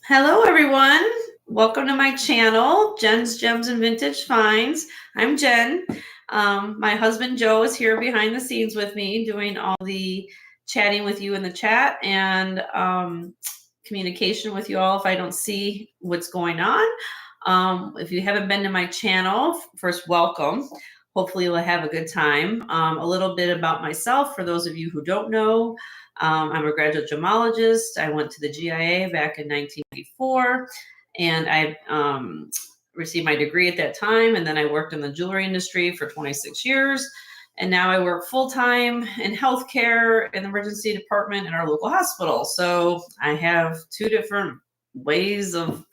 Hello, everyone. Welcome to my channel, Jen's Gems and Vintage Finds. I'm Jen. My husband Joe is here behind the scenes with me doing all the chatting with you in the chat and communication with you all if I don't see what's going on. If you haven't been to my channel, first, welcome. Hopefully you'll have a good time. A little bit about myself for those of you who don't know. I'm a graduate gemologist. I went to the GIA back in 1994, and I received my degree at that time. And then I worked in the jewelry industry for 26 years. And now I work full-time in healthcare in the emergency department in our local hospital. So I have two different ways of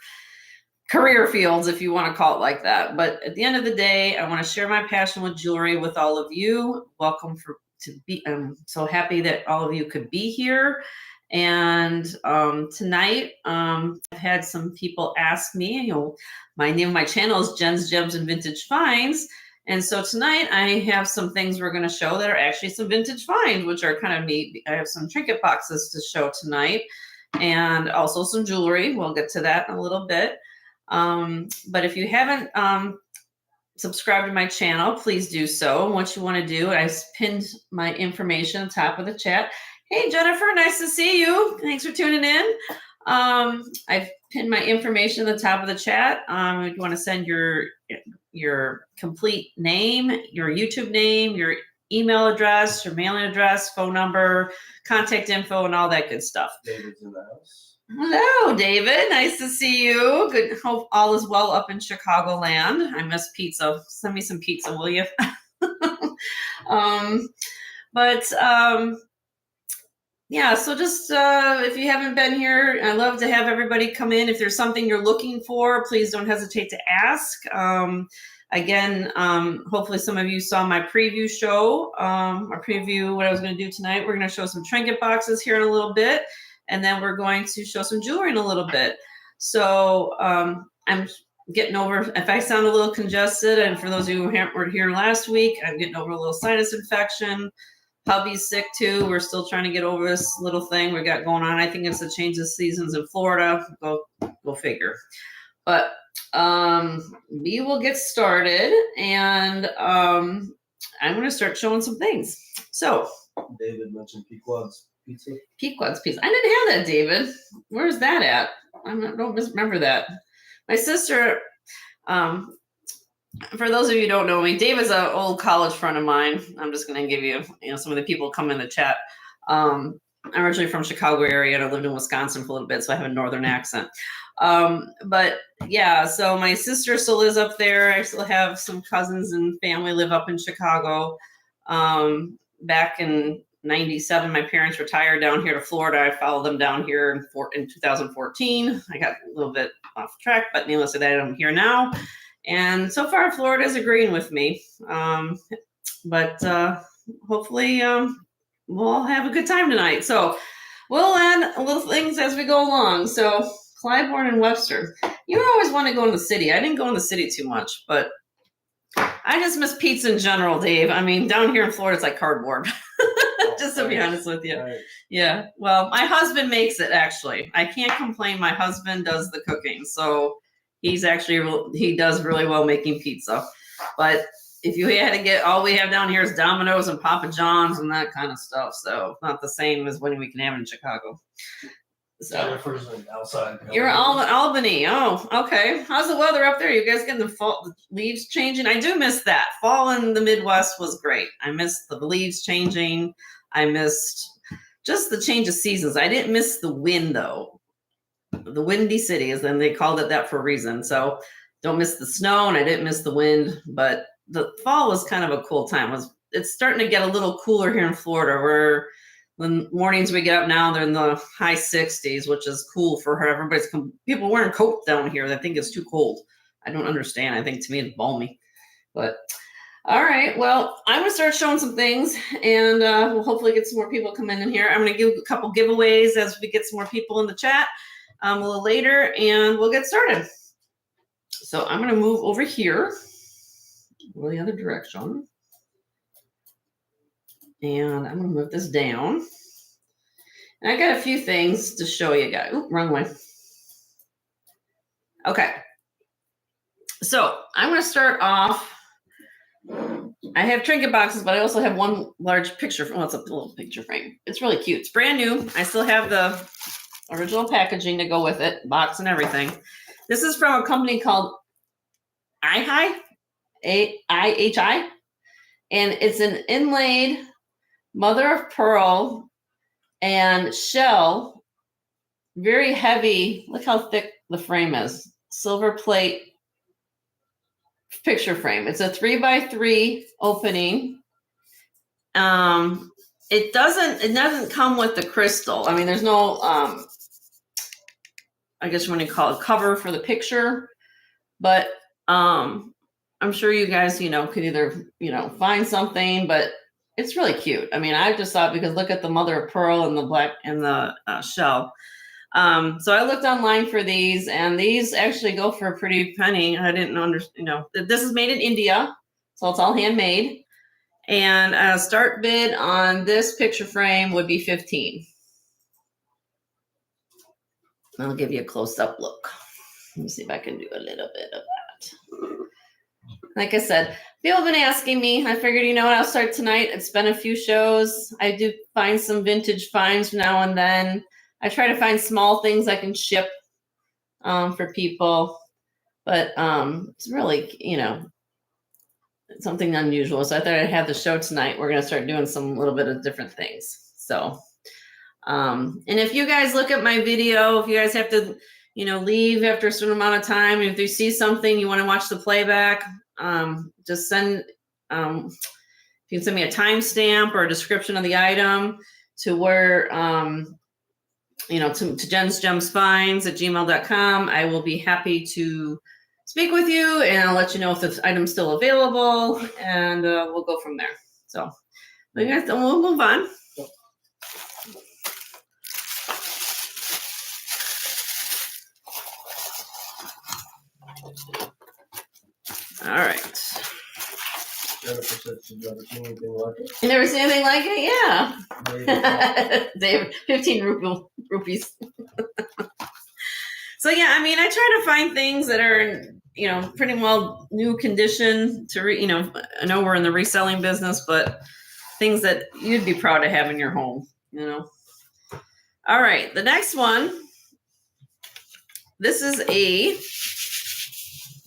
career fields, if you want to call it like that. But at the end of the day, I want to share my passion with jewelry with all of you. I'm so happy that all of you could be here. And tonight, I've had some people ask me, my name of my channel is Jen's Gems and Vintage Finds. And so tonight I have some things we're going to show that are actually some vintage finds, which are kind of neat. I have some trinket boxes to show tonight and also some jewelry. We'll get to that in a little bit. But if you haven't subscribed to my channel, please do so. And what you want to do, I pinned my information on top of the chat. Hey, Jennifer, nice to see you. Thanks for tuning in. I've pinned my information at the top of the chat. If you want to send your complete name, your YouTube name, your email address, your mailing address, phone number, contact info, and all that good stuff. David's in the house. Hello, David. Nice to see you. Good. Hope all is well up in Chicagoland. I miss pizza. Send me some pizza, will you? Yeah, so just if you haven't been here, I'd love to have everybody come in. If there's something you're looking for, please don't hesitate to ask. Again, hopefully some of you saw my preview show, what I was going to do tonight. We're going to show some trinket boxes here in a little bit. And then we're going to show some jewelry in a little bit. So I'm getting over, if I sound a little congested, and for those of you who weren't here last week, I'm getting over a little sinus infection. Hubby's sick too. We're still trying to get over this little thing we got going on. I think it's the change of seasons in Florida. Go figure. But we will get started, and I'm going to start showing some things. So David mentioned Pequod's pizza. Pequod's pizza. I didn't have that, David. Where's that at? I don't remember that. My sister, for those of you who don't know me, David's an old college friend of mine. I'm just going to give you, some of the people come in the chat. I'm originally from Chicago area, and I lived in Wisconsin for a little bit, so I have a northern accent. But yeah, so my sister still lives up there. I still have some cousins and family live up in Chicago. Back in 97, my parents retired down here to Florida. I followed them down here in 2014. I got a little bit off track, but needless to say, I'm here now. And so far, Florida is agreeing with me. But hopefully we'll all have a good time tonight. So we'll add little things as we go along. So Clybourne and Webster. You always want to go in the city. I didn't go in the city too much, but I just miss pizza in general, Dave. I mean, down here in Florida, it's like cardboard. Just to be honest with you. Right. Yeah. Well, my husband makes it, actually. I can't complain. My husband does the cooking. So he does really well making pizza. But if you had to get, all we have down here is Domino's and Papa John's and that kind of stuff. So it's not the same as what we can have in Chicago. So outside. You're Albany. Oh, okay. How's the weather up there? You guys getting the leaves changing? I do miss that. Fall in the Midwest was great. I missed the leaves changing. I missed just the change of seasons. I didn't miss the wind, though. The windy city, and then they called it that for a reason. So don't miss the snow, and I didn't miss the wind. But the fall was kind of a cool time. It's starting to get a little cooler here in Florida, where the mornings we get up now, they're in the high 60s, which is cool for her. Everybody's people wearing coats down here. They think it's too cold. I don't understand. I think to me it's balmy. But all right, well, I'm going to start showing some things, and we'll hopefully get some more people coming in here. I'm going to give a couple giveaways as we get some more people in the chat a little later, and we'll get started. So I'm going to move over here, the other direction. And I'm going to move this down. And I got a few things to show you guys. Oop, wrong way. Okay. So I'm going to start off. I have trinket boxes, but I also have one large picture. Well, it's a little picture frame. It's really cute. It's brand new. I still have the original packaging to go with it, box and everything. This is from a company called IHI, IHI, and it's an inlaid mother of pearl and shell, very heavy. Look how thick the frame is. Silver plate picture frame. It's a 3x3 opening. It doesn't come with the crystal. I mean, there's no I guess you want to call it cover for the picture, but I'm sure you guys, could either, find something, but it's really cute. I mean, I just thought, because look at the mother of pearl and the black and the shell. So I looked online for these, and these actually go for a pretty penny. I didn't understand, this is made in India, so it's all handmade. And a start bid on this picture frame would be $15. I'll give you a close-up look. Let me see if I can do a little bit of that. Like I said, people have been asking me. I figured, I'll start tonight. It's been a few shows. I do find some vintage finds now and then. I try to find small things I can ship for people. But it's really, something unusual. So I thought I'd have the show tonight. We're going to start doing some little bit of different things. So, and if you guys look at my video, if you guys have to, leave after a certain amount of time, and if you see something you want to watch the playback, just send, you can send me a timestamp or a description of the item to where, to jensgemsfinds@gmail.com. I will be happy to speak with you, and I'll let you know if the item's still available, and we'll go from there. So, you guys, we'll move on. All right. Jennifer said she's never seen anything like it. You never seen anything like it? Yeah. Maybe. Dave, 15 rupees. So yeah, I mean, I try to find things that are in, pretty well new condition to I know we're in the reselling business, but things that you'd be proud to have in your home, All right, the next one. This is a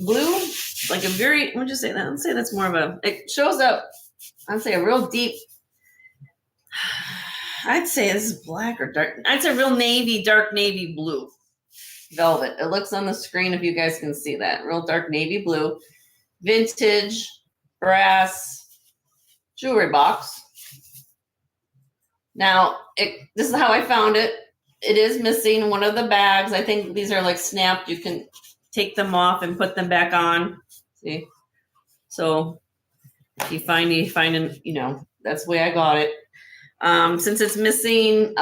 blue, like a very, what would you say that? Let's say that's more of it shows up, I'd say a real deep, I'd say this is black or dark. I'd say real dark navy blue velvet. It looks on the screen if you guys can see that. Real dark navy blue, vintage brass jewelry box. Now, this is how I found it. It is missing one of the bags. I think these are like snapped. You can take them off and put them back on. See? So if you find that's the way I got it. Since it's missing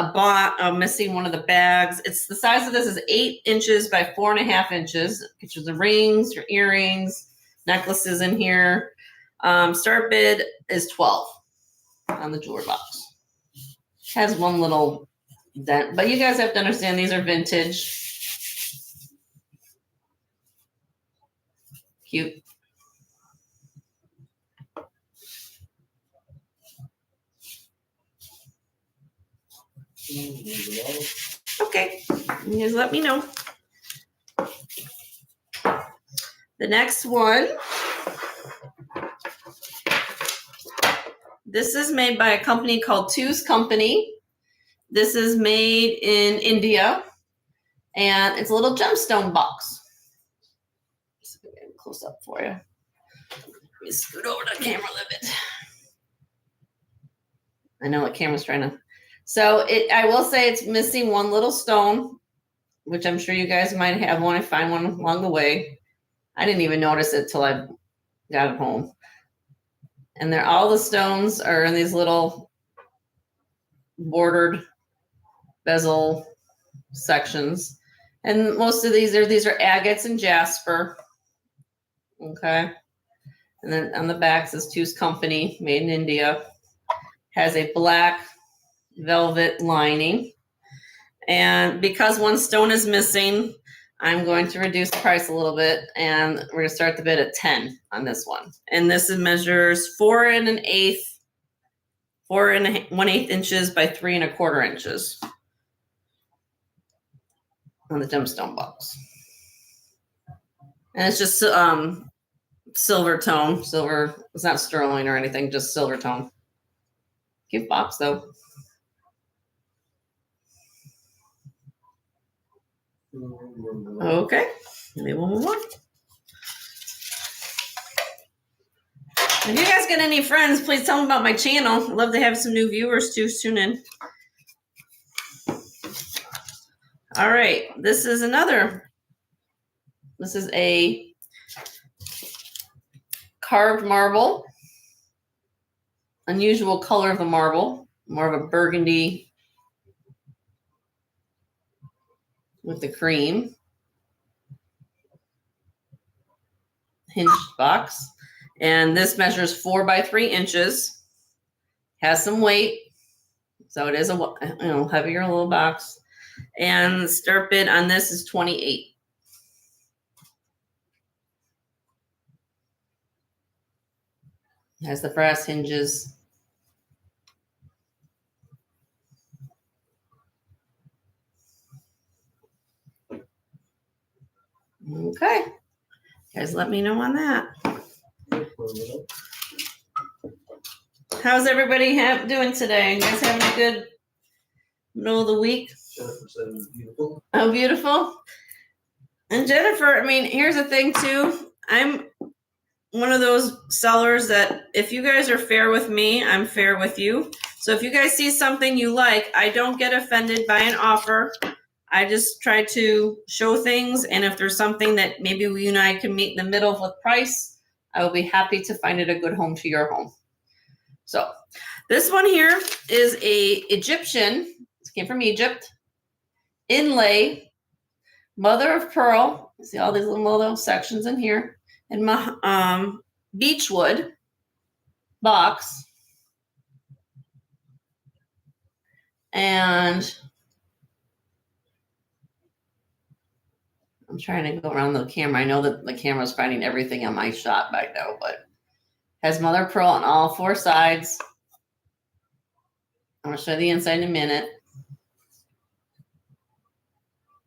missing one of the bags, it's the size of this is 8 inches by 4.5 inches. Pictures the rings, your earrings, necklaces in here. Start bid is $12 on the jewelry box. Has one little dent, but you guys have to understand these are vintage. Cute. Okay, you guys let me know. The next one. This is made by a company called Two's Company. This is made in India, and it's a little gemstone box. Let's get a close up for you. Let me scoot over the camera a little bit. I know the camera's trying to. So I will say it's missing one little stone, which I'm sure you guys might have one and find one along the way. I didn't even notice it till I got it home. And all the stones are in these little bordered bezel sections. And most of these are agates and jasper. Okay. And then on the back says Two's Company, made in India. Has a black velvet lining. And because one stone is missing, I'm going to reduce the price a little bit, and we're going to start the bid at 10 on this one. And this measures 4 1/8 inches by 3 1/4 inches on the gemstone box. And it's just silver tone, silver. It's not sterling or anything, just silver tone. Cute box though. Okay, maybe we'll move on. If you guys get any friends, please tell them about my channel. I'd love to have some new viewers too. Tune in. All right, this is a carved marble. Unusual color of the marble, more of a burgundy with the cream. Hinged box. And this measures 4 by 3 inches. Has some weight. So it is a heavier little box. And the start bid on this is $28. Has the brass hinges. Okay. Guys, let me know on that. How's everybody doing today? You guys having a good middle of the week? Jennifer said it was beautiful. Oh, beautiful. And Jennifer, I mean, here's the thing too. I'm one of those sellers that if you guys are fair with me, I'm fair with you. So if you guys see something you like, I don't get offended by an offer. I just try to show things. And if there's something that maybe you and I can meet in the middle with price, I will be happy to find it a good home to your home. So this one here is a Egyptian, it came from Egypt, inlay, mother of pearl. See all these little sections in here. And beechwood box. And I'm trying to go around the camera. I know that the camera's finding everything on my shot by now, but has mother of pearl on all 4 sides. I'm going to show you the inside in a minute.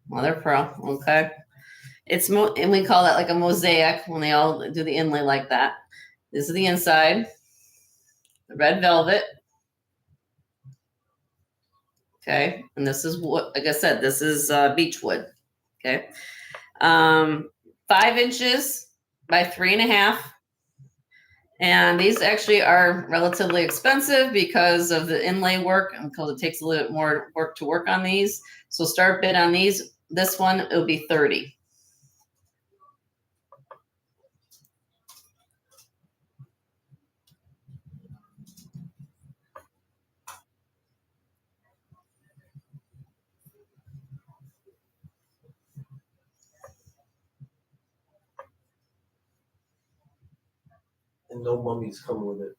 Mother of pearl, okay. And we call that like a mosaic when they all do the inlay like that. This is the inside. The red velvet. Okay, and this is what, like I said, this is beechwood. Okay, 5 inches by 3.5. And these actually are relatively expensive because of the inlay work and because it takes a little bit more work to work on these. So start bid on these. This one, it'll be $30. And no mummies come with it.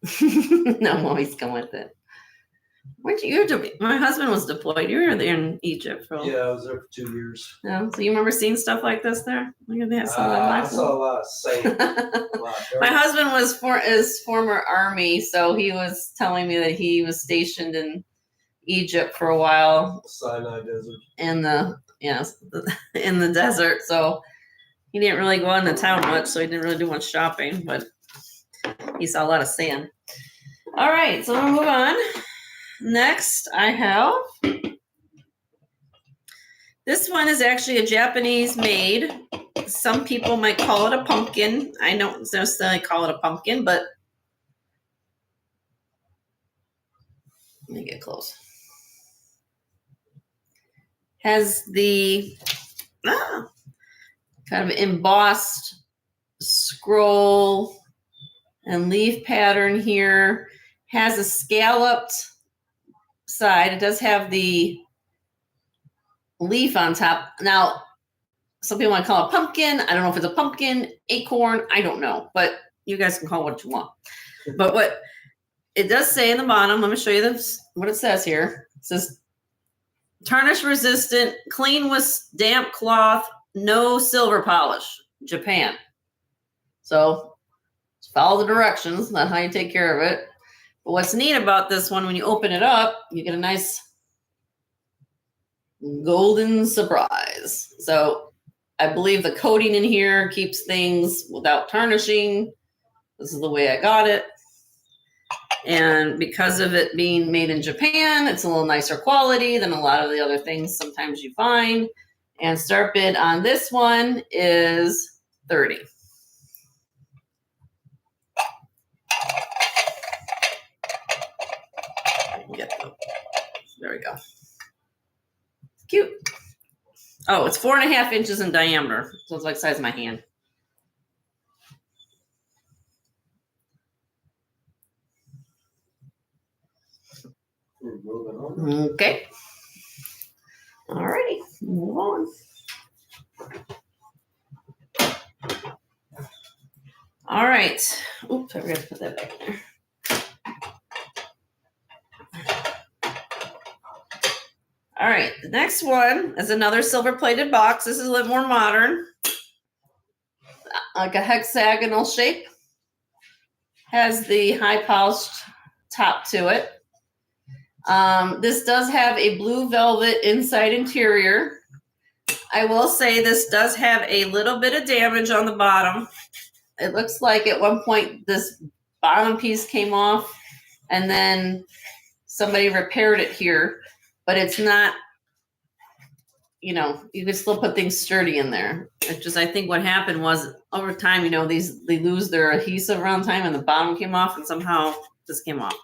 No, mummies come with it. Weren't you? My husband was deployed. You were there in Egypt for. Yeah, I was there for 2 years. No, so you remember seeing stuff like this there? Look at that. I saw a lot of sand. My husband is former Army, so he was telling me that he was stationed in Egypt for a while. Sinai Desert. In the desert. So he didn't really go into town much, so he didn't really do much shopping, but he saw a lot of sand. All right, so we'll move on. Next, I have this one is actually a Japanese made. Some people might call it a pumpkin. I don't necessarily call it a pumpkin, but let me get close. Has the kind of embossed scroll and leaf pattern here. Has a scalloped side. It does have the leaf on top. Now, some people want to call it a pumpkin. I don't know if it's a pumpkin, acorn. I don't know, but you guys can call it what you want. But what it does say in the bottom, let me show you this, what it says here. It says tarnish resistant, clean with damp cloth, no silver polish, Japan. So follow the directions. That's how you take care of it. But what's neat about this one, when you open it up, you get a nice golden surprise. So I believe the coating in here keeps things without tarnishing. This is the way I got it. And because of it being made in Japan, it's a little nicer quality than a lot of the other things sometimes you find. And start bid on this one is $30. There we go. Cute. Oh, it's 4.5 inches in diameter. So it's like the size of my hand. Okay. All righty. Move on. All right. Oops, I forgot to put that back in there. All right. The next one is another silver plated box. This is a little more modern. Like a hexagonal shape. Has the high polished top to it. This does have a blue velvet inside interior. I will say this does have a little bit of damage on the bottom. It looks like at one point this bottom piece came off and then somebody repaired it here, but it's not, you know, you can still put things sturdy in there. It's just, I think what happened was over time, you know, they lose their adhesive around time and the bottom came off and somehow this came off.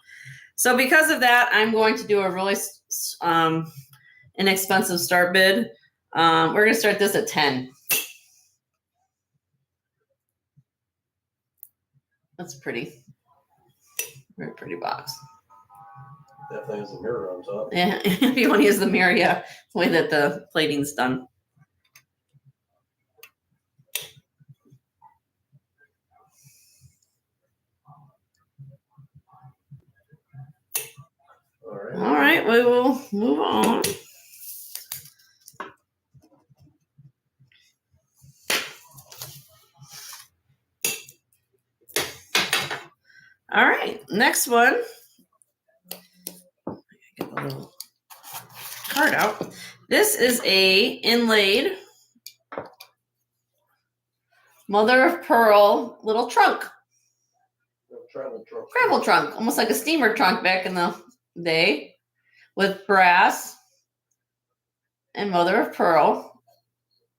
So because of that, I'm going to do a really inexpensive start bid. We're going to start this at 10. That's pretty. Very pretty box. Definitely has a mirror on top. Yeah, if you want to use the mirror, yeah, the way that the plating's done. All right, we will move on. All right, next one. Get the little card out. This is a inlaid mother of pearl little trunk. Travel trunk, almost like a steamer trunk back in the day, with brass and mother of pearl.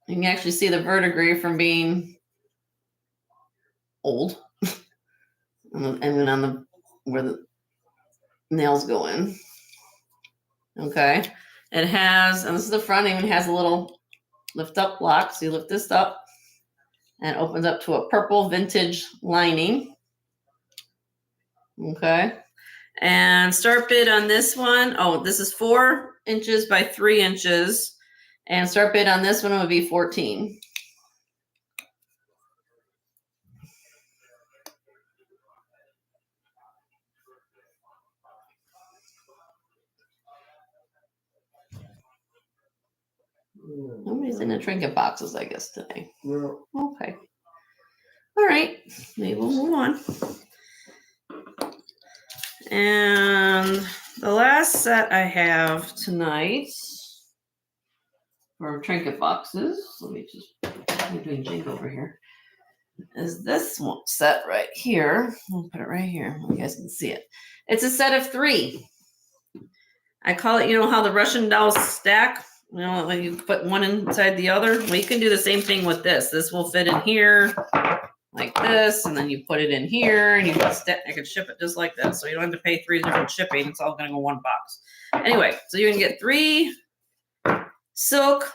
You can actually see the verdigris from being old, and then on the where the nails go in. Okay, it has, and this is the front. Even has a little lift up lock, so you lift this up, and it opens up to a purple vintage lining. Okay. And start bid on this one. Oh, this is 4 inches by 3 inches. And start bid on this one would be 14. Nobody's in the trinket boxes, I guess, today. No. Okay. All right. Maybe we'll move on. And the last set I have tonight for trinket boxes, let me just, I'm doing jig over here, is this one set right here. I'll put it right here. You guys can see it. It's a set of 3. I call it, you know how the Russian dolls stack? You know, when you put one inside the other? Well, you can do the same thing with this. This will fit in here like this, and then you put it in here, and you can I can ship it just like this. So you don't have to pay 3 different shipping. It's all going to go in one box. Anyway, so you can get 3 silk.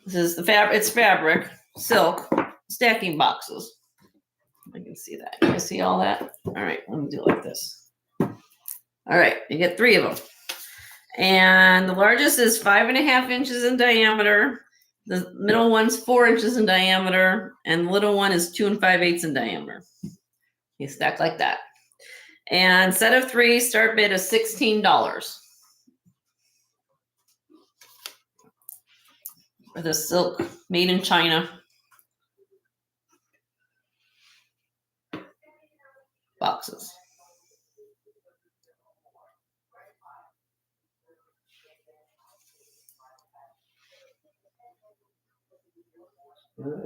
This is the fabric. It's fabric, silk, stacking boxes. I can see that. You see all that? All right, let me do it like this. All right, you get 3 of them. And the largest is 5.5 inches in diameter. The middle one's 4 inches in diameter. And the little one is 2 5/8 in diameter. You stack like that. And set of 3, start bid of $16. for the silk made in China boxes.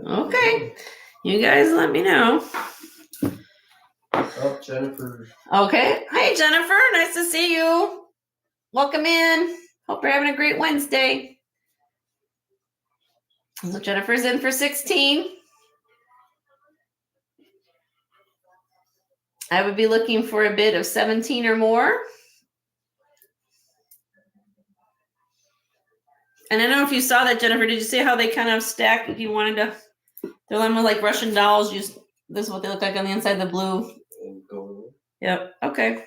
Okay, you guys let me know. Oh, Jennifer. Okay, hi Jennifer, nice to see you. Welcome in. Hope you're having a great Wednesday. So Jennifer's in for 16. I would be looking for a bid of 17 or more. And I don't know if you saw that, Jennifer. Did you see how they kind of stack? If you wanted to, they're almost like Russian dolls. This is what they look like on the inside, the blue. Yep. Okay.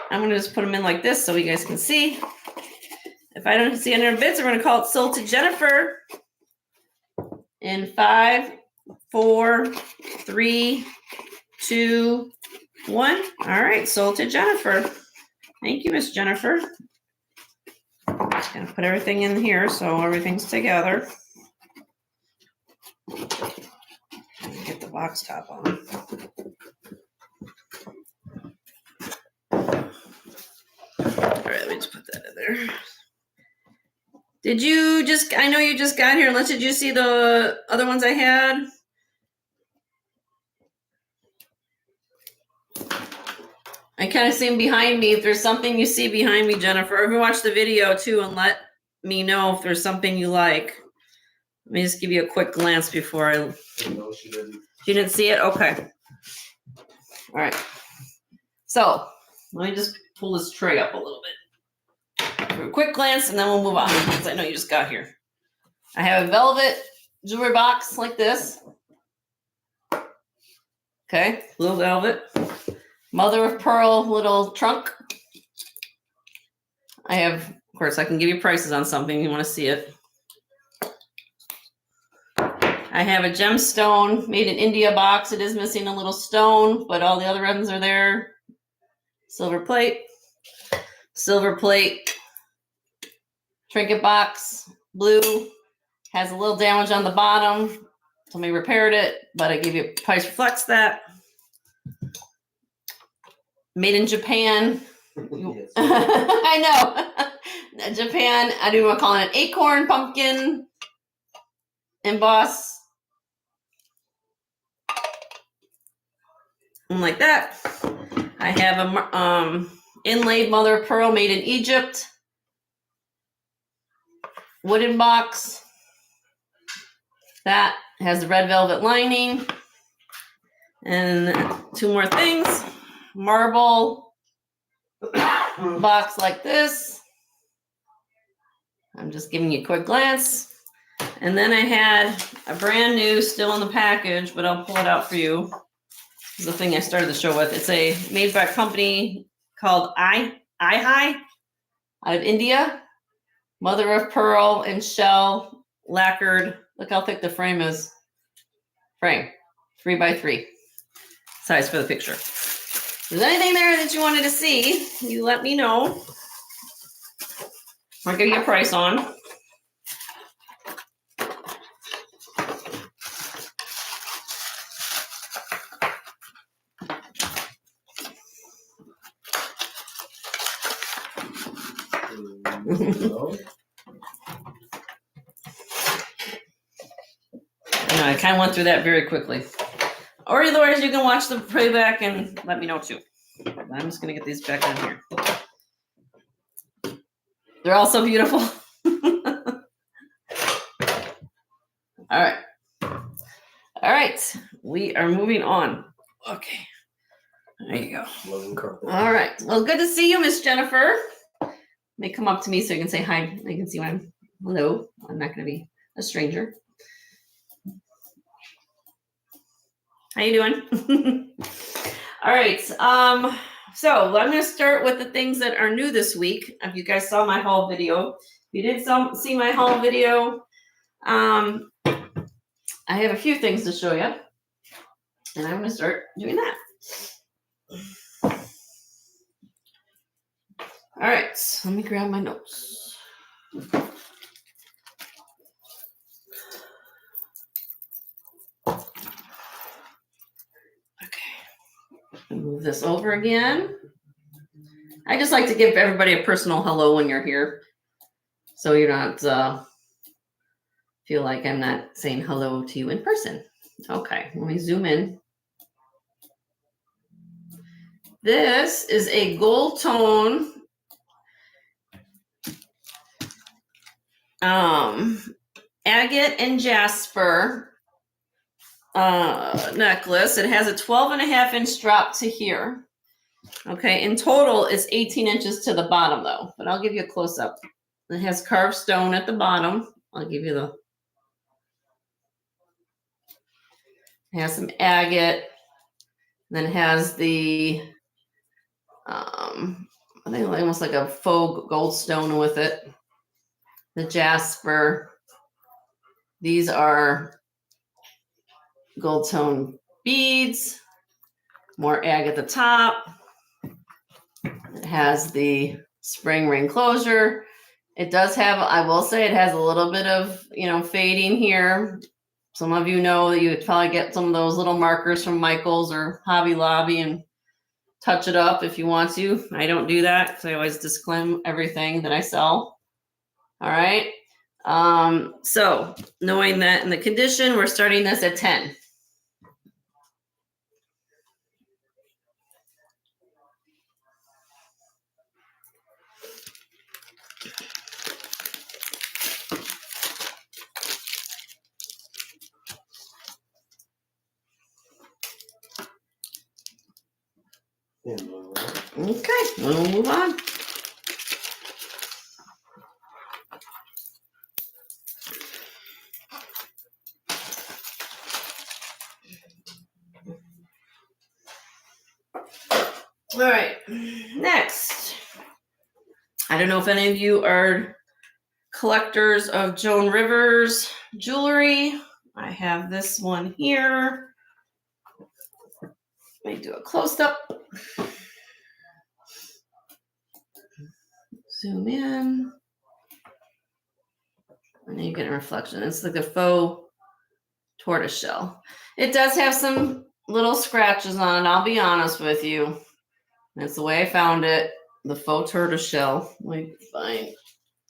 I'm going to just put them in like this so you guys can see. If I don't see any other bids, we're going to call it sold to Jennifer. In 5, 4, 3, 2, 1. All right. Sold to Jennifer. Thank you, Miss Jennifer. Just going to put everything in here so everything's together. Get the box top on. All right, let me just put that in there. Did you just, I know you just got here, unless did you see the other ones I had? I kind of see them behind me. If there's something you see behind me, Jennifer, or if you watch the video too and let me know if there's something you like. Let me just give you a quick glance before I. No, she didn't. You didn't see it? Okay. All right. So let me just pull this tray up a little bit. For a quick glance, and then we'll move on because I know you just got here. I have a velvet jewelry box like this. Okay, blue velvet. Mother of pearl little trunk. I have, of course, I can give you prices on something. You want to see it. I have a gemstone made in India box. It is missing a little stone, but all the other ones are there. Silver plate. Silver plate. Trinket box. Blue. Has a little damage on the bottom. Somebody repaired it, but I give you price reflects that. Made in Japan. Yes. I know. Japan. I do want to call it an acorn pumpkin emboss. And like that. I have a inlaid mother of pearl made in Egypt. Wooden box. That has the red velvet lining. And 2 more things. Marble box like this. I'm just giving you a quick glance. And then I had a brand new, still in the package, but I'll pull it out for you. This is the thing I started the show with. It's a made by a company called iHi out of India. Mother of pearl and shell lacquered. Look how thick the frame is. Frame 3x3 size for the picture. If there's anything there that you wanted to see, you let me know. I'll give you a price on. No. I kind of went through that very quickly. Or otherwise, you can watch the playback and let me know too. I'm just going to get these back in here. They're all so beautiful. All right. All right. We are moving on. Okay. There you go. All right. Well, good to see you, Miss Jennifer. You may come up to me so you can say hi. You can see when hello. I'm not going to be a stranger. How you doing? All right. So I'm going to start with the things that are new this week. If you guys saw my haul video, if you did see my haul video, I have a few things to show you, and I'm going to start doing that. All right. Let me grab my notes. Move this over again. I just like to give everybody a personal hello when you're here, so you're not feel like I'm not saying hello to you in person. Okay, let me zoom in. This is a gold tone agate and jasper necklace. It has a 12.5-inch drop to here. Okay, in total it's 18 inches to the bottom though, but I'll give you a close-up. It has carved stone at the bottom. I'll give you the, it has some agate, then it has the I think almost like a faux gold stone with it. The jasper. These are gold tone beads. More agate at the top. It has the spring ring closure. It does have, I will say, it has a little bit of, fading here. Some of you know that you would probably get some of those little markers from Michael's or Hobby Lobby and touch it up if you want to. I don't do that because I always disclaim everything that I sell. All right. So knowing that in the condition, we're starting this at 10. Okay, we'll move on. All right, next. I don't know if any of you are collectors of Joan Rivers jewelry. I have this one here. Let me do a close-up. Zoom in. And then you get a reflection. It's like a faux tortoise shell. It does have some little scratches on it, I'll be honest with you. That's the way I found it. The faux tortoise shell. Let me find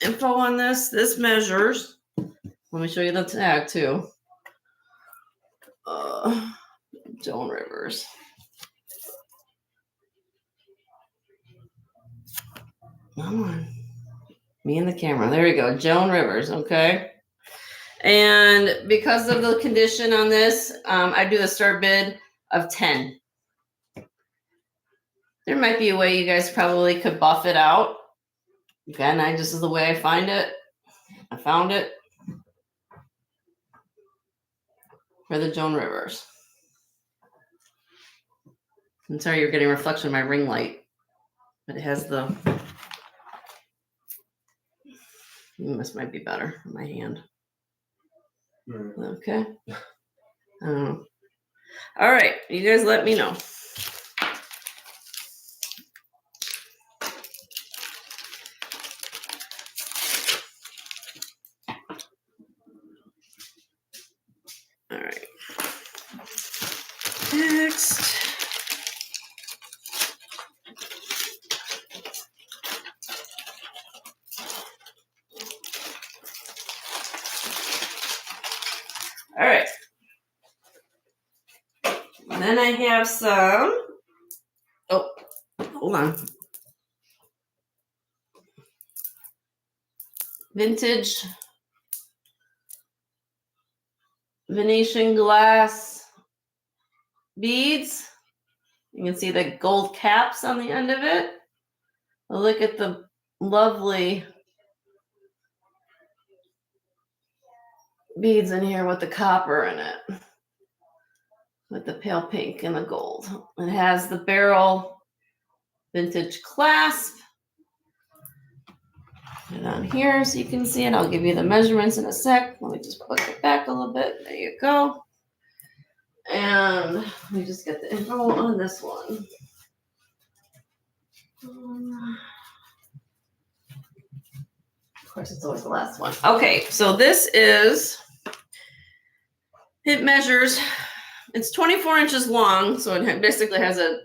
info on this. This measures. Let me show you the tag too. Joan Rivers. Come on. Me and the camera. There we go. Joan Rivers. Okay. And because of the condition on this, I do the start bid of 10. There might be a way you guys probably could buff it out. Again, this is the way I find it. I found it for the Joan Rivers. I'm sorry you're getting a reflection of my ring light, but it has the, this might be better in my hand. Okay. All right, you guys let me know. All right. Next. All right. And then I have some, oh, hold on. Vintage Venetian glass beads. You can see the gold caps on the end of it. Look at the lovely beads in here with the copper in it, with the pale pink and the gold. It has the barrel vintage clasp. Put it on here so you can see it. I'll give you the measurements in a sec. Let me just push it back a little bit. There you go. And let me just get the info on this one. Of course, it's always the last one. Okay, so this is, it measures, it's 24 inches long, so it basically has a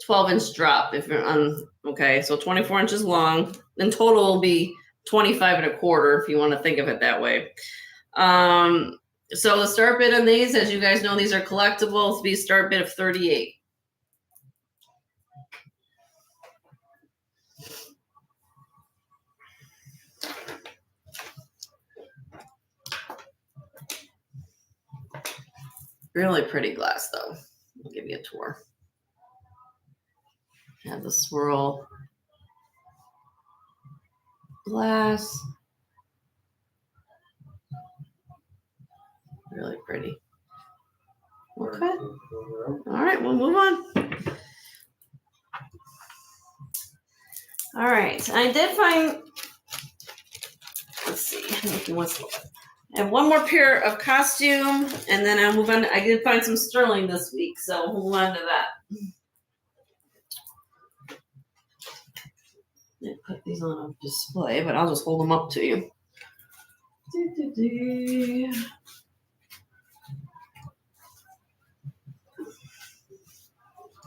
12-inch drop if you're on, okay, so 24 inches long. In total will be 25 1/4 if you want to think of it that way. So the start bid on these, as you guys know, these are collectibles, be start bid of 38. Really pretty glass though. I'll give you a tour. Have the swirl glass. Really pretty. Okay. All right, we'll move on. All right, I did find, let's see, I have one more pair of costume, and then I'll move on. I did find some sterling this week, so we'll move on to that. I put these on a display, but I'll just hold them up to you.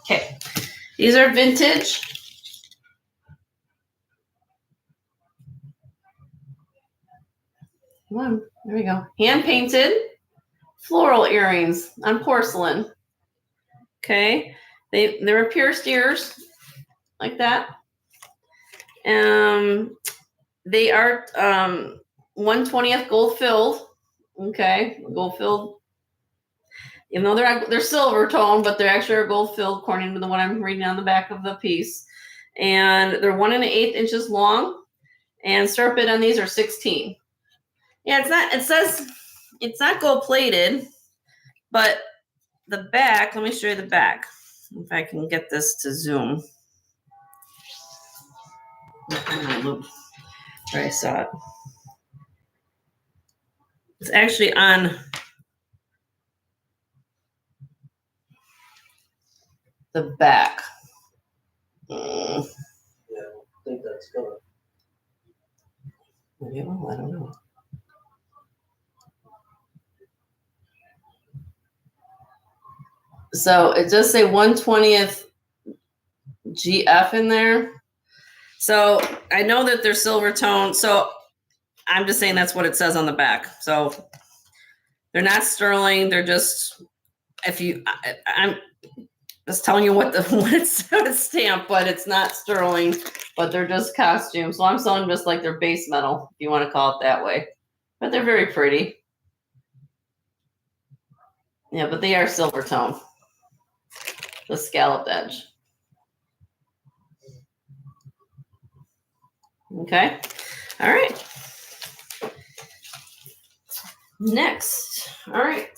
Okay, these are vintage. Come on, there we go. Hand painted floral earrings on porcelain. Okay, they're pierced ears like that. They are 1/20th gold filled. Okay, gold filled. Even though they're silver tone, but they're actually gold filled according to the one I'm reading on the back of the piece. And they're 1 1/8 inches long. And start bid on these are 16. Yeah, it's not. It says it's not gold plated, but the back. Let me show you the back. If I can get this to zoom. Where I saw it. It's actually on the back. Yeah, I think that's gonna. Maybe, well, I don't know. So it does say 1/20th GF in there. So I know that they're silver tone. So I'm just saying that's what it says on the back. So they're not sterling. They're just, I'm just telling you what it's stamped, but it's not sterling, but they're just costumes. So I'm selling just like their base metal, if you want to call it that way. But they're very pretty. Yeah, but they are silver tone. The scalloped edge. Okay. All right. Next. All right.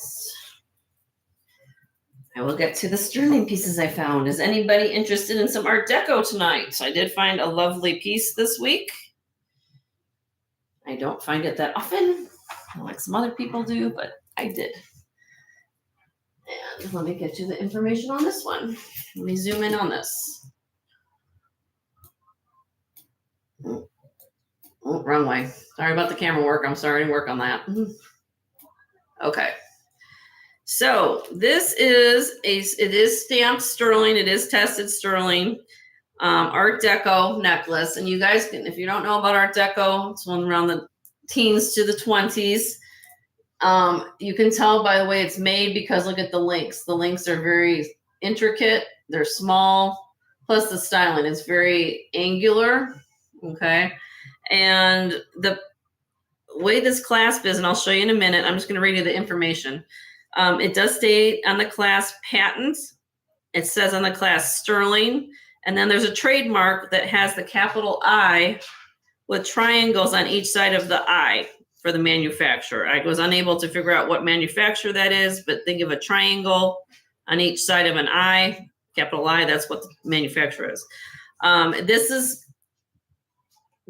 I will get to the sterling pieces I found. Is anybody interested in some Art Deco tonight? I did find a lovely piece this week. I don't find it that often, like some other people do, but I did. And let me get you the information on this one. Let me zoom in on this. Oh, wrong way. Sorry about the camera work. I'm sorry to work on that. Okay. So this is it is stamped sterling. It is tested sterling. Art Deco necklace. And you guys can, if you don't know about Art Deco, it's one around the teens to the 20s. You can tell by the way it's made because look at the links. The links are very intricate. They're small. Plus the styling is very angular. Okay. And the way this clasp is, and I'll show you in a minute, I'm just going to read you the information. It does state on the clasp patent. It says on the clasp sterling. And then there's a trademark that has the capital I with triangles on each side of the I for the manufacturer. I was unable to figure out what manufacturer that is, but think of a triangle on each side of an I, capital I, that's what the manufacturer is. This is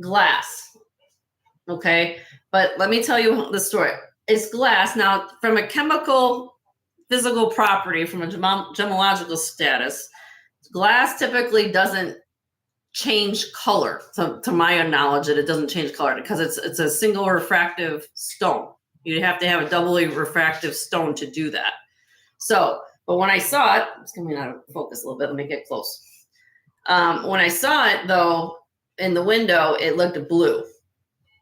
glass, okay? But let me tell you the story. It's glass. Now, from a chemical, physical property, from a gemological status, glass typically doesn't change color. So to my knowledge, it doesn't change color because it's a single refractive stone. You have to have a doubly refractive stone to do that. So, but when I saw it, it's coming out of focus a little bit. Let me get close. When I saw it though in the window, it looked blue.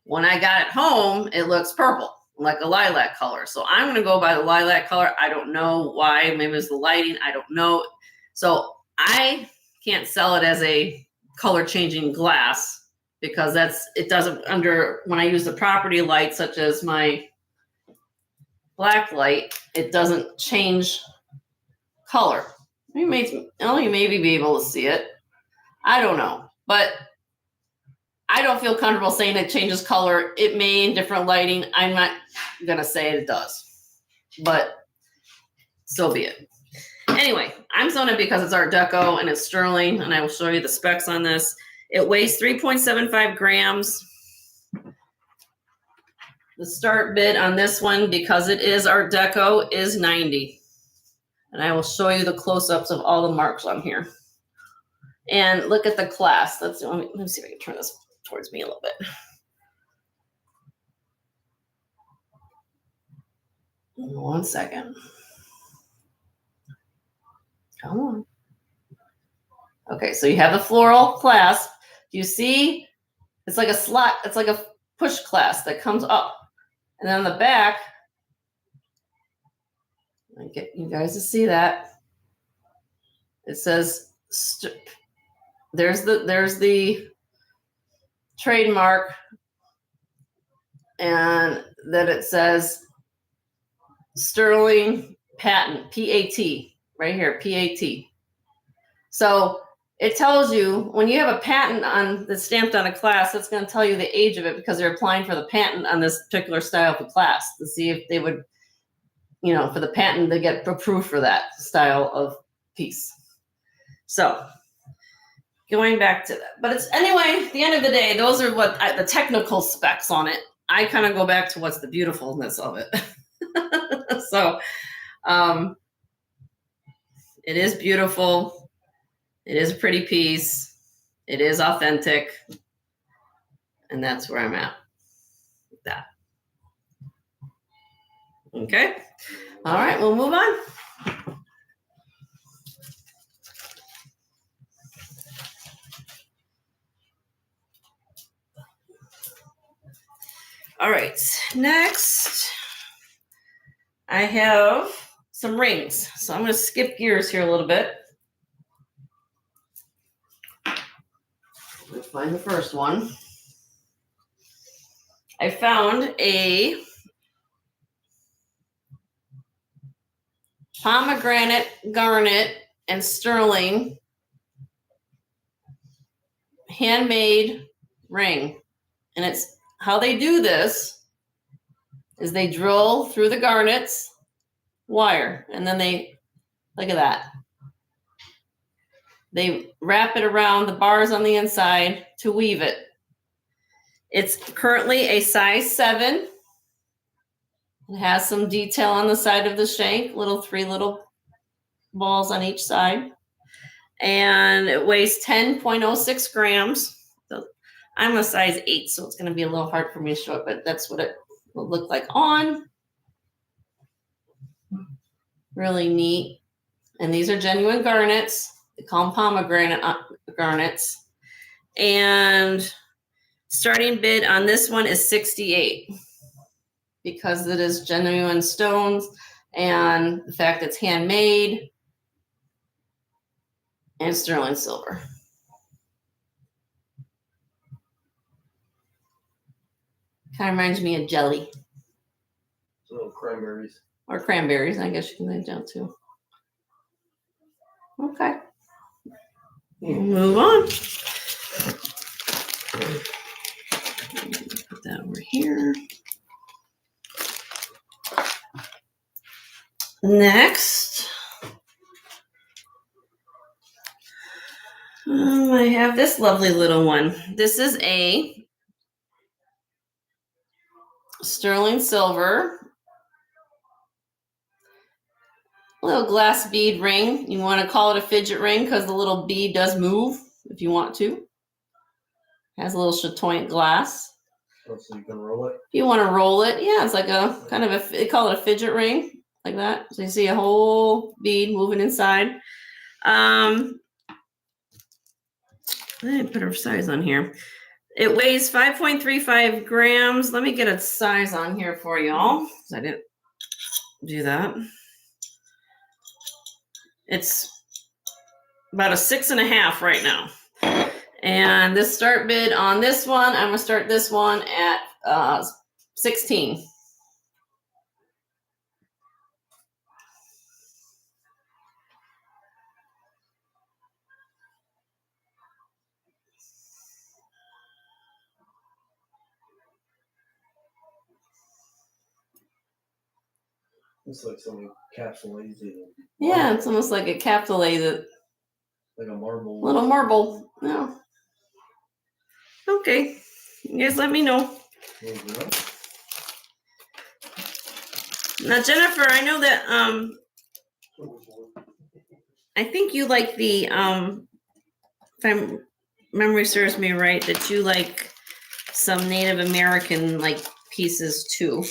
When I got it home, it looks purple, like a lilac color. So I'm going to go by the lilac color. I don't know why. Maybe it's the lighting. I don't know. So I can't sell it as a color changing glass because it doesn't when I use the property light, such as my black light, it doesn't change color. You may maybe be able to see it. I don't know, but I don't feel comfortable saying it changes color. It may in different lighting. I'm not gonna say it does, but so be it. Anyway, I'm selling it because it's Art Deco and it's sterling, and I will show you the specs on this. It weighs 3.75 grams. The start bid on this one, because it is Art Deco, is $90. And I will show you the close-ups of all the marks on here. And look at the class. Let me see if I can turn this towards me a little bit. 1 second. Come on. Okay, so you have the floral clasp. You see, it's like a slot. It's like a push clasp that comes up. And then on the back, I get you guys to see that. It says, there's the trademark, and then it says Sterling Patent, P-A-T, right here, P-A-T. So it tells you when you have a patent that's stamped on a class, it's going to tell you the age of it because they're applying for the patent on this particular style of class to see if they would, for the patent to get approved for that style of piece. So going back to that, but anyway, at the end of the day, those are the technical specs on it. I kind of go back to what's the beautifulness of it. So it is beautiful. It is a pretty piece. It is authentic. And that's where I'm at with that. Okay. All right, we'll move on. All right, next I have some rings. So I'm going to skip gears here a little bit. Let's find the first one. I found a pomegranate, garnet, and sterling handmade ring. And it's how they do this is they drill through the garnets wire, and then look at that. They wrap it around the bars on the inside to weave it. It's currently a size 7. It has some detail on the side of the shank, 3 little balls on each side. And it weighs 10.06 grams. So I'm a size 8, so it's going to be a little hard for me to show it, but that's what it will look like on. Really neat. And these are genuine garnets. They call them pomegranate garnets. And starting bid on this one is $68 because it is genuine stones and the fact it's handmade and sterling silver. Kind of reminds me of jelly. So cranberries. Or cranberries, I guess you can lay it down too. Okay. We'll move on. Put that over here. Next, I have this lovely little one. This is a sterling silver little glass bead ring. You want to call it a fidget ring because the little bead does move if you want to. Has a little chatoyant glass. Oh, so you can roll it? If you want to roll it, yeah, it's like a kind of they call it a fidget ring, like that. So you see a whole bead moving inside. I didn't put her size on here. It weighs 5.35 grams. Let me get its size on here for y'all. I didn't do that. It's about a 6.5 right now. And this start bid on this one, I'm gonna start this one at 16. It's like something encapsulated in Yeah, it's almost like it encapsulates it. like a marble. Little marble. Yeah. Okay. You guys let me know. Now, Jennifer, I know that I think you like the if memory serves me right, that you like some Native American like pieces too.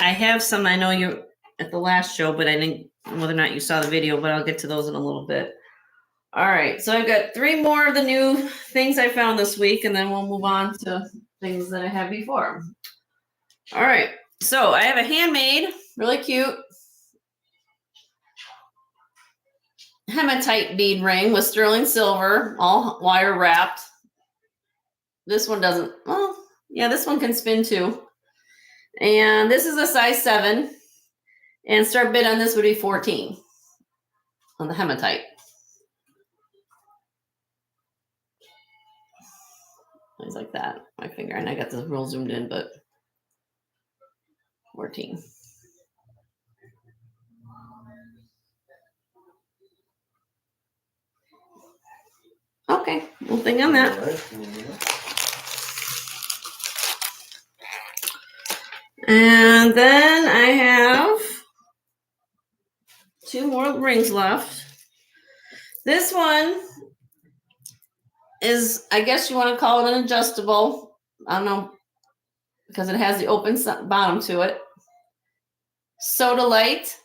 I have some, I know you at the last show, but I didn't, whether or not you saw the video, but I'll get to those in a little bit. All right, so I've got 3 more of the new things I found this week, and then we'll move on to things that I had before. All right, so I have a handmade, really cute hematite bead ring with sterling silver, all wire wrapped. This one doesn't, well, yeah, this one can spin too. And this is a size 7. And start bid on this would be 14 on the hematite. Things like that. My finger, and I got this real zoomed in, but 14. Okay, one thing on that. And then I have 2 more rings left. This one is, I guess you want to call it an adjustable. I don't know, because it has the open bottom to it. Sodalite.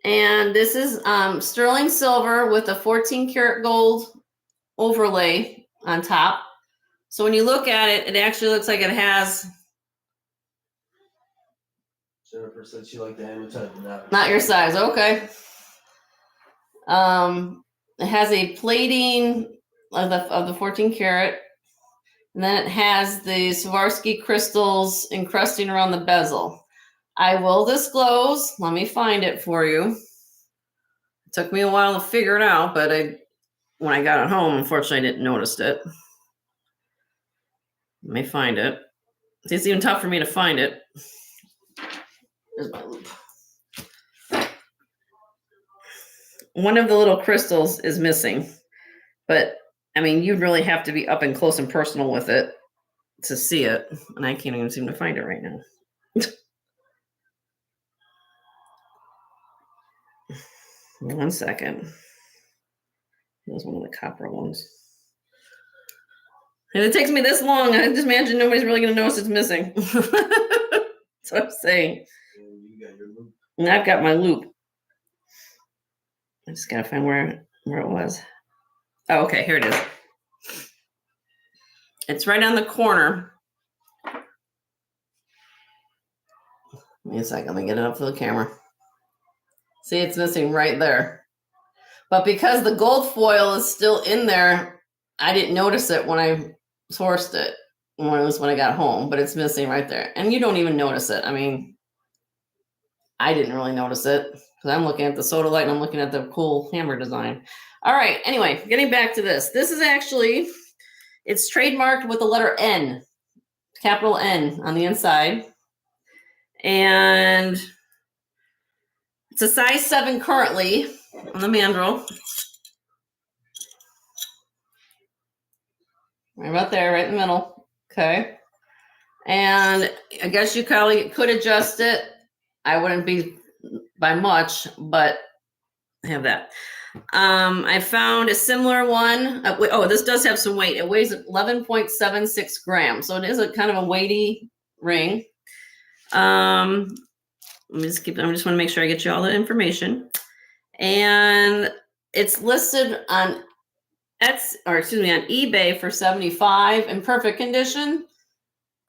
And this is sterling silver with a 14 karat gold overlay on top. So when you look at it, it actually looks like it has. Jennifer said she liked the hematite. Not your size, okay. It has a plating of the 14 karat, and then it has the Swarovski crystals encrusting around the bezel. I will disclose. Let me find it for you. It took me a while to figure it out, but when I got it home, unfortunately, I didn't notice it. Let me find it. It's even tough for me to find it. There's my loop. One of the little crystals is missing, but I mean, you'd really have to be up and close and personal with it to see it, and I can't even seem to find it right now. One second. That was one of the copper ones. And it takes me this long, I just imagine nobody's really going to notice it's missing. That's what I'm saying. And you got your loop. And I've got my loop. I just got to find where it was. Oh, okay, here it is. It's right on the corner. Give me a second, let me get it up for the camera. See, it's missing right there. But because the gold foil is still in there, I didn't notice it when I sourced it. When I got home, but it's missing right there. And you don't even notice it. I mean, I didn't really notice it because I'm looking at the sodalite and I'm looking at the cool hammer design. All right, anyway, getting back to this. This is actually, it's trademarked with the letter N, capital N on the inside. And it's a size 7 currently on the mandrel. Right about there, right in the middle. Okay. And I guess you could adjust it. I wouldn't be by much, but I have that. I found a similar one. Oh, this does have some weight. It weighs 11.76 grams. So it is a kind of a weighty ring. Let me I just want to make sure I get you all the information. And It's listed on on eBay for 75 in perfect condition.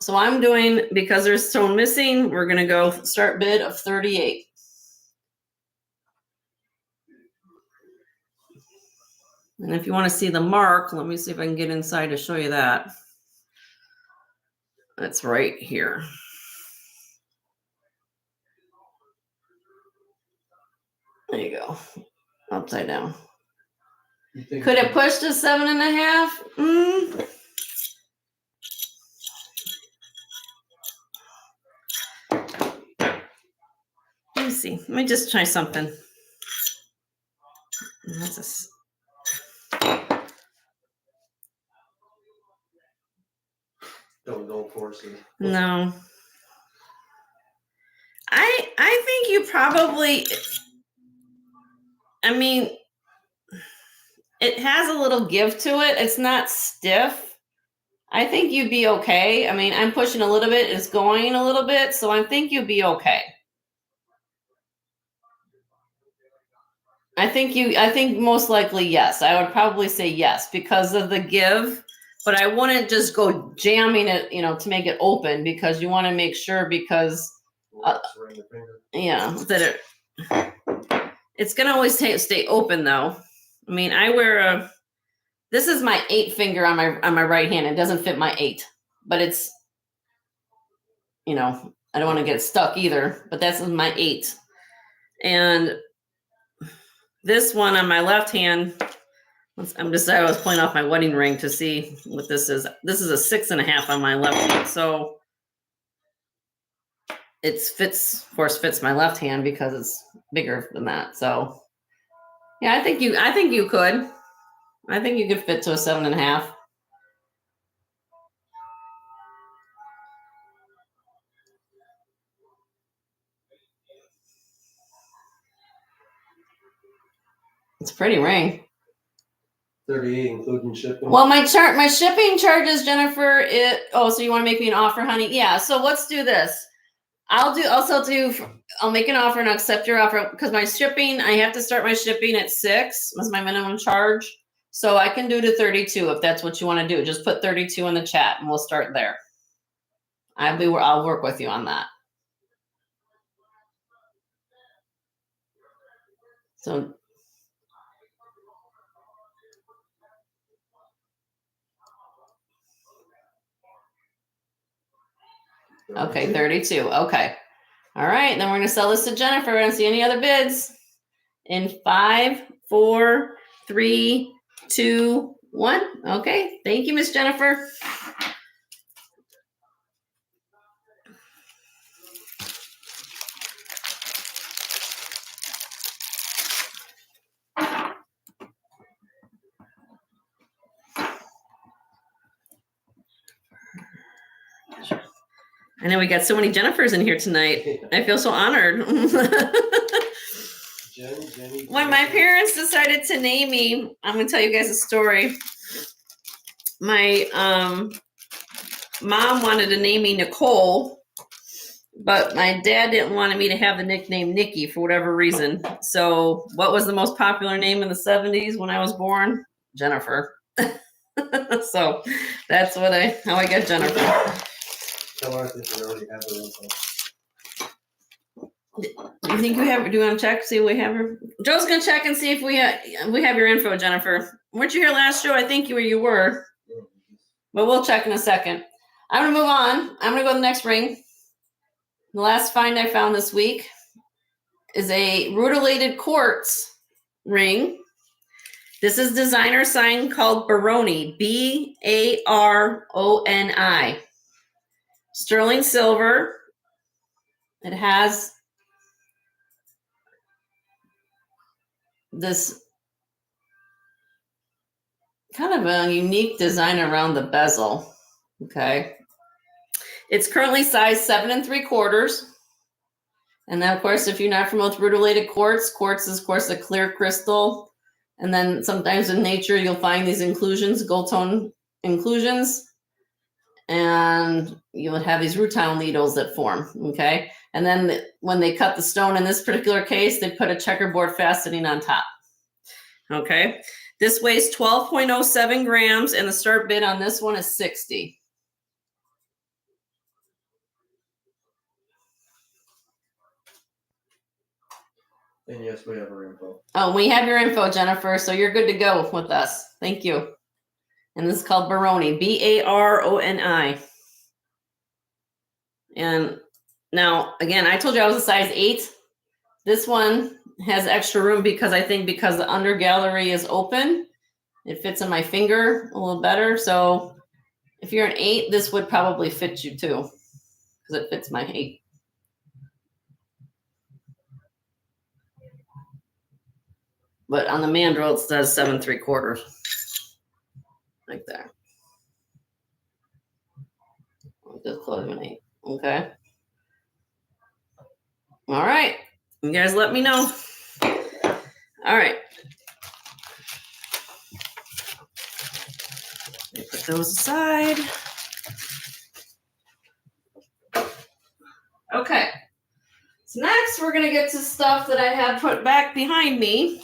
So I'm doing, because there's stone missing, we're gonna go start bid of 38. And if you want to see the mark, let me see if I can get inside to show you that. That's right here. There you go. Upside down. Could it push to 7.5? Let me see. Let me just try something. Don't force it. No. I think you probably, I mean, it has a little give to it. It's not stiff. I think you'd be okay. I mean, I'm pushing a little bit, it's going a little bit, so I think you'd be okay. I think most likely yes. I would probably say yes because of the give, but I wouldn't just go jamming it, to make it open, because you want to make sure, because that it's gonna always stay open though. I mean, I wear this is my 8 finger on my right hand. It doesn't fit my 8, but it's, I don't want to get stuck either, but that's my 8. And this one on my left hand, I was pulling off my wedding ring to see what this is. This is a 6.5 on my left hand. So it fits my left hand because it's bigger than that. So yeah, I think you could. I think you could fit to a 7.5. It's a pretty ring. 38 including shipping. Well, my shipping charges, Jennifer, so you want to make me an offer, honey? Yeah, so let's do this. I'll make an offer and I'll accept your offer, because my shipping, I have to start my shipping at 6 was my minimum charge. So I can do to 32 if that's what you want to do. Just put 32 in the chat and we'll start there. I'll work with you on that. So okay, 32. Okay. All right. Then we're going to sell this to Jennifer. I don't see any other bids. In 5, 4, 3, 2, 1. Okay. Thank you, Miss Jennifer. I know we got so many Jennifers in here tonight. I feel so honored. When my parents decided to name me, I'm going to tell you guys a story. My mom wanted to name me Nicole, but my dad didn't want me to have the nickname Nikki for whatever reason. So what was the most popular name in the 70s when I was born? Jennifer. So that's how I got Jennifer. I think we already have her info. You think you have her? Do you want to check, see if we have her? Joe's gonna check and see if we have your info, Jennifer. Weren't you here last show? I think you were. But we'll check in a second. I'm gonna move on. I'm gonna go to the next ring. The last find I found this week is a rutilated quartz ring. This is designer sign called Baroni, Baroni. Sterling silver. It has this kind of a unique design around the bezel. Okay. It's currently size 7 3/4. And then, of course, if you're not familiar with rutilated quartz is, of course, a clear crystal. And then sometimes in nature, you'll find these inclusions, gold tone inclusions. And you'll have these rutile needles that form. Okay. And then when they cut the stone in this particular case, they put a checkerboard fastening on top. Okay. This weighs 12.07 grams, and the start bid on this one is 60. And yes, we have our info. Oh, we have your info, Jennifer, so you're good to go with us. Thank you. And this is called Baroni, Baroni. And now, again, I told you I was a size 8. This one has extra room because I think because the under gallery is open, it fits in my finger a little better. So if you're an 8, this would probably fit you too, because it fits my 8. But on the mandrel, it says 7 3/4, like that. Just close an 8. Okay. All right. You guys let me know. All right. Let me put those aside. Okay. So next we're going to get to stuff that I had put back behind me.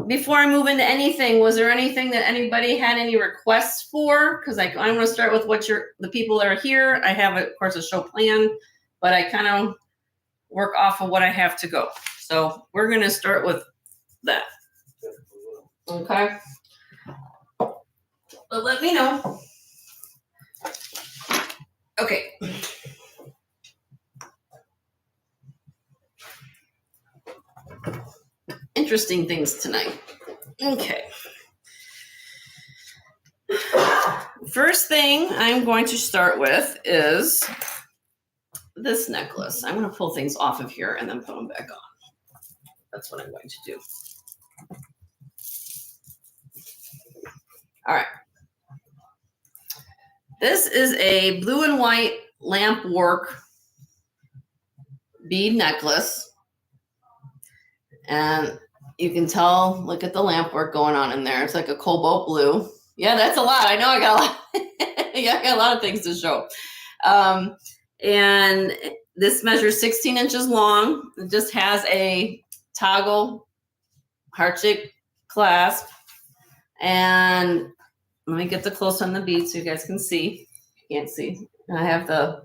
Before I move into anything, was there anything that anybody had any requests for? Because I'm going to start with the people that are here. I have, of course, a show plan, but I kind of work off of what I have to go. So we're going to start with that. Okay. But let me know. Okay. Interesting things tonight. Okay. First thing I'm going to start with is this necklace. I'm going to pull things off of here and then put them back on. That's what I'm going to do. All right. This is a blue and white lamp work bead necklace. And you can tell, look at the lamp work going on in there. It's like a cobalt blue. Yeah, that's a lot. I know I got a lot. Yeah, I got a lot of things to show. And this measures 16 inches long. It just has a toggle heart-shaped clasp. And let me get the close on the bead so you guys can see. You can't see. I have the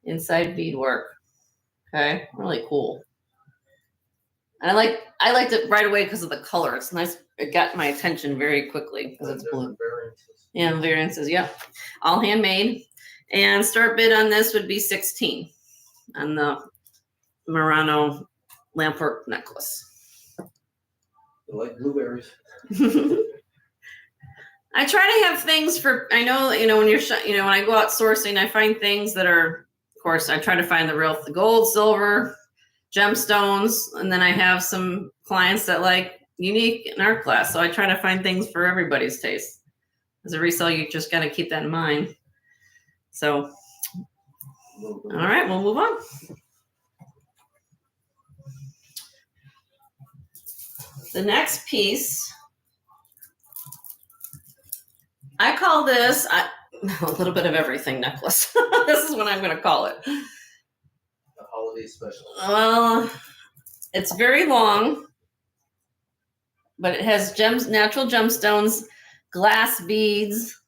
inside bead work. Okay, really cool. And I liked it right away because of the color. It's nice. It got my attention very quickly because it's blue. Yeah, variances. Yep, all handmade. And start bid on this would be 16 on the Murano lampwork necklace. I like blueberries. I try to have things for. I know when you're when I go out sourcing, I find things that are. Of course, I try to find the gold, silver, gemstones, and then I have some clients that like unique in art class. So I try to find things for everybody's taste. As a reseller, you just got to keep that in mind. So, all right, we'll move on. The next piece, I call this a little bit of everything necklace. This is what I'm going to call it. A holiday special. Well, it's very long, but it has natural gemstones, glass beads.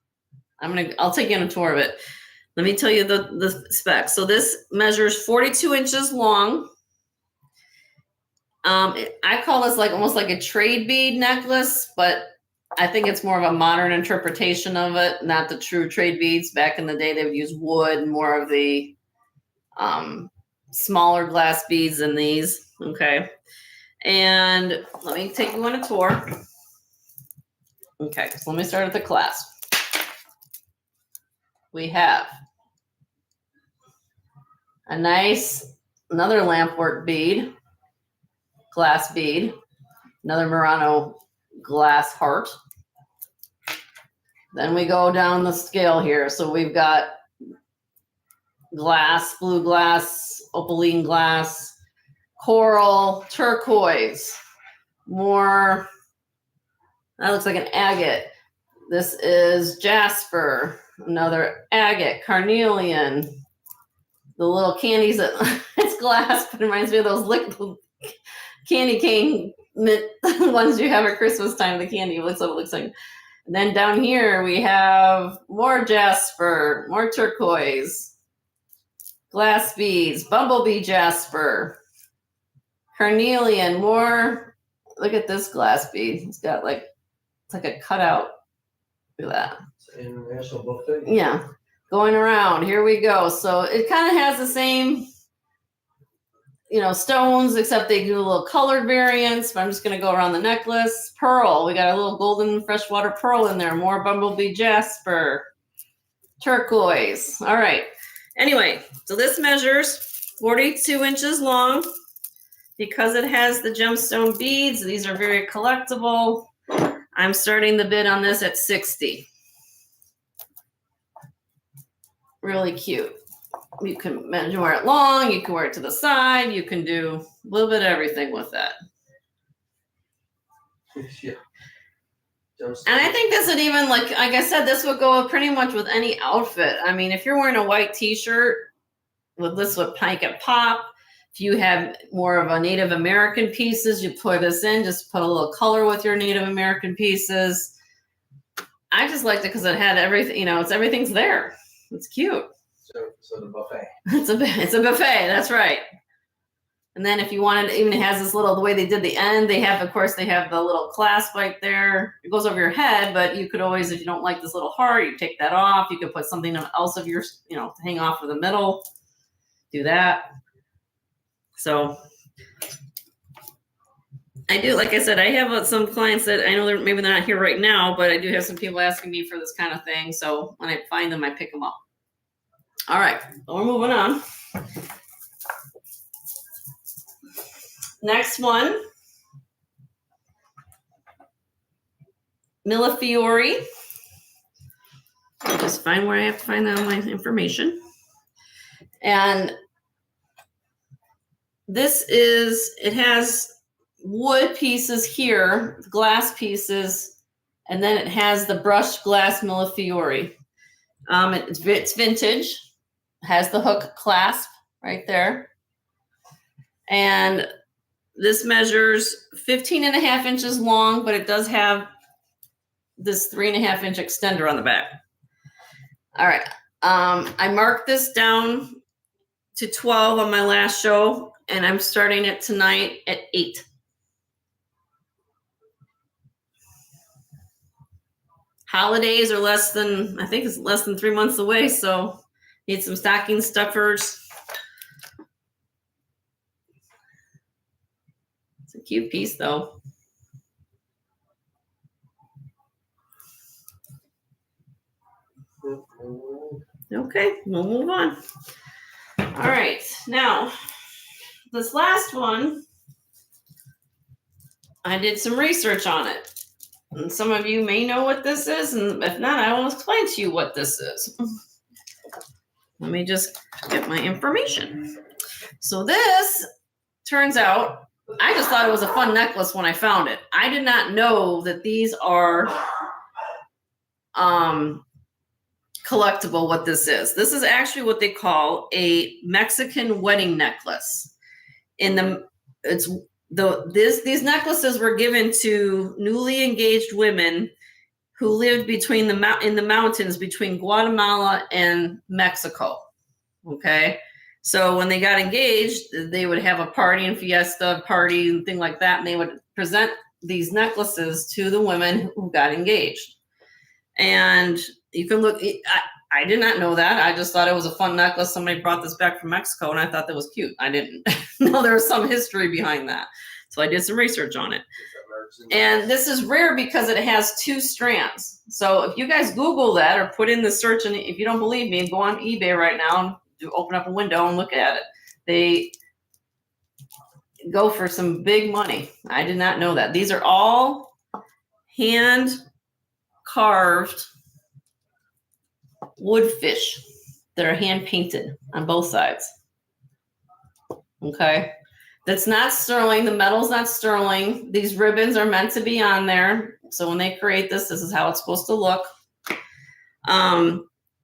I'll take you on a tour of it. Let me tell you the specs. So this measures 42 inches long. I call this almost like a trade bead necklace, but I think it's more of a modern interpretation of it, not the true trade beads. Back in the day, they would use wood and more of the smaller glass beads than these. Okay. And let me take you on a tour. Okay, so let me start at the clasp. We have another lampwork bead, glass bead, another Murano glass heart. Then we go down the scale here. So we've got glass, blue glass, opaline glass, coral, turquoise, more, that looks like an agate. This is jasper, another agate, carnelian, the little candies that it's glass, but it reminds me of those candy cane ones you have at Christmas time, the candy. Looks what it looks like. And then down here we have more jasper, more turquoise, glass beads, bumblebee jasper, carnelian, more. Look at this glass bead. It's got like, it's like a cutout. Look at that. International buffet. Yeah, going around. Here we go. So it kind of has the same, you know, stones, except they do a little colored variants. But I'm just going to go around the necklace. Pearl. We got a little golden freshwater pearl in there. More bumblebee jasper. Turquoise. All right. Anyway, so this measures 42 inches long. Because it has the gemstone beads, these are very collectible. I'm starting the bid on this at 60. Really cute. You can wear it long, you can wear it to the side, you can do a little bit of everything with that. Yeah. And I think this would even, like I said, this would go pretty much with any outfit. I mean, if you're wearing a white t-shirt, with this would make it pop. If you have more of a Native American pieces, you put this in, just put a little color with your Native American pieces. I just liked it because it had everything, you know, everything's there. It's cute. So the buffet. It's a buffet, that's right. And then if you wanted, even it has this little, the way they did the end, they have, of course, they have the little clasp right there. It goes over your head, but you could always, if you don't like this little heart, you take that off. You could put something else of yours, you know, to hang off of the middle. Do that. So I do, like I said, I have some clients that I know maybe they're not here right now, but I do have some people asking me for this kind of thing. So when I find them, I pick them up. All right, well, we're moving on. Next one, Millefiori. I'll just find where I have to find all my information. And this is, it has wood pieces here, glass pieces, and then it has the brushed glass Millefiori. It's vintage, has the hook clasp right there. And this measures 15.5 inches long, but it does have this 3.5 inch extender on the back. All right. I marked this down to 12 on my last show, and I'm starting it tonight at 8. Holidays are less than, I think it's less than 3 months away, so need some stocking stuffers. It's a cute piece, though. Okay, we'll move on. All right, now, this last one, I did some research on it. And some of you may know what this is, and if not, I will explain to you what this is. Let me just get my information. So this turns out, I just thought it was a fun necklace when I found it. I did not know that these are collectible, what this is. This is actually what they call a Mexican wedding necklace. These necklaces were given to newly engaged women who lived in the mountains between Guatemala and Mexico. Okay, so when they got engaged, they would have a party and fiesta party and thing like that, and they would present these necklaces to the women who got engaged. And you can look. I did not know that. I just thought it was a fun necklace. Somebody brought this back from Mexico, and I thought that was cute. I didn't know there was some history behind that. So I did some research on it. And this is rare because it has 2 strands. So if you guys Google that or put in the search, and if you don't believe me, go on eBay right now and open up a window and look at it. They go for some big money. I did not know that. These are all hand carved wood fish that are hand painted on both sides. Okay. That's not sterling. The metal's not sterling. These ribbons are meant to be on there. So when they create this is how it's supposed to look.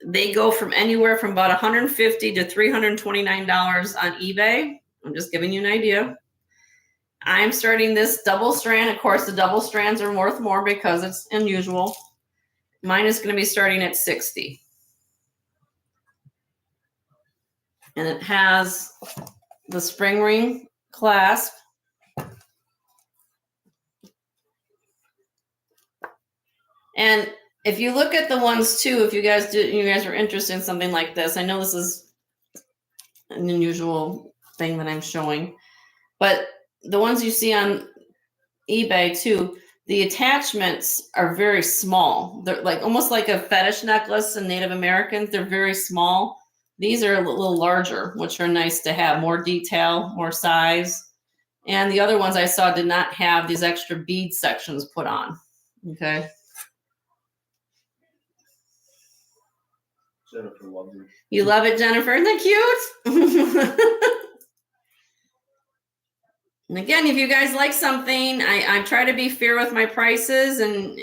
They go from anywhere from about $150 to $329 on eBay. I'm just giving you an idea. I'm starting this double strand. Of course, the double strands are worth more because it's unusual. Mine is going to be starting at 60. And it has the spring ring clasp. And if you look at the ones too, if you guys are interested in something like this, I know this is an unusual thing that I'm showing, but the ones you see on eBay too, the attachments are very small. They're like almost like a fetish necklace in Native Americans. They're very small. These are a little larger, which are nice to have, more detail, more size. And the other ones I saw did not have these extra bead sections put on. Okay. Jennifer loves it. You love it, Jennifer? Isn't that cute? And again, if you guys like something, I try to be fair with my prices, and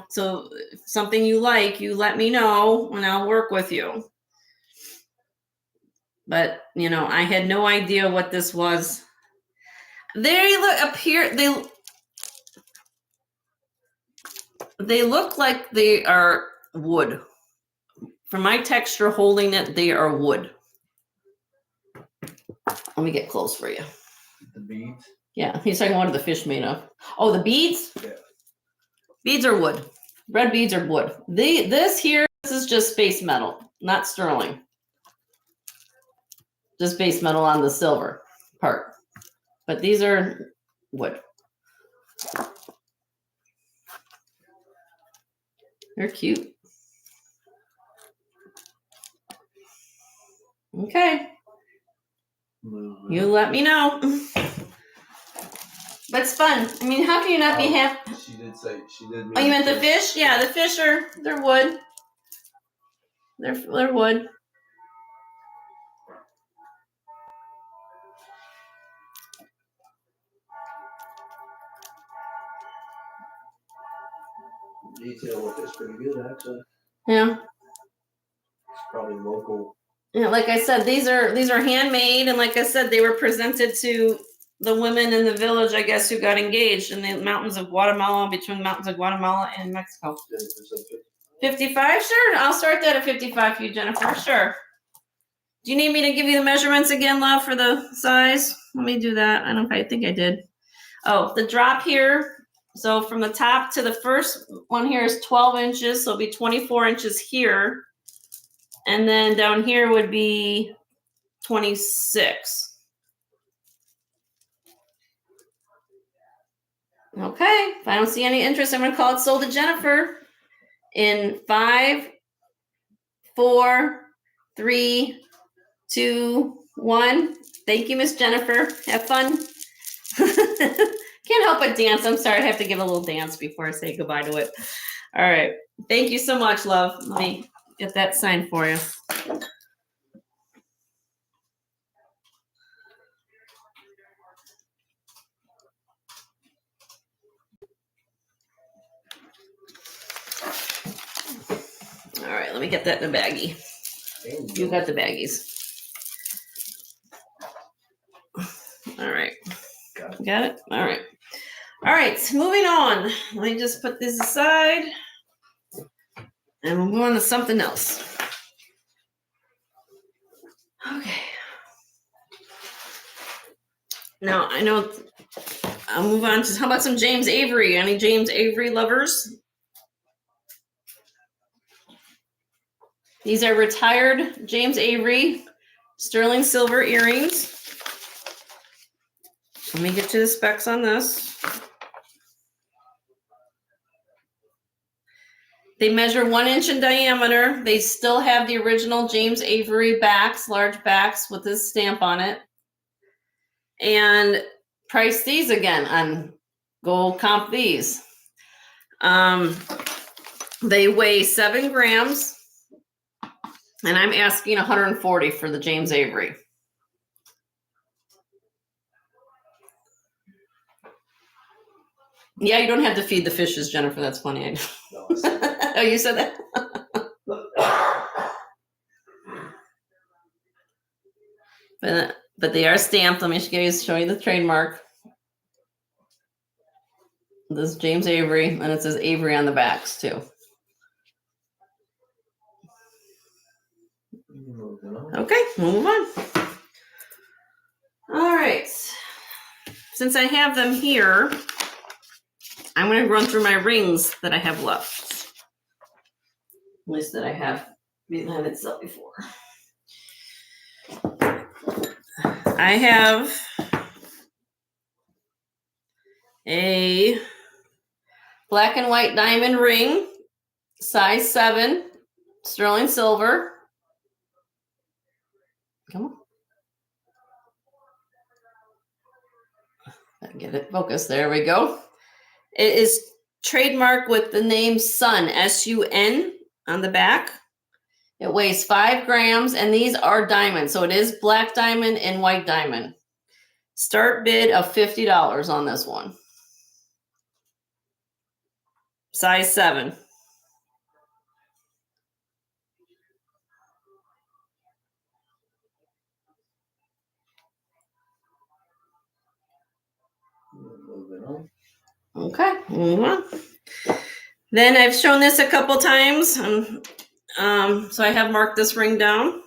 so if something you like, you let me know and I'll work with you. But I had no idea what this was. They look up here. They look like they are wood. For my texture holding it, they are wood. Let me get close for you. The beads? Yeah, he's talking what are the fish made of. Oh, the beads? Yeah. Beads are wood. Red beads are wood. This is just base metal, not sterling. Just base metal on the silver part. But these are wood. They're cute. Okay. Mm-hmm. You let me know. But it's fun. I mean, how can you not be happy? She did say, she did. Oh, you meant the fish? Yeah, the fish they're wood. They're wood. Detail with this pretty good, actually. Yeah. It's probably local. Yeah, like I said, these are handmade, and like I said, they were presented to the women in the village, I guess, who got engaged in the mountains of Guatemala, between the mountains of Guatemala and Mexico. 55? Sure. I'll start that at 55 for you, Jennifer. Sure. Do you need me to give you the measurements again, love, for the size? Let me do that. I think I did. Oh, the drop here. So from the top to the first one here is 12 inches. So it'll be 24 inches here. And then down here would be 26. Okay. If I don't see any interest, I'm going to call it sold to Jennifer in 5, 4, 3, 2, 1. Thank you, Miss Jennifer. Have fun. Can't help but dance. I'm sorry. I have to give a little dance before I say goodbye to it. All right. Thank you so much, love. Let me get that signed for you. All right. Let me get that in a baggie. You got the baggies. All right. Got it? All right. All right. Moving on. Let me just put this aside. And we'll move on to something else. Okay. Now, I know I'll move on to, how about some James Avery? Any James Avery lovers? These are retired James Avery sterling silver earrings. Let me get to the specs on this. They measure 1 inch in diameter. They still have the original James Avery backs, large backs with his stamp on it. And price these again on Gold Comp these. They weigh 7 grams. And I'm asking 140 for the James Avery. Yeah, you don't have to feed the fishes, Jennifer. That's funny. No, Oh, you said that? But they are stamped. Let me show you the trademark. This is James Avery, and it says Avery on the backs too. Moving on. Okay, we'll move on. All right. Since I have them here, I'm going to run through my rings that I have left. At least that I haven't sold before. I have a black and white diamond ring, size 7, sterling silver. Come on. I get it focused. There we go. It is trademarked with the name Sun, S-U-N, on the back. It weighs 5 grams, and these are diamonds. So it is black diamond and white diamond. Start bid of $50 on this one. Size 7. Moving on. Okay, move on. Then I've shown this a couple times. So I have marked this ring down.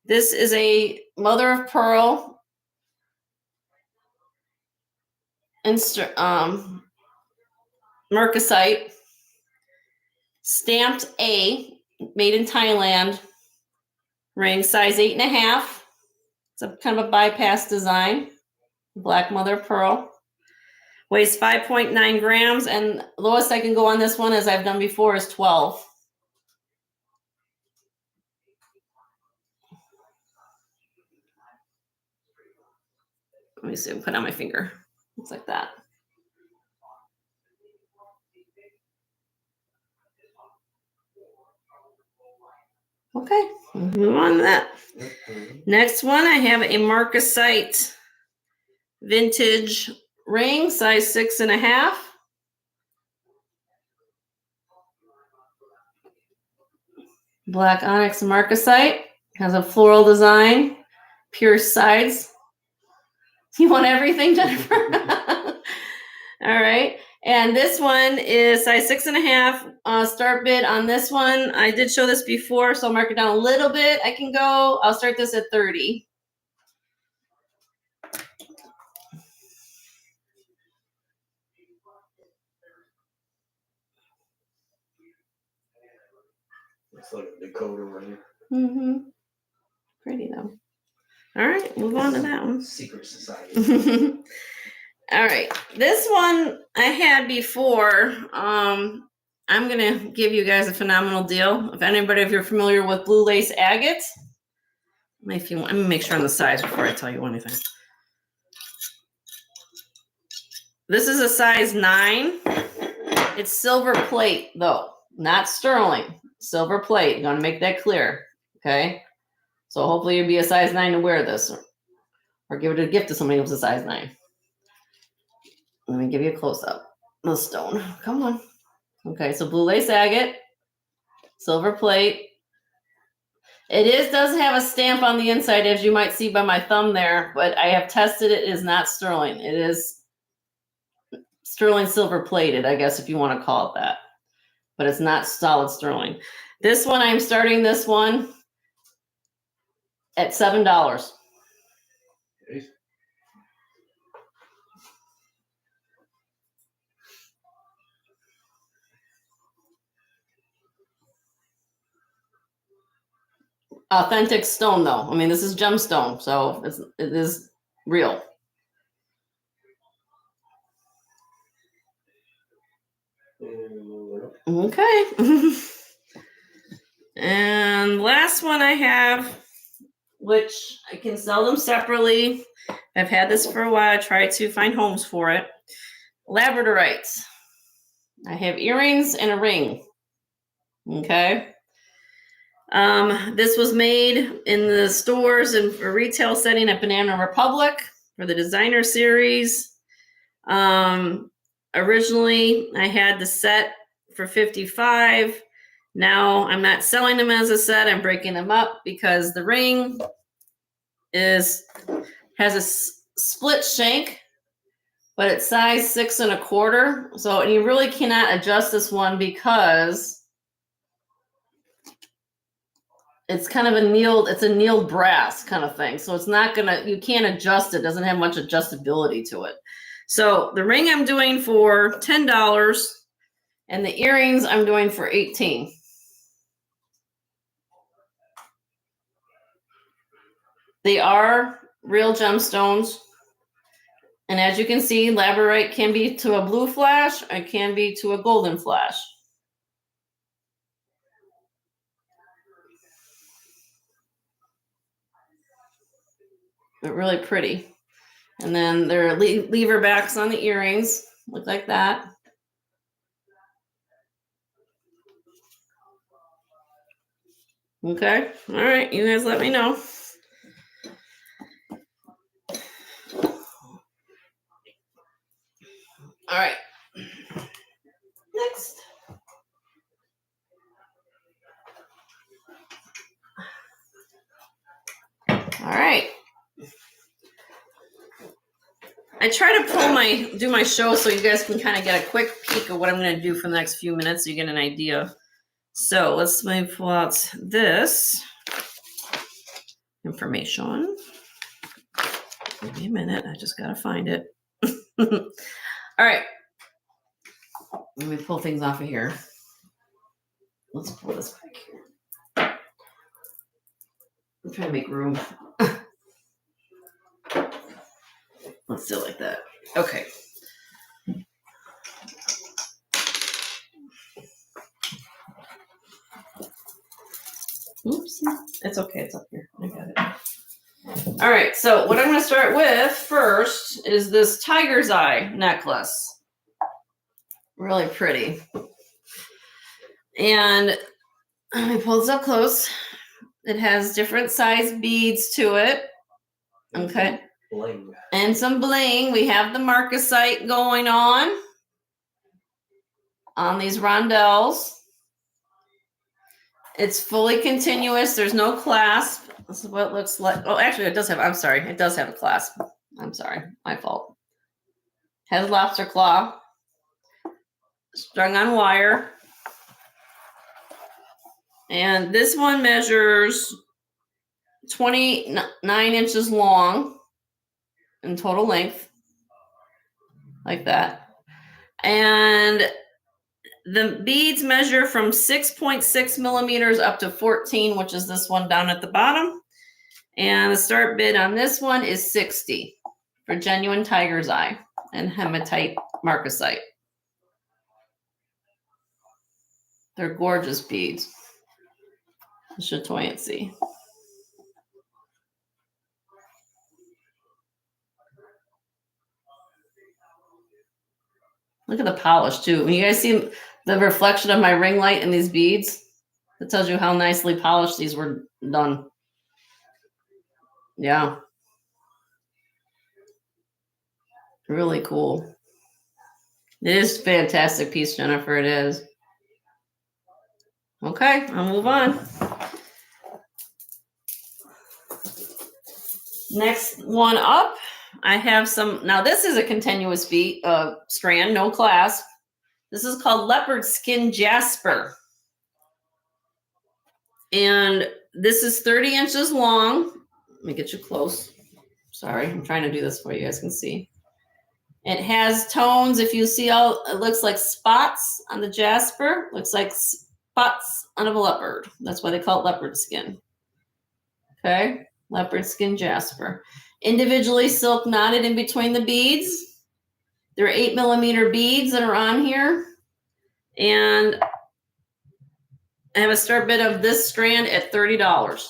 This is a mother of pearl marcasite, stamped A, made in Thailand, ring, size 8.5. It's a kind of a bypass design. Black mother of pearl. Weighs 5.9 grams, and lowest I can go on this one, as I've done before, is 12. Let me see, put on my finger. Looks like that. Okay, move on to that. Next one, I have a marcasite vintage ring, size 6.5. Black onyx marcasite, has a floral design, pierced sides. You want everything, Jennifer? All right. And this one is size 6.5. Start bid on this one. I did show this before, so I'll mark it down a little bit. I'll start this at 30. It's like a decoder right here. Mm-hmm. Pretty though. All right, move on to that one. Secret society. All right, this one I had before. I'm gonna give you guys a phenomenal deal. If you're familiar with blue lace agate, let me make sure on the size before I tell you anything. This is a size 9. It's silver plate though, not sterling. Silver plate. You want to make that clear, okay? So hopefully you'll be a size 9 to wear this, or give it a gift to somebody who's a size 9. Let me give you a close up. The stone. Come on. Okay, so blue lace agate, silver plate. It does have a stamp on the inside, as you might see by my thumb there, but I have tested it. It is not sterling. It is sterling silver plated, I guess, if you want to call it that. But it's not solid sterling. This one, I'm starting this one at $7. Okay. Authentic stone, though. I mean, this is gemstone, so it is real. Okay. And last one I have, which I can sell them separately. I've had this for a while. I tried to find homes for it. Labradorites. I have earrings and a ring. Okay. This was made in the stores and for retail setting at Banana Republic for the designer series. Originally, I had the set for $55. Now I'm not selling them as a set. I'm breaking them up because the ring has a split shank but it's size 6 1/4. So, and you really cannot adjust this one because it's kind of it's a annealed brass kind of thing. So it's not you can't adjust it. It doesn't have much adjustability to it. So the ring I'm doing for $10 and the earrings I'm doing for $18. They are real gemstones. And as you can see, labradorite can be to a blue flash, it can be to a golden flash. They're really pretty. And then there are lever backs on the earrings, look like that. Okay, all right, you guys let me know. All right, next. All right. I try to do my show so you guys can kind of get a quick peek of what I'm going to do for the next few minutes so you get an idea. So let's pull out this information. Give me a minute. I just got to find it. All right. Let me pull things off of here. Let's pull this back here. I'm trying to make room. Let's do it like that. Okay. Oops. It's okay. It's up here. I got it. All right. So what I'm going to start with first is this tiger's eye necklace. Really pretty. And let me pull this up close. It has different size beads to it. Okay. Bling. And some bling. We have the marcasite going on these rondelles. It's fully continuous. There's no clasp. This is what it looks like. Oh, actually, it does have, I'm sorry. It does have a clasp. I'm sorry. My fault. Has lobster claw. Strung on wire. And this one measures 29 inches long in total length. Like that. And the beads measure from 6.6 millimeters up to 14, which is this one down at the bottom. And the start bid on this one is $60 for genuine tiger's eye and hematite marcasite. They're gorgeous beads. Chatoyancy. Look at the polish too. When you guys see the reflection of my ring light in these beads, it tells you how nicely polished these were done. Yeah. Really cool. It is a fantastic piece, Jennifer. It is. Okay, I'll move on. Next one up, I have some. Now this is a continuous bead strand, no clasp. This is called leopard skin jasper. And this is 30 inches long. Let me get you close. Sorry, I'm trying to do this for you guys can see. It has tones. If you see it looks like spots on the jasper. Looks like spots on a leopard. That's why they call it leopard skin. Okay, leopard skin jasper. Individually silk knotted in between the beads. There are 8 millimeter beads that are on here. And I have a start bid of this strand at $30.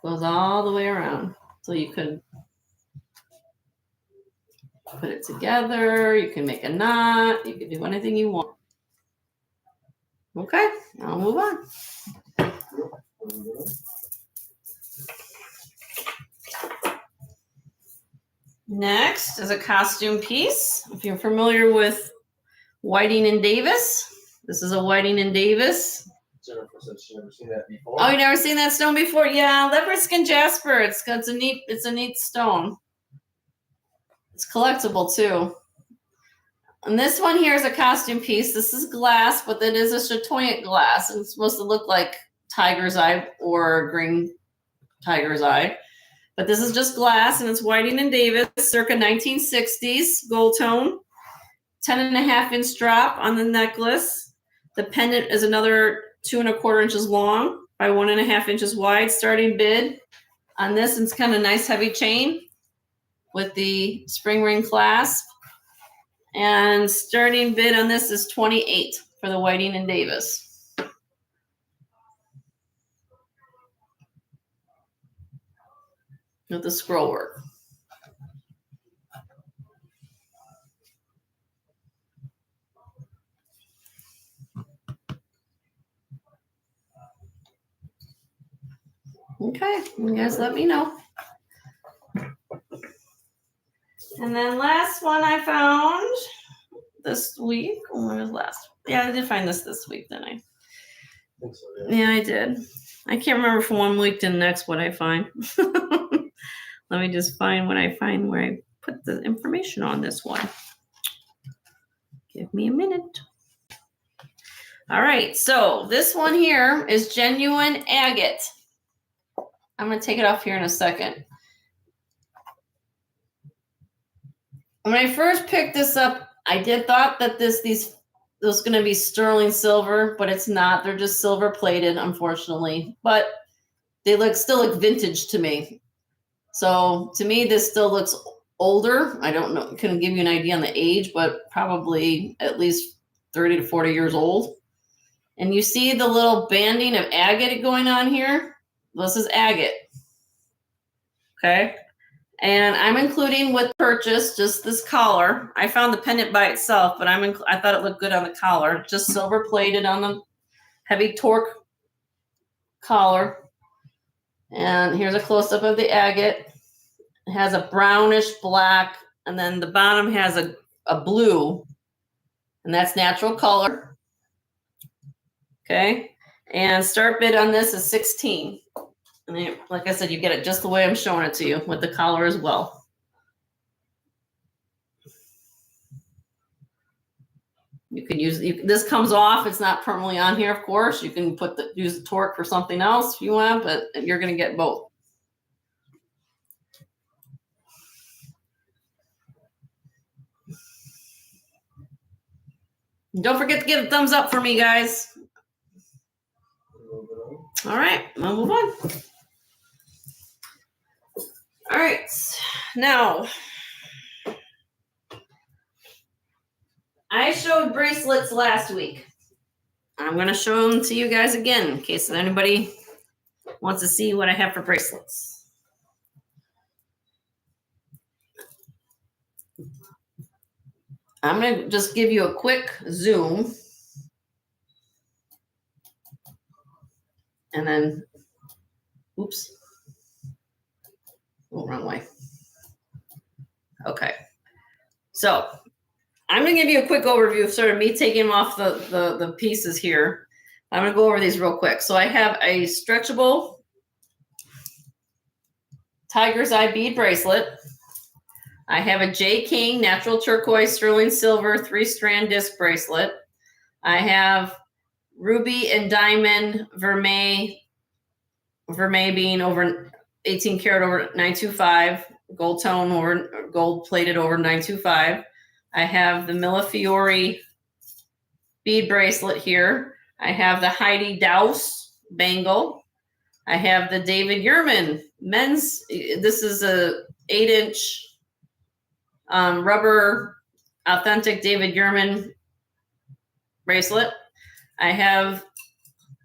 Goes all the way around. So you could put it together. You can make a knot. You can do anything you want. Okay, I'll move on. Next is a costume piece. If you're familiar with Whiting and Davis, This is a Whiting and Davis. Jennifer said she's never seen that before. Oh, you never seen that stone before? Yeah, leopard skin jasper. It's a neat stone. It's collectible too. And this one here is a costume piece. This is glass, but it is a chatoyant glass. And it's supposed to look like tiger's eye or green tiger's eye. But this is just glass, and it's Whiting and Davis, circa 1960s, gold tone. 10.5-inch drop on the necklace. The pendant is another 2 1/4 inches long by 1.5 inches wide. Starting bid on this, it's kind of nice heavy chain with the spring ring clasp. And starting bid on this is $28 for the Whiting and Davis. With the scroll work. Okay, you guys let me know. And then last one I found this week. When was last? Yeah, I did find this week, didn't I? I think so, yeah. Yeah, I did. I can't remember from one week to the next what I find. Let me just find what I find where I put the information on this one. Give me a minute. All right, so this one here is genuine agate. I'm going to take it off here in a second. When I first picked this up, I did thought that this was going to be sterling silver, but it's not. They're just silver plated, unfortunately. But they still look vintage to me. So to me, this still looks older. I don't know. Couldn't give you an idea on the age, but probably at least 30 to 40 years old. And you see the little banding of agate going on here? This is agate. Okay. And I'm including with purchase just this collar. I found the pendant by itself, but I thought it looked good on the collar. Just silver plated on the heavy torque collar. And here's a close-up of the agate. It has a brownish black, and then the bottom has a blue, and that's natural color. Okay. And start bid on this is $16. And then, like I said, you get it just the way I'm showing it to you with the collar as well. You can use this comes off. It's not permanently on here, of course. You can use the torque for something else if you want, but you're going to get both. Don't forget to give a thumbs up for me, guys. All right, we'll move on. All right, now I showed bracelets last week. I'm going to show them to you guys again in case anybody wants to see what I have for bracelets. I'm going to just give you a quick zoom. And then, oops. Oh, wrong way. Okay. So I'm going to give you a quick overview of sort of me taking off the pieces here. I'm going to go over these real quick. So I have a stretchable tiger's eye bead bracelet. I have a J. King natural turquoise sterling silver 3-strand disc bracelet. I have ruby and diamond vermeil being over 18 karat over 925, gold tone over gold plated over 925. I have the Millefiori bead bracelet here. I have the Heidi Daus bangle. I have the David Yurman men's. This is a 8-inch rubber authentic David Yurman bracelet. I have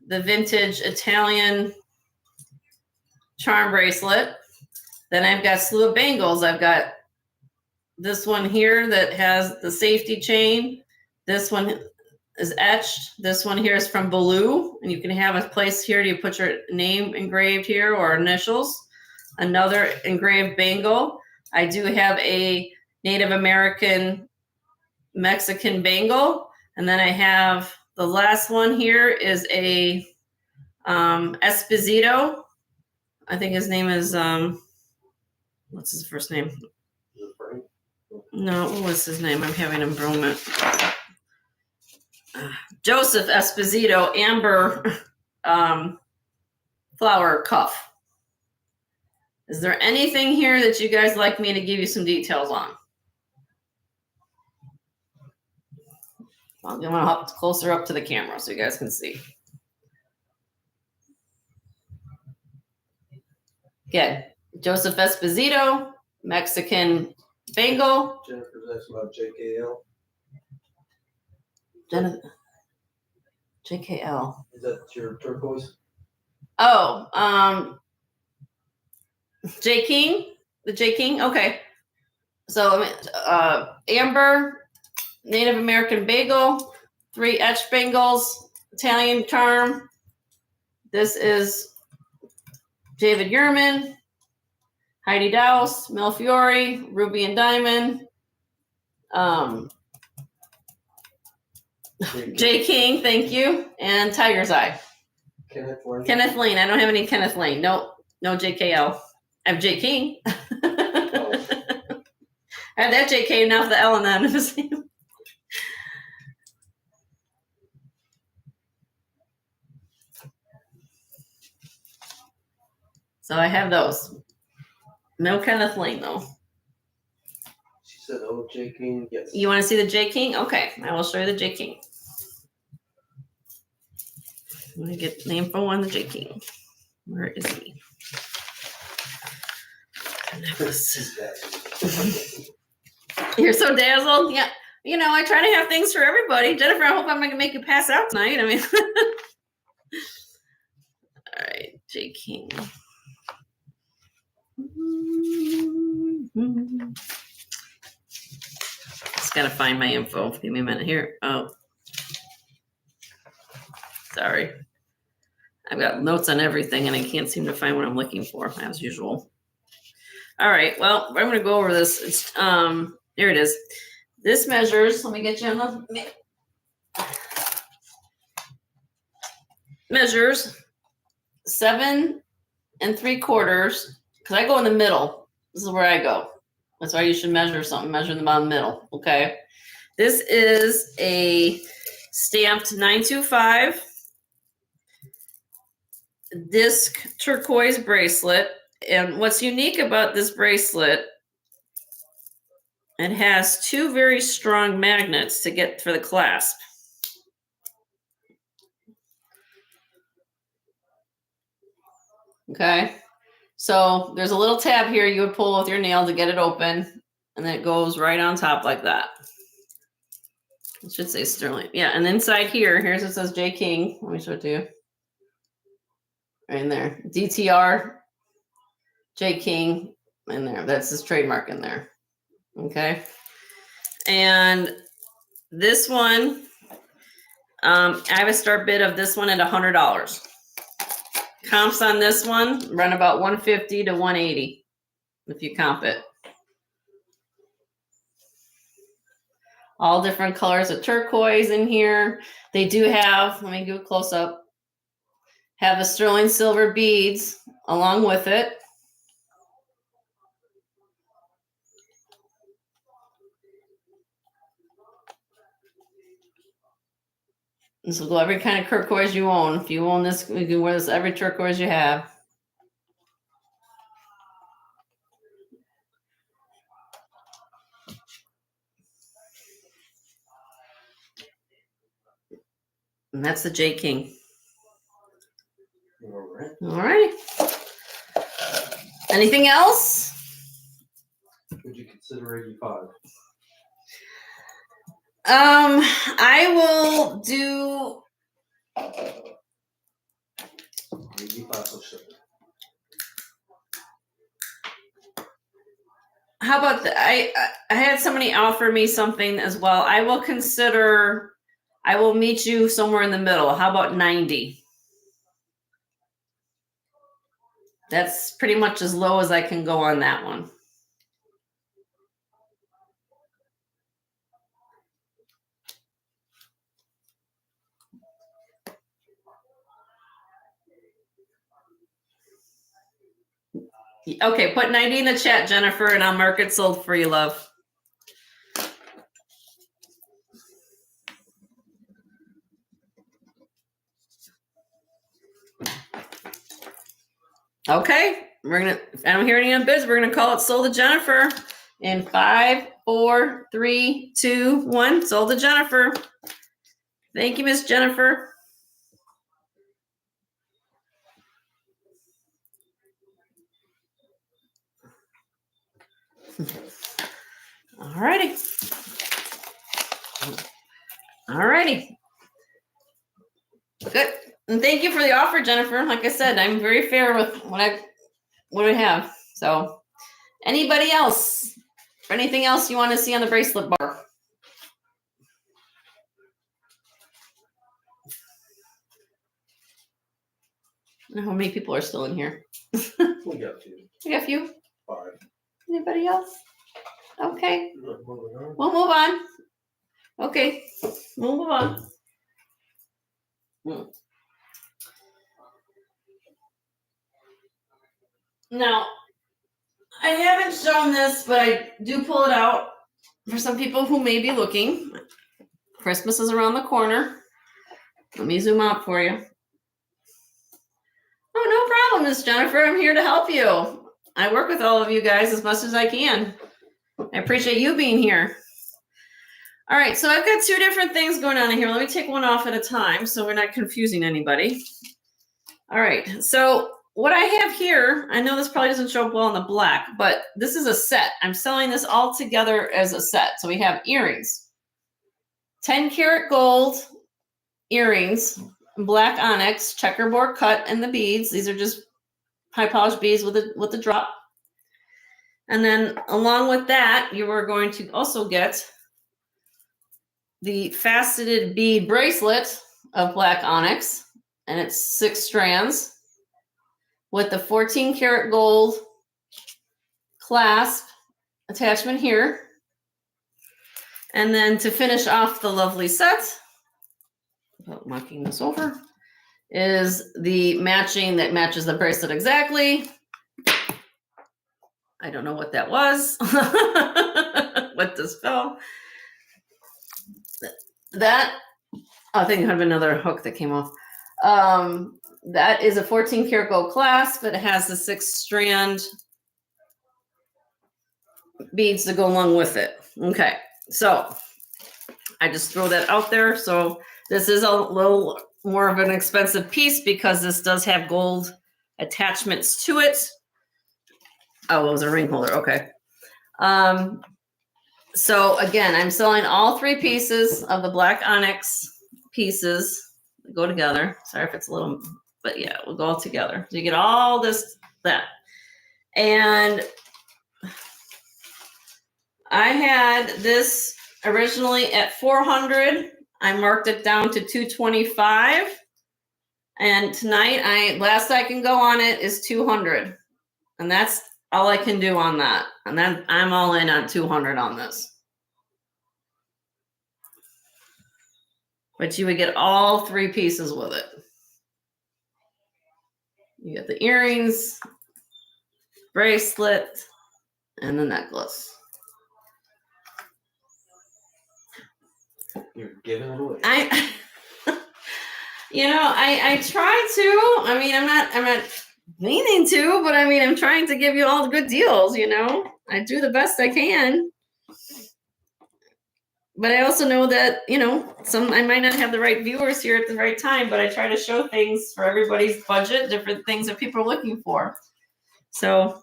the vintage Italian charm bracelet. Then I've got a slew of bangles. I've got this one here that has the safety chain. This one is etched. This one here is from Baloo, and you can have a place here to put your name engraved here or initials. Another engraved bangle. I do have a Native American Mexican bangle, and then I have The last one here is a Esposito. I think his name is what's his first name? No, what was his name? I'm having a moment. Joseph Esposito amber flower cuff. Is there anything here that you guys like me to give you some details on? I'm going to hop closer up to the camera so you guys can see. Good. Joseph Esposito, Mexican bangle. Jennifer's asking about JKL. JKL. Is that your turquoise? Oh, J King, the J King. Okay. So, amber, Native American bagel, 3 etched bangles, Italian charm. This is David Yerman, Heidi Dowse, Melfiore, Ruby and Diamond, J King, thank you, and Tiger's Eye. Kenneth Lane. I don't have any Kenneth Lane. Nope. No JKL. I have J King. Oh. I have that JK now for the L and the N. So I have those. No Kenneth Lane though. She said, "Oh, J King." Yes. You want to see the J King? Okay, I will show you the J King. I'm gonna get the info on the J King. Where is he? You're so dazzled. Yeah. You know, I try to have things for everybody. Jennifer, I hope I'm going to make you pass out tonight. I mean, all right, J King. Just got to find my info. Give me a minute here. Oh, sorry. I've got notes on everything and I can't seem to find what I'm looking for as usual. All right. Well, I'm going to go over this. It's, here it is. This measures, let me get you on the measures 7 3/4 because I go in the middle. This is where I go. That's why you should measure something. Measure them on the middle. Okay. This is a stamped 925 disc turquoise bracelet. And what's unique about this bracelet, it has 2 very strong magnets to get for the clasp. Okay. So there's a little tab here you would pull with your nail to get it open. And then it goes right on top like that. It should say sterling. Yeah. And inside here, here's it says J King. Let me show it to you. Right in there. DTR J King in there. That's his trademark in there. Okay. And this one, I have a start bid of this one at $100. Comps on this one run about 150 to 180 if you comp it. All different colors of turquoise in here. They do have, let me do a close up, have the sterling silver beads along with it. This will go every kind of turquoise you own. If you own this, you can wear this every turquoise you have. And that's the J King. All right. All right. Anything else? Would you consider 85? I will do. 85 plus shipping. How about I had somebody offer me something as well. I will consider. I will meet you somewhere in the middle. How about 90? That's pretty much as low as I can go on that one. Okay, put 90 in the chat, Jennifer, and I'll mark it sold for you, love. Okay, if I don't hear any bids, we're gonna call it sold to Jennifer. In 5, 4, 3, 2, 1, sold to Jennifer. Thank you, Miss Jennifer. All righty. All righty. Good. And thank you for the offer, Jennifer. Like I said, I'm very fair with what I have. So anybody else? Anything else you want to see on the bracelet bar? I don't know how many people are still in here. We got a few. We got a few. 5. Anybody else? Okay. Moving on. We'll move on. Okay. We'll move on. Now, I haven't shown this, but I do pull it out for some people who may be looking. Christmas is around the corner. Let me zoom out for you. Oh, no problem, Miss Jennifer. I'm here to help you. I work with all of you guys as much as I can. I appreciate you being here. All right, so I've got 2 different things going on in here. Let me take one off at a time so we're not confusing anybody. All right, so what I have here, I know this probably doesn't show up well in the black, but this is a set. I'm selling this all together as a set. So we have earrings, 10 karat gold earrings, black onyx, checkerboard cut, and the beads. These are just high polished beads with a drop. And then along with that, you are going to also get the faceted bead bracelet of black onyx, and it's 6 strands with the 14 karat gold clasp attachment here. And then to finish off the lovely set, without knocking this over, is the matching that matches the bracelet exactly. I don't know what that was. What this fell. That, I think it had another hook that came off. That is a 14 karat gold clasp, but it has the 6 strand beads to go along with it. Okay, so I just throw that out there. So this is a little more of an expensive piece because this does have gold attachments to it. Oh, it was a ring holder. Okay. So again, I'm selling all 3 pieces of the black onyx pieces that go together. Sorry if it's a little, but yeah, we'll go all together. So you get all that. And I had this originally at 400. I marked it down to 225. And tonight, last I can go on it is 200. And that's all I can do on that. And then I'm all in on 200 on this. But you would get all 3 pieces with it. You get the earrings, bracelet, and the necklace. You're giving it away. I try to. I mean, I'm not meaning to, but I mean, I'm trying to give you all the good deals, I do the best I can. But I also know that, I might not have the right viewers here at the right time, but I try to show things for everybody's budget, different things that people are looking for. So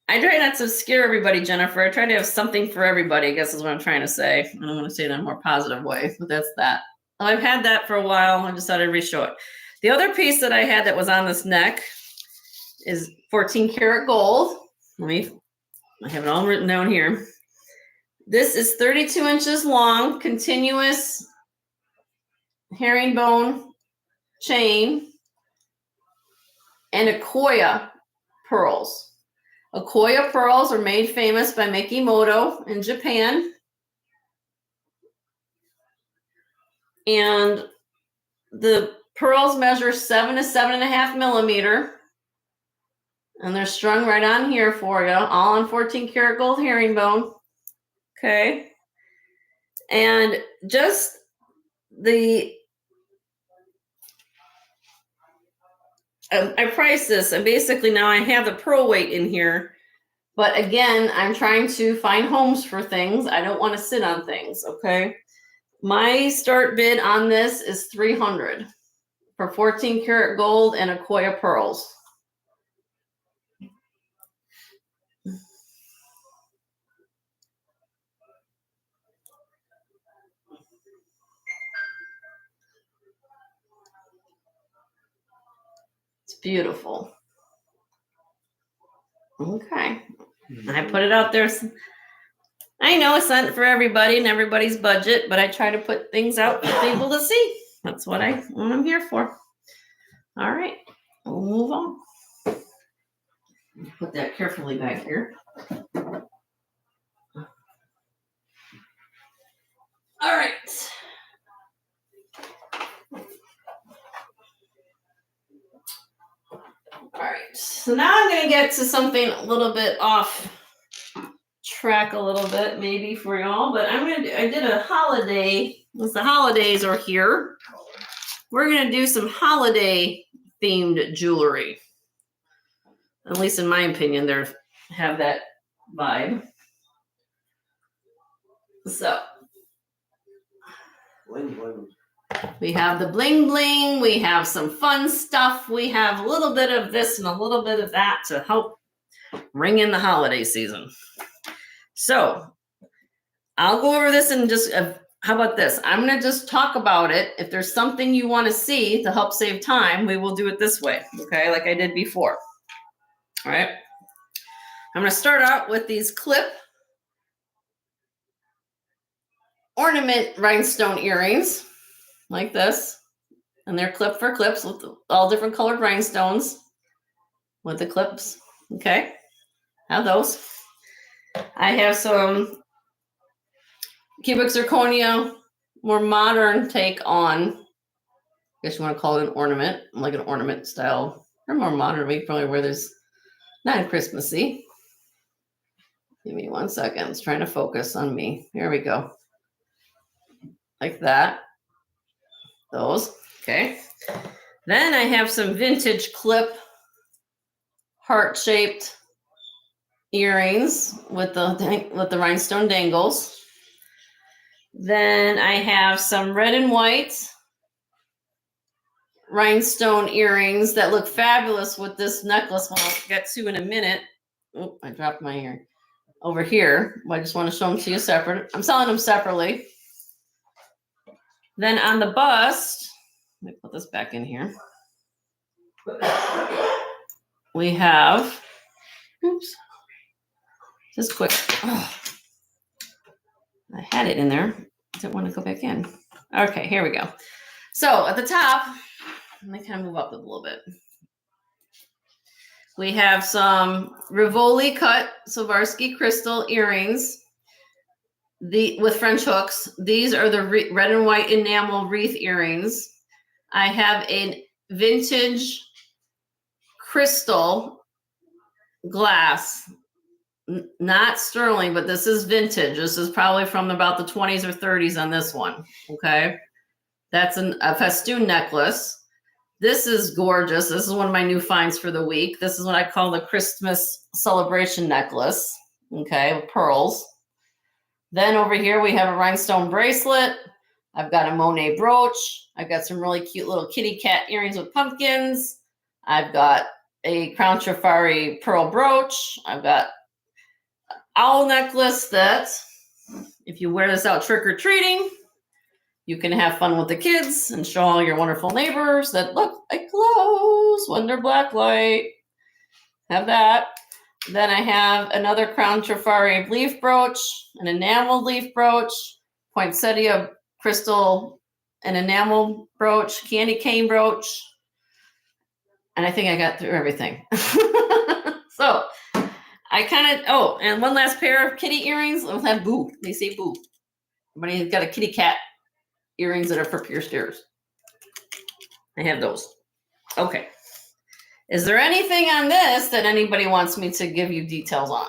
I try not to scare everybody, Jennifer. I try to have something for everybody, I guess is what I'm trying to say. I don't want to say it in a more positive way, but that's that. Well, I've had that for a while. I decided to re-show it. The other piece that I had that was on this neck is 14 karat gold. I have it all written down here. This is 32 inches long, continuous herringbone chain, and Akoya pearls. Akoya pearls are made famous by Mikimoto in Japan. And the pearls measure 7 to 7.5 millimeter. And they're strung right on here for you, all on 14 karat gold herringbone. Okay. And just I priced this, and basically now I have the pearl weight in here. But again, I'm trying to find homes for things. I don't want to sit on things, okay? My start bid on this is $300 for 14 karat gold and a koi of pearls. It's beautiful. Okay. I put it out there. I know it's not for everybody and everybody's budget, but I try to put things out for people to see. That's what I'm here for. All right, we'll move on. Put that carefully back here. All right. All right, so now I'm going to get to something a little bit off track a little bit, maybe for y'all, but I did a holiday. Once the holidays are here, we're going to do some holiday themed jewelry. At least in my opinion, they have that vibe. So we have the bling bling, we have some fun stuff, we have a little bit of this and a little bit of that to help ring in the holiday season. So I'll go over this and just, how about this? I'm going to just talk about it. If there's something you want to see to help save time, we will do it this way, okay, like I did before. All right. I'm going to start out with these clip ornament rhinestone earrings like this. And they're clip for clips with all different colored rhinestones with the clips. Okay. Have those. I have some cubic zirconia, more modern take on, I guess you want to call it an ornament, like an ornament style. Or more modern, we probably wear this, not Christmassy. Give me 1 second. It's trying to focus on me. Here we go. Like that. Those. Okay. Then I have some vintage clip heart-shaped earrings with the rhinestone dangles. Then I have some red and white rhinestone earrings that look fabulous with this necklace, one I'll get to in a minute. Oh, I dropped my ear over here. I just want to show them to you separate. I'm selling them separately. Then on the bust, let me put this back in here. We have, oops, just quick. Oh, I had it in there. I didn't want to go back in. Okay, here we go. So at the top, let me kind of move up a little bit. We have some Rivoli cut Swarovski crystal earrings with French hooks. These are the red and white enamel wreath earrings. I have a vintage crystal glass, not sterling, but this is vintage. This is probably from about the 20s or 30s on this one. Okay. That's a festoon necklace. This is gorgeous. This is one of my new finds for the week. This is what I call the Christmas celebration necklace. Okay. With pearls. Then over here, we have a rhinestone bracelet. I've got a Monet brooch. I've got some really cute little kitty cat earrings with pumpkins. I've got a crown trifari pearl brooch. I've got an owl necklace that if you wear this out trick-or-treating, you can have fun with the kids and show all your wonderful neighbors that look like clothes when they're black light. Have that. Then I have another crown trifari leaf brooch, an enamel leaf brooch, poinsettia crystal and enamel brooch, candy cane brooch. And I think I got through everything. So I kind of, and one last pair of kitty earrings. Let's have boo. They say boo. Everybody's got a kitty cat earrings that are for pierced ears. I have those. Okay. Is there anything on this that anybody wants me to give you details on?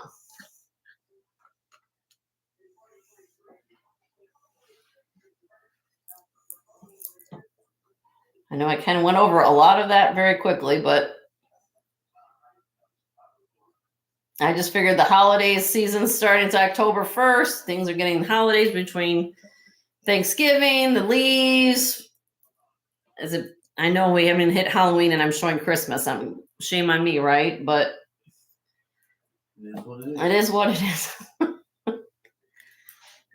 I know I kind of went over a lot of that very quickly, but I just figured the holidays season starting to October 1st. Things are getting the holidays between Thanksgiving, the leaves. I know we haven't hit Halloween and I'm showing Christmas. Shame on me, right? But it is what it is.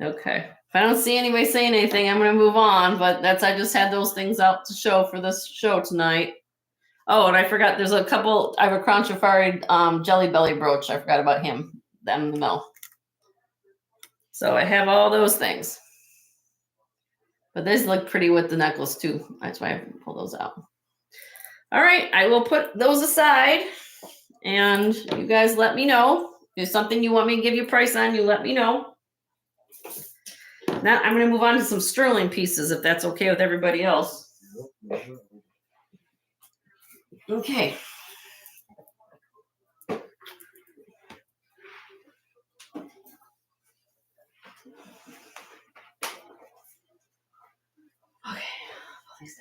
Okay. If I don't see anybody saying anything, I'm going to move on. But I just had those things out to show for this show tonight. Oh, and I forgot. I have a Crown Safari Jelly Belly brooch. I forgot about him. Them in the mill. So I have all those things. But these look pretty with the necklace too. That's why I pull those out. All right. I will put those aside. And you guys let me know. If there's something you want me to give you a price on, you let me know. Now I'm going to move on to some sterling pieces, if that's okay with everybody else. Okay. Okay, pull these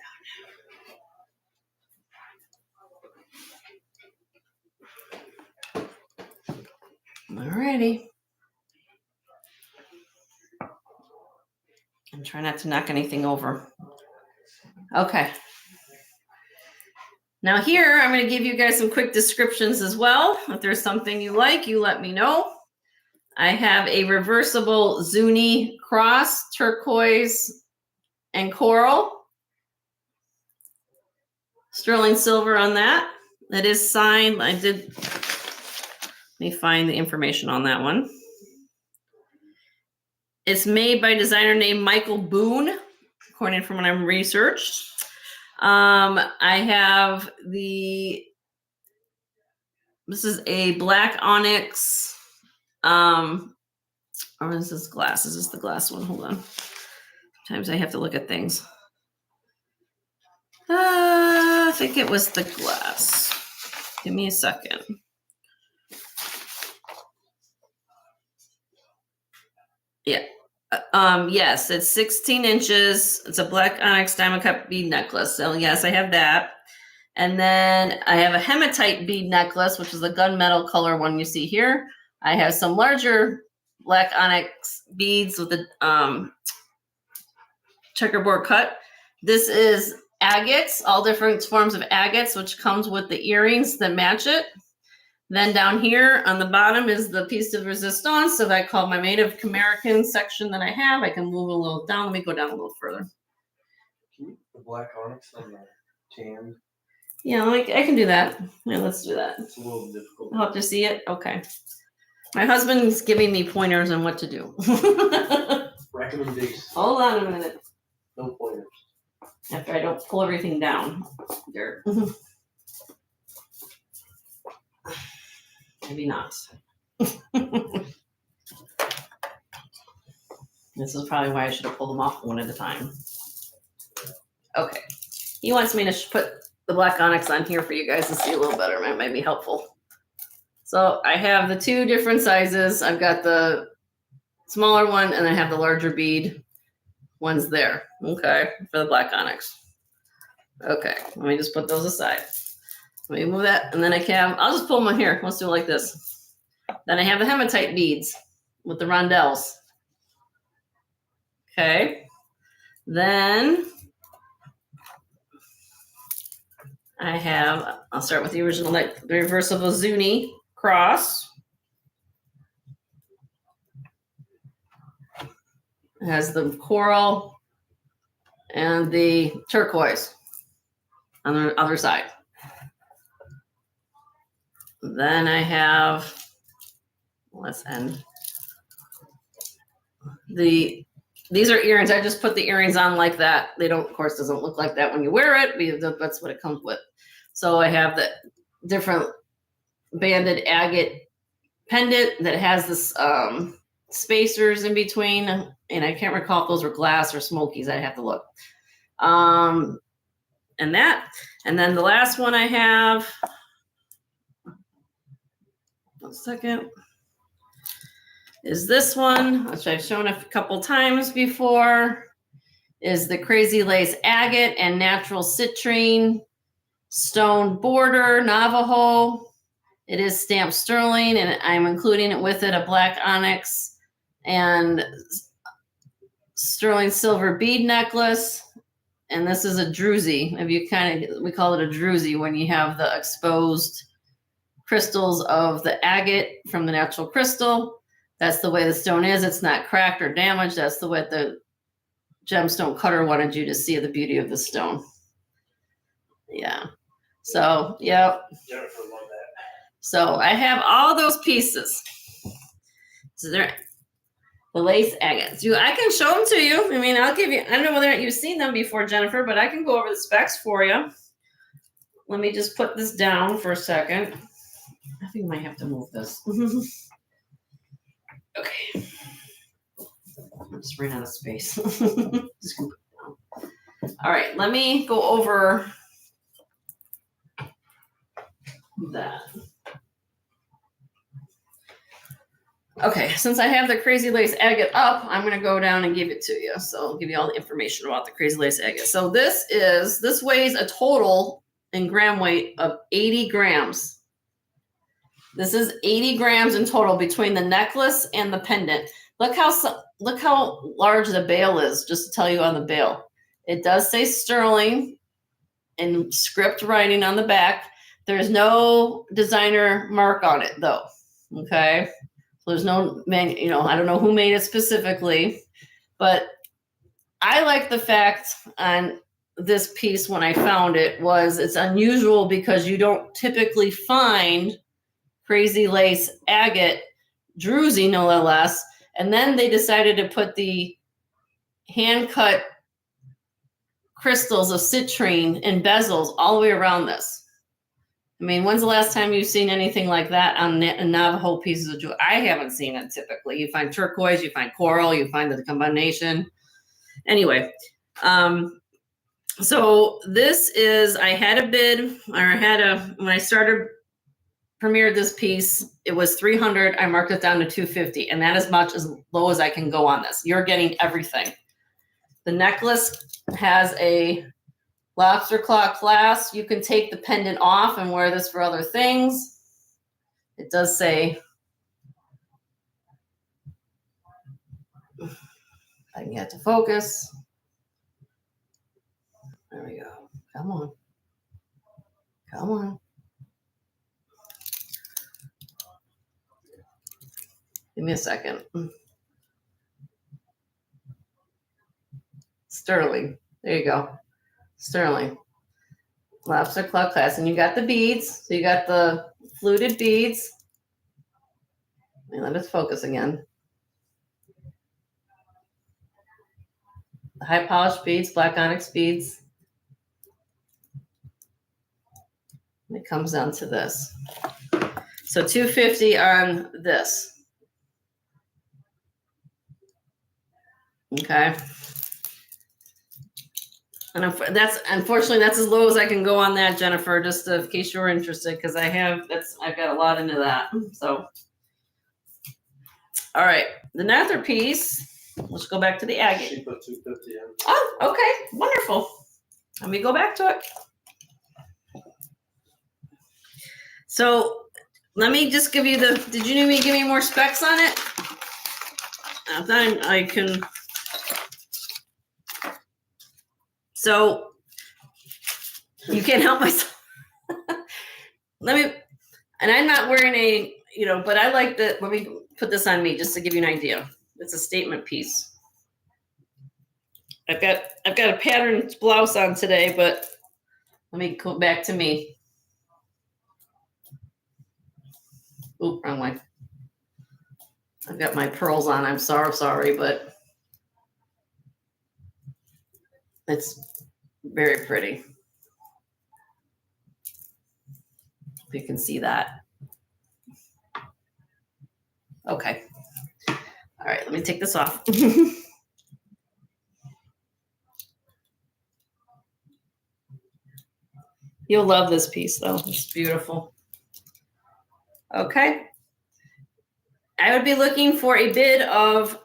down. Alrighty. And try not to knock anything over. Okay. Now here, I'm going to give you guys some quick descriptions as well. If there's something you like, you let me know. I have a reversible Zuni cross, turquoise, and coral. Sterling silver on that. It is signed. Let me find the information on that one. It's made by a designer named Michael Boone, according from what I'm researched. I have this is a black onyx. Or is this glass? Is this the glass one? Hold on. Sometimes I have to look at things. I think it was the glass. Give me a second. Yeah. Yes, it's 16 inches. It's a black onyx diamond cut bead necklace. So yes, I have that. And then I have a hematite bead necklace, which is the gunmetal color one you see here. I have some larger black onyx beads with the checkerboard cut. This is agates, all different forms of agates, which comes with the earrings that match it. Then down here on the bottom is the piece de resistance. So I call my Native American section that I have. I can move a little down. Let me go down a little further. The black onyx on the tan. Yeah, I can do that. Yeah, let's do that. It's a little difficult. I'll have to see it. Okay. My husband's giving me pointers on what to do. Recommendations. Hold on a minute. No pointers. After I don't pull everything down. There. Maybe not. This is probably why I should have pulled them off one at a time. Okay. He wants me to put the black onyx on here for you guys to see a little better. It might be helpful. So I have the two different sizes. I've got the smaller one and I have the larger bead ones there. Okay. For the black onyx. Okay. Let me just put those aside. Let me move that. And then I'll just pull them on here. Let's do it like this. Then I have the hematite beads with the rondelles. Okay. Then I'll start with the original, the reversible Zuni cross. It has the coral and the turquoise on the other side. Then I have, let's end. These are earrings. I just put the earrings on like that. They don't, of course, doesn't look like that when you wear it, because that's what it comes with. So I have the different banded agate pendant that has this spacers in between, and I can't recall if those were glass or smokies. I have to look. And then the last one I have 1 second, is this one, which I've shown a couple times before, is the Crazy Lace Agate and Natural Citrine Stone Border Navajo. It is stamped sterling, and I'm including it with it a black onyx and sterling silver bead necklace. And this is a druzy. If you we call it a druzy when you have the exposed crystals of the agate from the natural crystal. That's the way the stone is. It's not cracked or damaged. That's the way the gemstone cutter wanted you to see the beauty of the stone. Yeah. So, yep. Jennifer loved that. So I have all those pieces. So they're the lace agates. I can show them to you. I mean, I'll give you, I don't know whether or not you've seen them before, Jennifer, but I can go over the specs for you. Let me just put this down for a second. I think I might have to move this. Okay. I'm just running out of space. Scoop it down. All right, let me go over that. Okay, since I have the Crazy Lace Agate up, I'm going to go down and give it to you. So I'll give you all the information about the Crazy Lace Agate. So this weighs a total in gram weight of 80 grams. This is 80 grams in total between the necklace and the pendant. Look how large the bail is, just to tell you on the bail. It does say sterling in script writing on the back. There's no designer mark on it though. Okay. So there's no I don't know who made it specifically, but I like the fact on this piece when I found it was it's unusual because you don't typically find Crazy Lace Agate druzy, no less. And then they decided to put the hand cut crystals of citrine and bezels all the way around this. I mean, when's the last time you've seen anything like that on Navajo pieces of jewelry? I haven't seen it typically. You find turquoise, you find coral, you find the combination. Anyway, so this is, I had a bid, when I started premiered this piece, it was 300. I marked it down to 250, and that is much as low as I can go on this. You're getting everything. The necklace has a lobster claw clasp. You can take the pendant off and wear this for other things. It does say, I can get to focus. There we go. Come on. Come on. Give me a second. Sterling. There you go. Sterling. Lobster claw clasp. And you got the beads. So you got the fluted beads. Let me let us focus again. The high polished beads, black onyx beads. And it comes down to this. So 250 on this. Okay. And unfortunately that's as low as I can go on that, Jennifer, just in case you're interested, because I've got a lot into that. So all right. The nether piece, let's go back to the agate. She put 250 in. Oh, okay. Wonderful. Let me go back to it. So let me just give you did you need me to give me more specs on it? I thought I can. So you can't help myself. And I'm not wearing but I like let me put this on me just to give you an idea. It's a statement piece. I've got a patterned blouse on today, but let me go back to me. Oop, wrong way. I've got my pearls on. I'm sorry, but it's very pretty. If you can see that. Okay. All right, let me take this off. You'll love this piece though. It's beautiful. Okay. I would be looking for a bid of,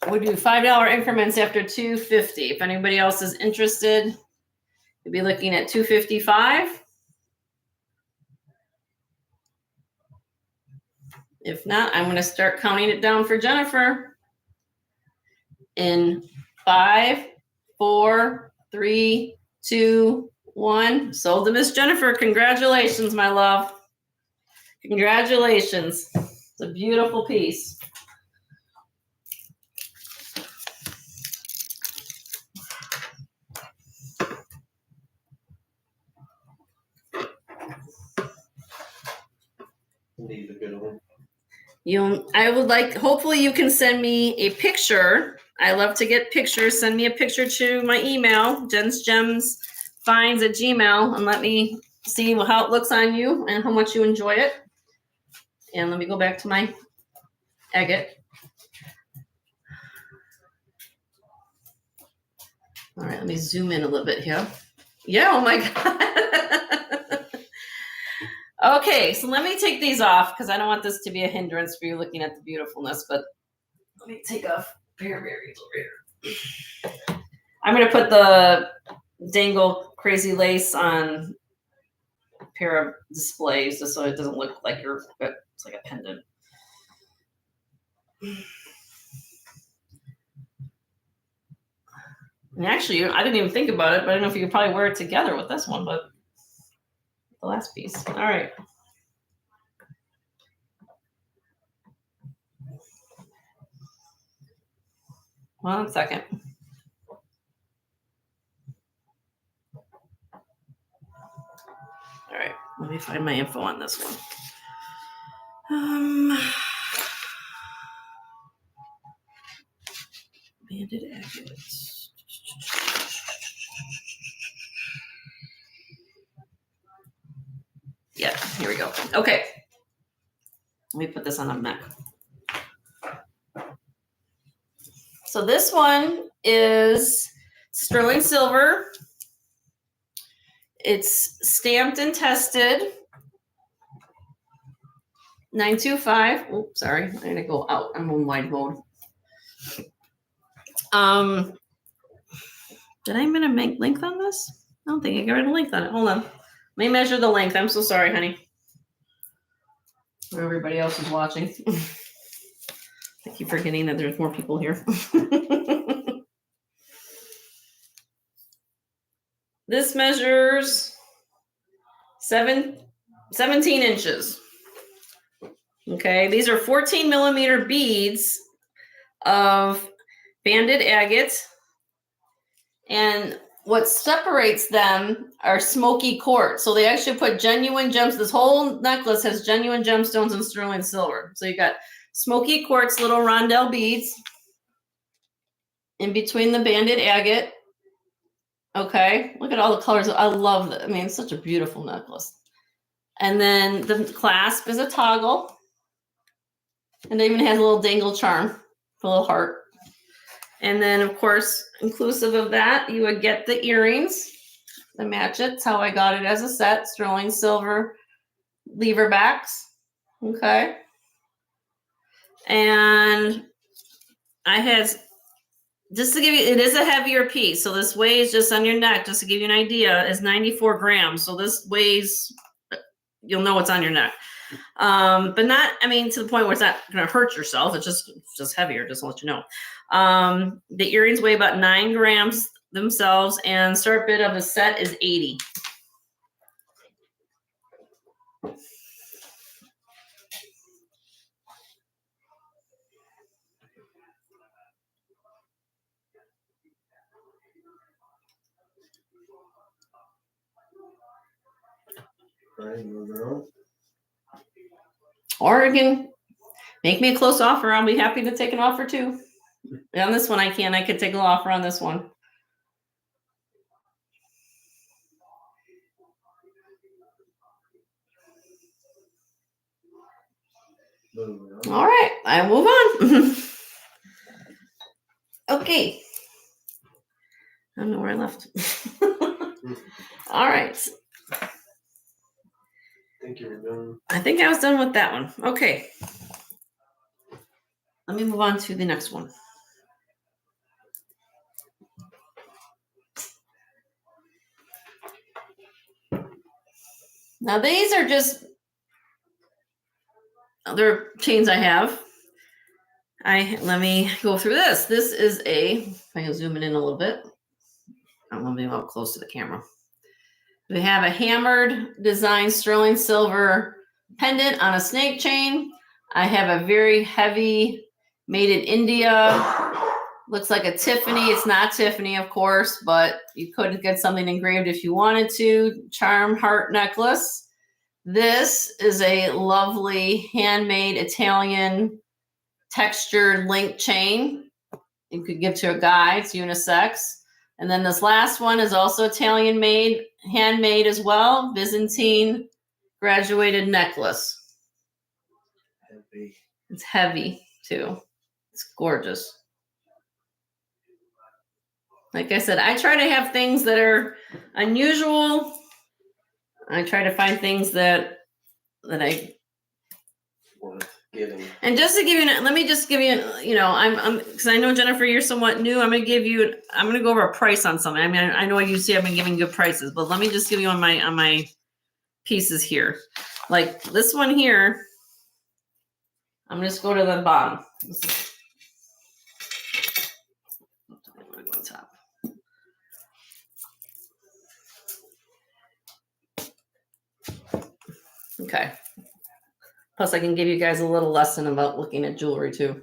we do $5 increments after $250. If anybody else is interested, you'd be looking at $255. If not, I'm going to start counting it down for Jennifer. In 5, 4, 3, 2, 1. Sold to Miss Jennifer. Congratulations, my love. Congratulations. It's a beautiful piece. Indeed, a good one. I would like, hopefully you can send me a picture. I love to get pictures. Send me a picture to my email, jensgemsfinds@gmail.com, and let me see how it looks on you and how much you enjoy it. And let me go back to my agate. All right, let me zoom in a little bit here. Yeah, oh my God. Okay, so let me take these off because I don't want this to be a hindrance for you looking at the beautifulness, but let me take off berries over here. I'm going to put the dangle crazy lace on a pair of displays just so it doesn't look like it's like a pendant. And actually, I didn't even think about it, but I don't know if you could probably wear it together with this one, but the last piece. All right. One second. All right, let me find my info on this one. Banded agates. Yeah, here we go. Okay. Let me put this on a neck. So this one is sterling silver. It's stamped and tested. 925. Oops, sorry. I'm gonna go out. I'm on wide mode. Did I even make length on this? I don't think I got rid of length on it. Hold on. Let me measure the length. I'm so sorry, honey. For everybody else who's watching. I keep forgetting that there's more people here. This measures 17 inches. Okay, these are 14 millimeter beads of banded agate. And what separates them are smoky quartz. So they actually put genuine gems. This whole necklace has genuine gemstones and sterling silver. So you got smoky quartz, little rondelle beads in between the banded agate. Okay, look at all the colors. I love that. I mean, it's such a beautiful necklace. And then the clasp is a toggle. And it even has a little dangle charm, a little heart. And then, of course, inclusive of that, you would get the earrings to match it. That's how I got it as a set. Sterling silver lever backs. Okay. And I had, just to give you, it is a heavier piece. So this weighs just on your neck, just to give you an idea, is 94 grams. So this weighs, you'll know what's on your neck. But not, I mean, to the point where it's not going to hurt yourself. It's just heavier, just to let you know. The earrings weigh about 9 grams themselves, and start bid of the set is 80. Right, moving on. Or you can make me a close offer. I'll be happy to take an offer too. And on this one, I could take an offer on this one. Moving on. All right, I move on. Okay. I don't know where I left. All right. I think you were done. I think I was done with that one. Okay. let me move on to the next one. Now these are just other chains I have. Let me go through this. This is if I can zoom it in a little bit. I'm gonna move up close to the camera. We have a hammered design sterling silver pendant on a snake chain. I have a very heavy made in India. Looks like a Tiffany. It's not Tiffany, of course, but you could get something engraved if you wanted to. Charm heart necklace. This is a lovely handmade Italian textured link chain. You could give to a guy. It's unisex. And then this last one is also Italian made, handmade as well. Byzantine graduated necklace. Heavy. It's heavy too. It's gorgeous. Like I said, I try to have things that are unusual. I try to find things that I Worth getting. And just to give you, let me just give you, I'm because I know Jennifer, you're somewhat new. I'm gonna go over a price on something. I mean, I know usually I've been giving good prices, but let me just give you on my pieces here. Like this one here, I'm just go to the bottom. I'm gonna go on top. Okay. Plus, I can give you guys a little lesson about looking at jewelry too.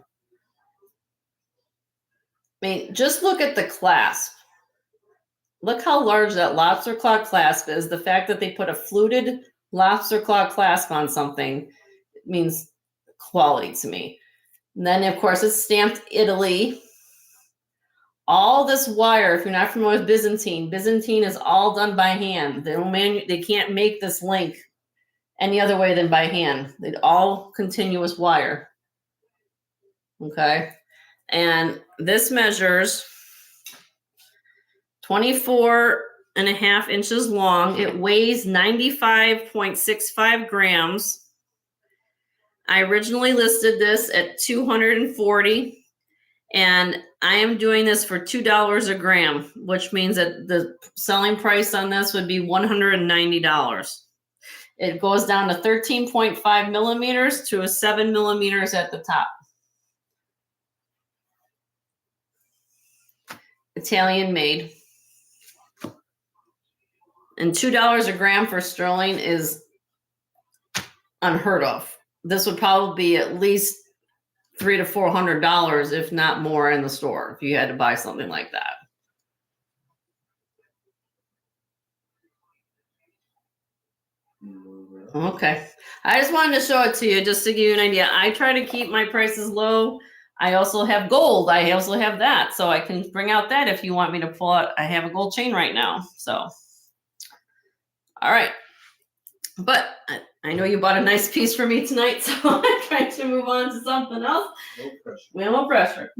I mean, just look at the clasp. Look how large that lobster claw clasp is. The fact that they put a fluted lobster claw clasp on something means quality to me. And then, of course, it's stamped Italy. All this wire, if you're not familiar with Byzantine is all done by hand. They can't make this link any other way than by hand. It's all continuous wire. Okay. And this measures 24.5 inches long. It weighs 95.65 grams. I originally listed this at $240, and I am doing this for $2 a gram, which means that the selling price on this would be $190. It goes down to 13.5 millimeters to a 7 millimeters at the top. Italian made. And $2 a gram for sterling is unheard of. This would probably be at least $300 to $400, if not more, in the store if you had to buy something like that. Okay. I just wanted to show it to you just to give you an idea. I try to keep my prices low. I also have gold. I also have that. So I can bring out that if you want me to pull out. I have a gold chain right now. So, all right. But I know you bought a nice piece for me tonight, so I'm trying to move on to something else. No pressure. No pressure.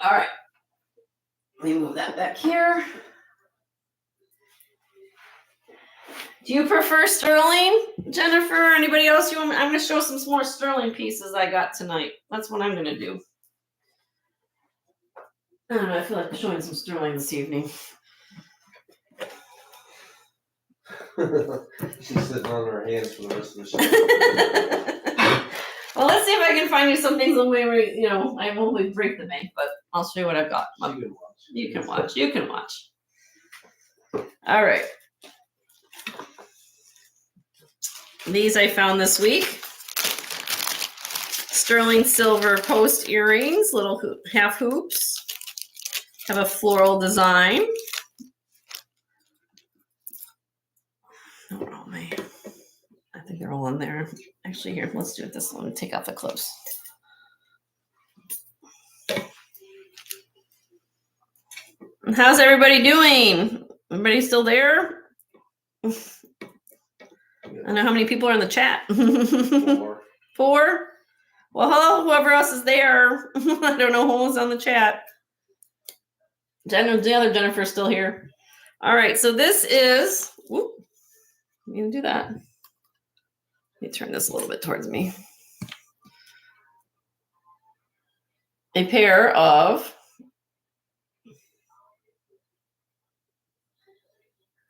All right. Let me move that back here. Do you prefer sterling, Jennifer? Anybody else? I'm going to show some more sterling pieces I got tonight. That's what I'm going to do. I don't know. I feel like showing some sterling this evening. She's sitting on her hands for the rest of the show. Well, let's see if I can find you some things where I won't break the bank, but I'll show you what I've got. You can watch. You can watch. All right. These I found this week. Sterling silver post earrings, little half hoops. Have a floral design. Oh man, I think they're all in there. Actually, here, let's do it this one. Take out the clips. How's everybody doing? Everybody still there? I don't know how many people are in the chat. 4? Well, hello, whoever else is there. I don't know who's on the chat. The other Jennifer's still here. All right, so this is, whoop, I'm gonna do that. Let me turn this a little bit towards me. a pair of,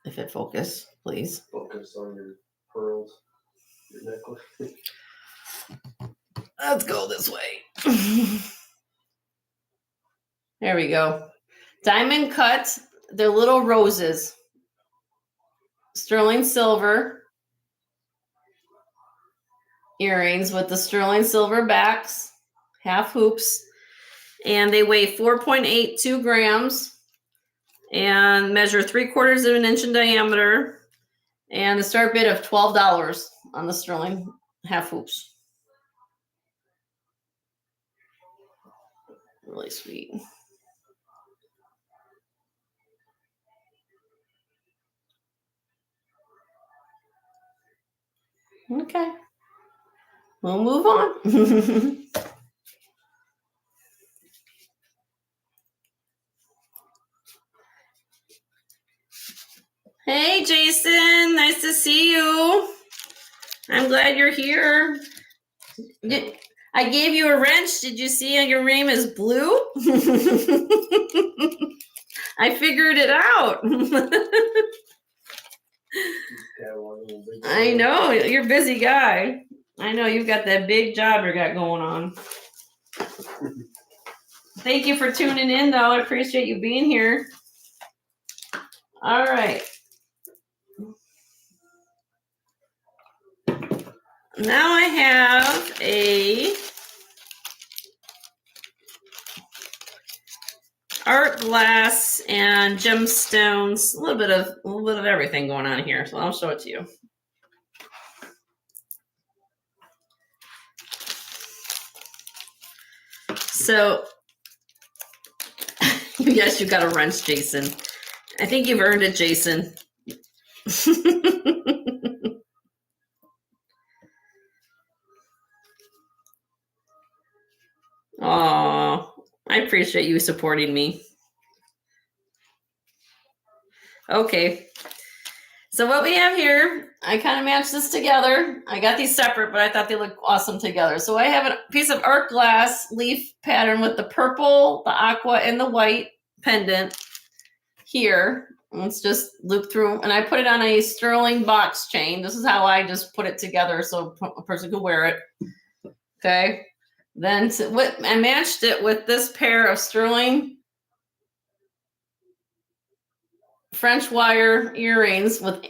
if it focus, please. Focus on your pearls, your necklace. Let's go this way. There we go. Diamond cut. They're little roses. Sterling silver earrings with the sterling silver backs, half hoops, and they weigh 4.82 grams and measure 3/4 of an inch in diameter. And the start bid of $12 on the sterling half hoops. Really sweet. Okay. We'll move on. Hey, Jason. Nice to see you. I'm glad you're here. I gave you a wrench. Did you see your name is Blue? I figured it out. I know. You're a busy guy. I know you've got that big job you got going on. Thank you for tuning in, though. I appreciate you being here. All right. Now I have a art glass and gemstones, a little bit of everything going on here. So I'll show it to you. So, yes, you got a wrench, Jason. I think you've earned it, Jason. Aw, I appreciate you supporting me. Okay. So what we have here, I kind of matched this together. I got these separate, but I thought they looked awesome together. So I have a piece of art glass leaf pattern with the purple, the aqua, and the white pendant here. Let's just loop through. And I put it on a sterling box chain. This is how I just put it together so a person can wear it. Okay. Then I matched it with this pair of sterling French wire earrings with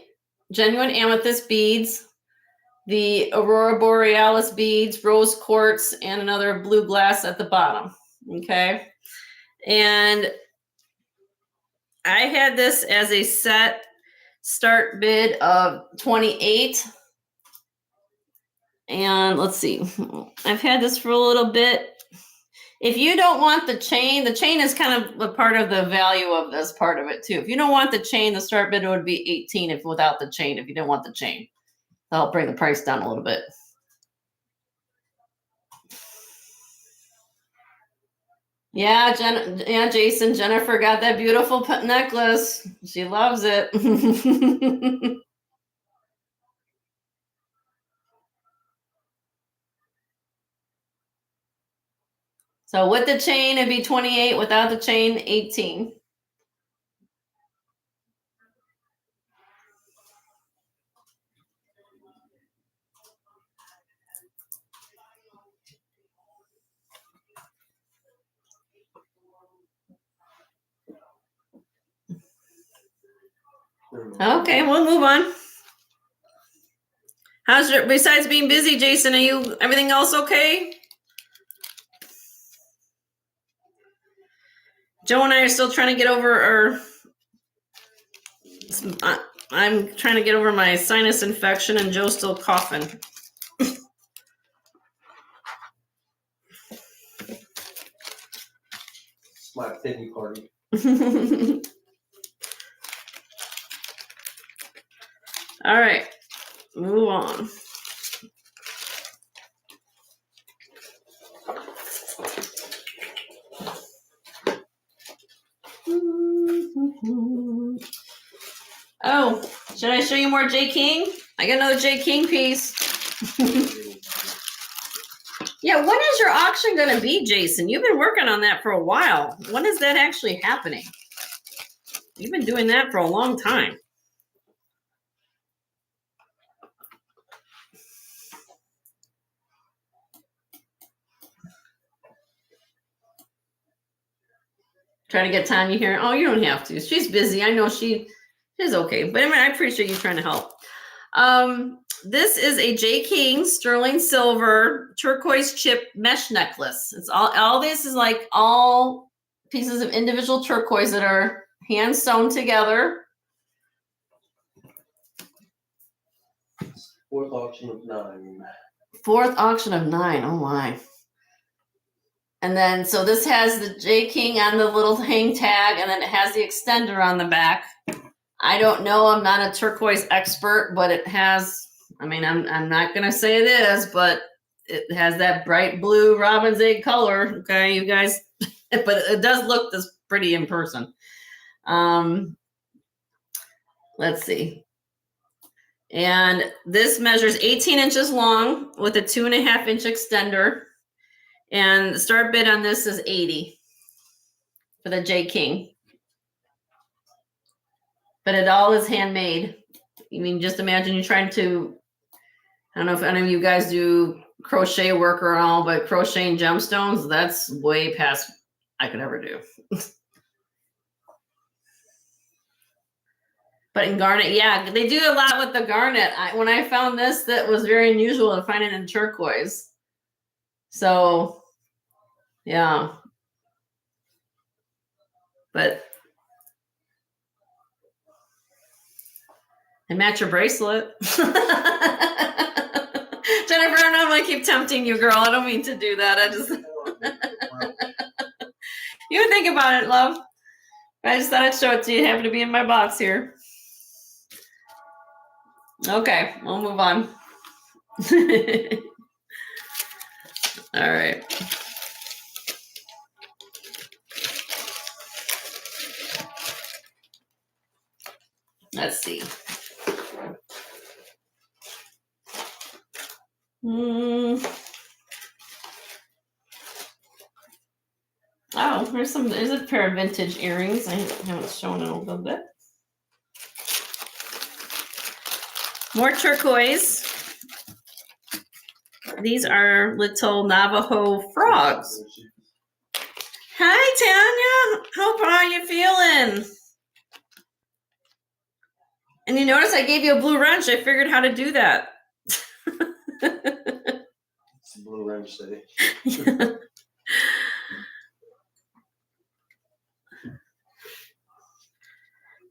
genuine amethyst beads, the Aurora Borealis beads, rose quartz, and another blue glass at the bottom. Okay. And I had this as a set start bid of $28. And let's see, I've had this for a little bit. If you don't want the chain is kind of a part of the value of this part of it too. If you don't want the chain, the start bid would be 18 if without the chain, if you didn't want the chain. That'll bring the price down a little bit. Yeah, Jason, Jennifer got that beautiful necklace. She loves it. So with the chain, it'd be 28. Without the chain, 18. Okay, we'll move on. How's your, besides being busy, Jason, everything else okay? Joe and I are still trying to get over I'm trying to get over my sinus infection and Joe's still coughing. It's my pity party. All right, move on. Oh, should I show you more J. King? I got another J. King piece. Yeah, when is your auction going to be, Jason? You've been working on that for a while. When is that actually happening? You've been doing that for a long time. Trying to get Tanya here. Oh, you don't have to. She's busy. I know she's okay. But I mean, I appreciate you trying to help. This is a J. King sterling silver turquoise chip mesh necklace. It's all this is like all pieces of individual turquoise that are hand sewn together. Fourth auction of 9. Fourth auction of 9. Oh my. And then so this has the J. King on the little hang tag, and then it has the extender on the back. I don't know. I'm not a turquoise expert, but it has, I mean, I'm not going to say it is, but it has that bright blue robin's egg color. Okay, you guys, but it does look this pretty in person. Let's see. And this measures 18 inches long with a 2.5-inch extender. And the start bid on this is 80 for the J. King. But it all is handmade. I mean, just imagine you're trying to, I don't know if any of you guys do crochet work or all, but crocheting gemstones, that's way past I could ever do. But in garnet, yeah, they do a lot with the garnet. When I found this, that was very unusual to find it in turquoise. So, yeah. But and match your bracelet. Jennifer, I don't want to keep tempting you, girl. I don't mean to do that. I just you would think about it, love. I just thought I'd show it to you. It happened to be in my box here. Okay, we'll move on. All right. Let's see. Oh, there's a pair of vintage earrings. I haven't shown in a little bit. More turquoise. These are little Navajo frogs. Hi, Tanya. How are you feeling? And you notice I gave you a blue wrench. I figured how to do that. It's a blue wrench city.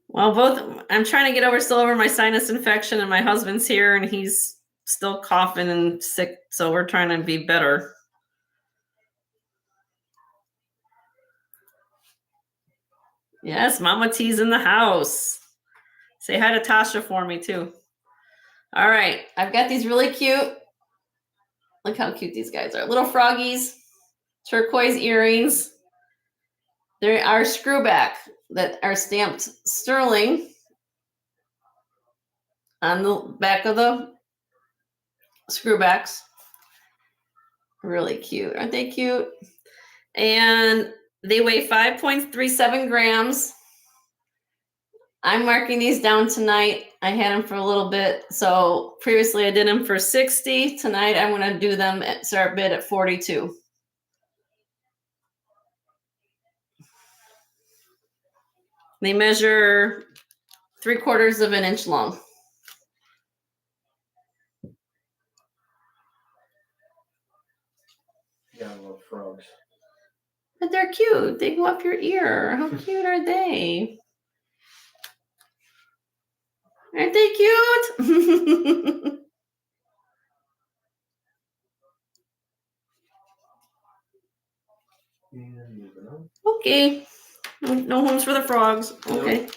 Well, I'm trying to get still over my sinus infection, and my husband's here, and he's still coughing and sick, so we're trying to be better. Yes, Mama T's in the house. Say hi to Tasha for me, too. All right, I've got these really cute. Look how cute these guys are. Little froggies, turquoise earrings. They are screwback that are stamped sterling on the back of the screwbacks. Really cute. Aren't they cute? And they weigh 5.37 grams. I'm marking these down tonight. I had them for a little bit. So previously I did them for 60. Tonight I'm going to do them at start bid at 42. They measure 3/4 of an inch long. Yeah, I love frogs. But they're cute. They go up your ear. How cute are they? Aren't they cute? Okay. No homes for the frogs. Okay.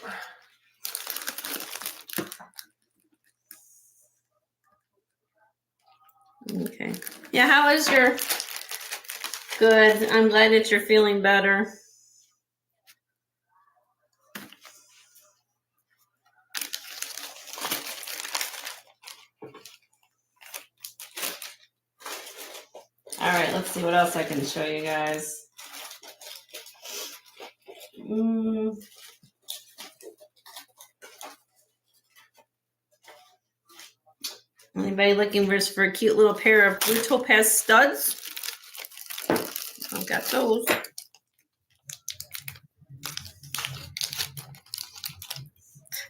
Okay. Yeah, how is your... Good. I'm glad that you're feeling better. All right. right, let's see what else I can show you guys. Anybody looking for a cute little pair of blue topaz studs? I've got those.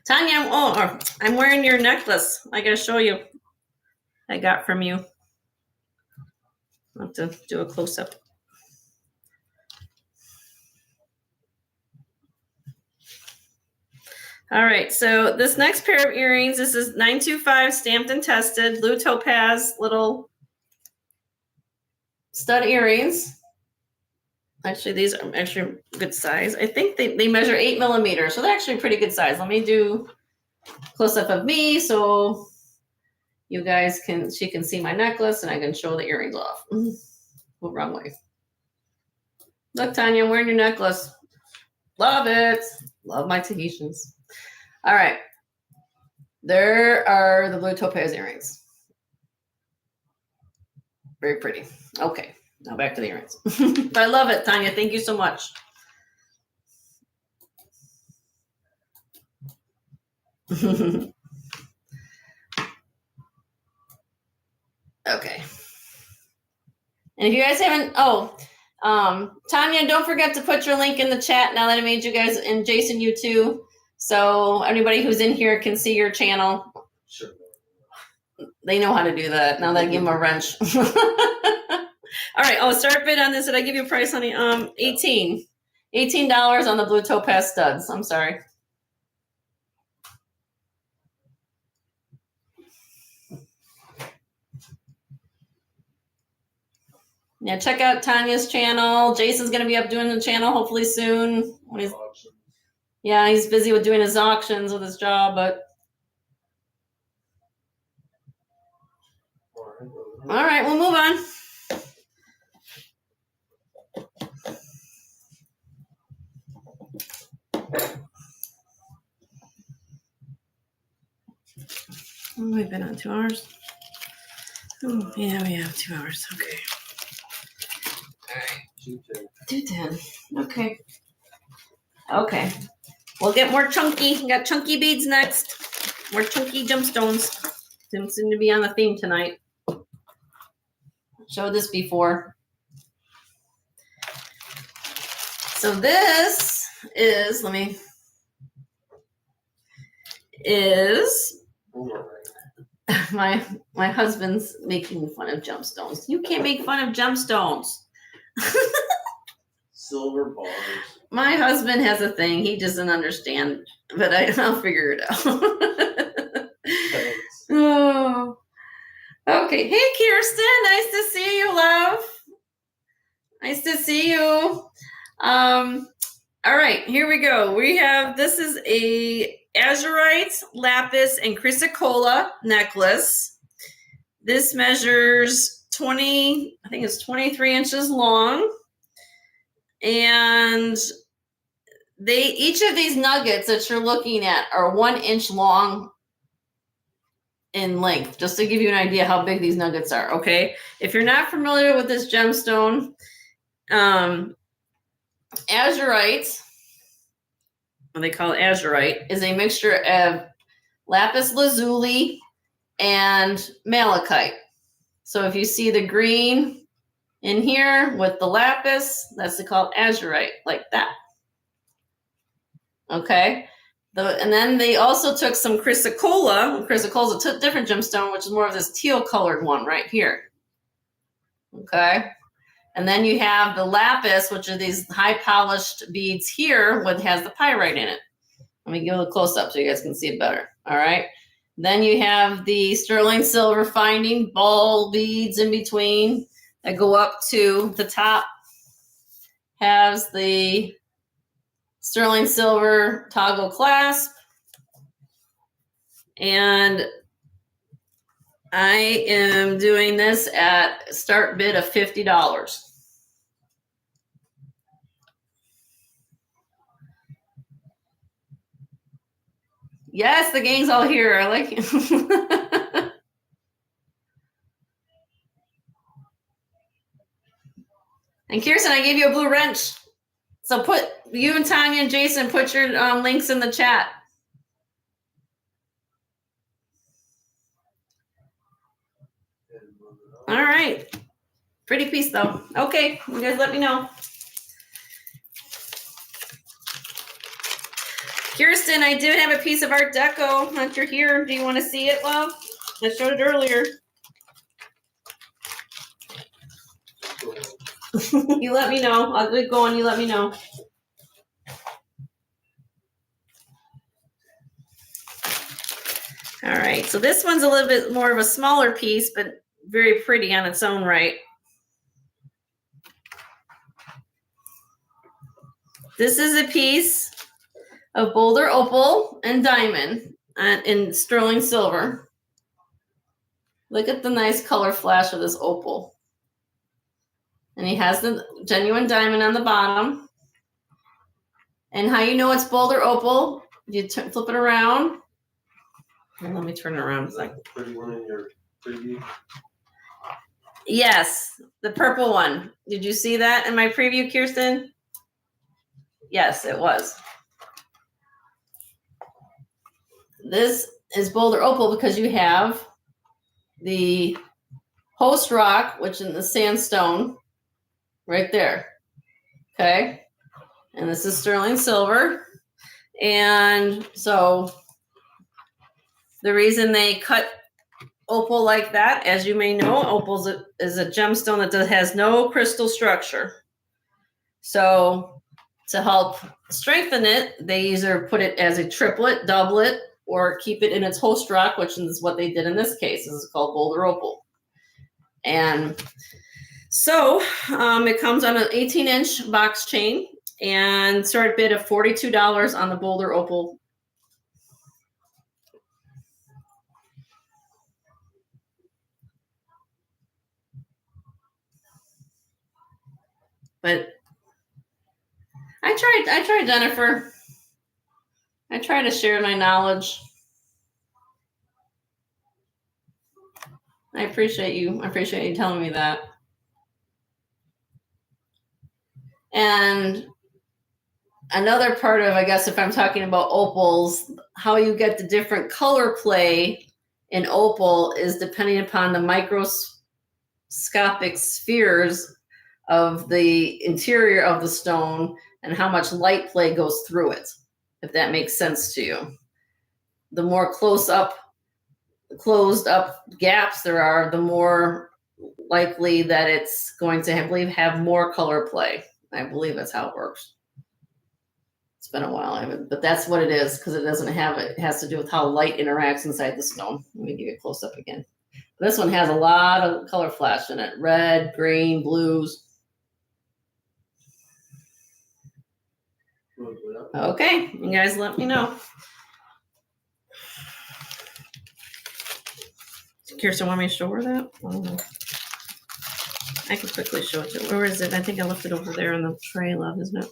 Tanya, I'm wearing your necklace. I gotta show you. I got from you. I'll have to do a close-up. All right, so this next pair of earrings, this is 925 stamped and tested, blue topaz little stud earrings. Actually, these are actually good size. I think they measure 8 millimeters, so they're actually pretty good size. Let me do close-up of me so you guys she can see my necklace and I can show the earrings off. Oh, wrong way. Look, Tanya, I'm wearing your necklace. Love it. Love my Tahitians. All right. There are the blue topaz earrings. Very pretty. Okay. Now back to the earrings. I love it, Tanya. Thank you so much. Okay. And if you guys haven't, Tanya, don't forget to put your link in the chat now that I made you guys, and Jason, you too. So anybody who's in here can see your channel. Sure. They know how to do that. Now that I give them a wrench. All right. Oh, start bid on this. Did I give you a price, honey? $18 on the blue topaz studs. I'm sorry. Yeah, check out Tanya's channel. Jason's going to be up doing the channel hopefully soon. Yeah, he's busy with doing his auctions with his job, but. All right, we'll move on. Oh, we've been on 2 hours. Oh, yeah, we have 2 hours. Okay. All right. 2:10. Okay. Okay. We'll get more chunky. We got chunky beads next. More chunky gemstones. They seem to be on the theme tonight. Showed this before. So this is, my husband's making fun of gemstones. You can't make fun of gemstones. Silver bars. My husband has a thing. He doesn't understand, but I'll figure it out. Oh. Okay. Hey, Kirsten. Nice to see you, love. Nice to see you. All right, here we go. This is a azurite, lapis, and chrysocolla necklace. This measures 23 inches long. And each of these nuggets that you're looking at are 1 inch long in length, just to give you an idea how big these nuggets are, okay? If you're not familiar with this gemstone, azurite, what they call azurite, is a mixture of lapis lazuli and malachite. So if you see the green in here with the lapis, that's called azurite, like that. Okay. And then they also took some chrysocolla. Chrysocolla is a different gemstone, which is more of this teal colored one right here. Okay. And then you have the lapis, which are these high polished beads here, has the pyrite in it. Let me give it a close up so you guys can see it better. All right. Then you have the sterling silver finding ball beads in between that go up to the top. Has the sterling silver toggle clasp. And I am doing this at start bid of $50. Yes, the gang's all here. I like it. And Kirsten, I gave you a blue wrench. So put you and Tanya and Jason, put your links in the chat. All right. Pretty piece though. Okay, you guys let me know. Kirsten, I did have a piece of Art Deco. Once you're here, do you want to see it, love? I showed it earlier. You let me know. I'll get going. You let me know. All right. So this one's a little bit more of a smaller piece, but very pretty on its own right. This is a piece of Boulder Opal and Diamond in sterling silver. Look at the nice color flash of this opal. And he has the genuine diamond on the bottom. And how you know it's Boulder Opal, you flip it around. Here, let me turn it around. Is that the pretty one in your preview? Yes, the purple one. Did you see that in my preview, Kirsten? Yes, it was. This is Boulder Opal because you have the host rock, which is the sandstone, right there. Okay. And this is sterling silver. And so the reason they cut opal like that, as you may know, opal is a gemstone that has no crystal structure. So to help strengthen it, they either put it as a triplet, doublet, or keep it in its host rock, which is what they did in this case. This is called Boulder Opal. And so it comes on an 18-inch box chain and start bid of $42 on the Boulder Opal. But I tried, Jennifer. I try to share my knowledge. I appreciate you. I appreciate you telling me that. And another part of, I guess, if I'm talking about opals, how you get the different color play in opal is depending upon the microscopic spheres of the interior of the stone and how much light play goes through it, if that makes sense to you. The more closed up gaps there are, the more likely that it's going to have more color play. I believe that's how it works. It's been a while, but that's what it is, because it has to do with how light interacts inside the stone. Let me give you a close up again. This one has a lot of color flash in it: red, green, blues. Okay, you guys let me know. Kirsten, want me to show her that? I can quickly show it to her. Where is it? I think I left it over there in the tray, love, isn't it?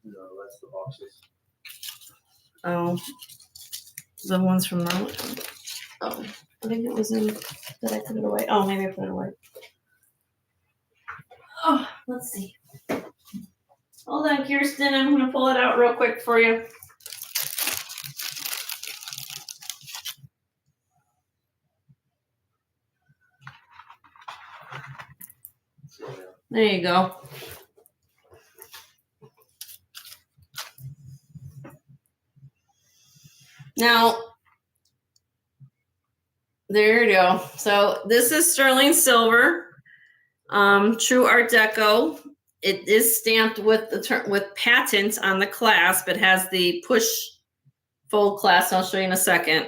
No, that's the boxes. Oh, the ones from the. Oh, I think it was in. Did I put it away? Oh, maybe I put it away. Oh, let's see. Hold on, Kirsten. I'm going to pull it out real quick for you. There you go. Now, there you go. So this is sterling silver, true Art Deco. It is stamped with with patents on the clasp. It has the push fold clasp. I'll show you in a second.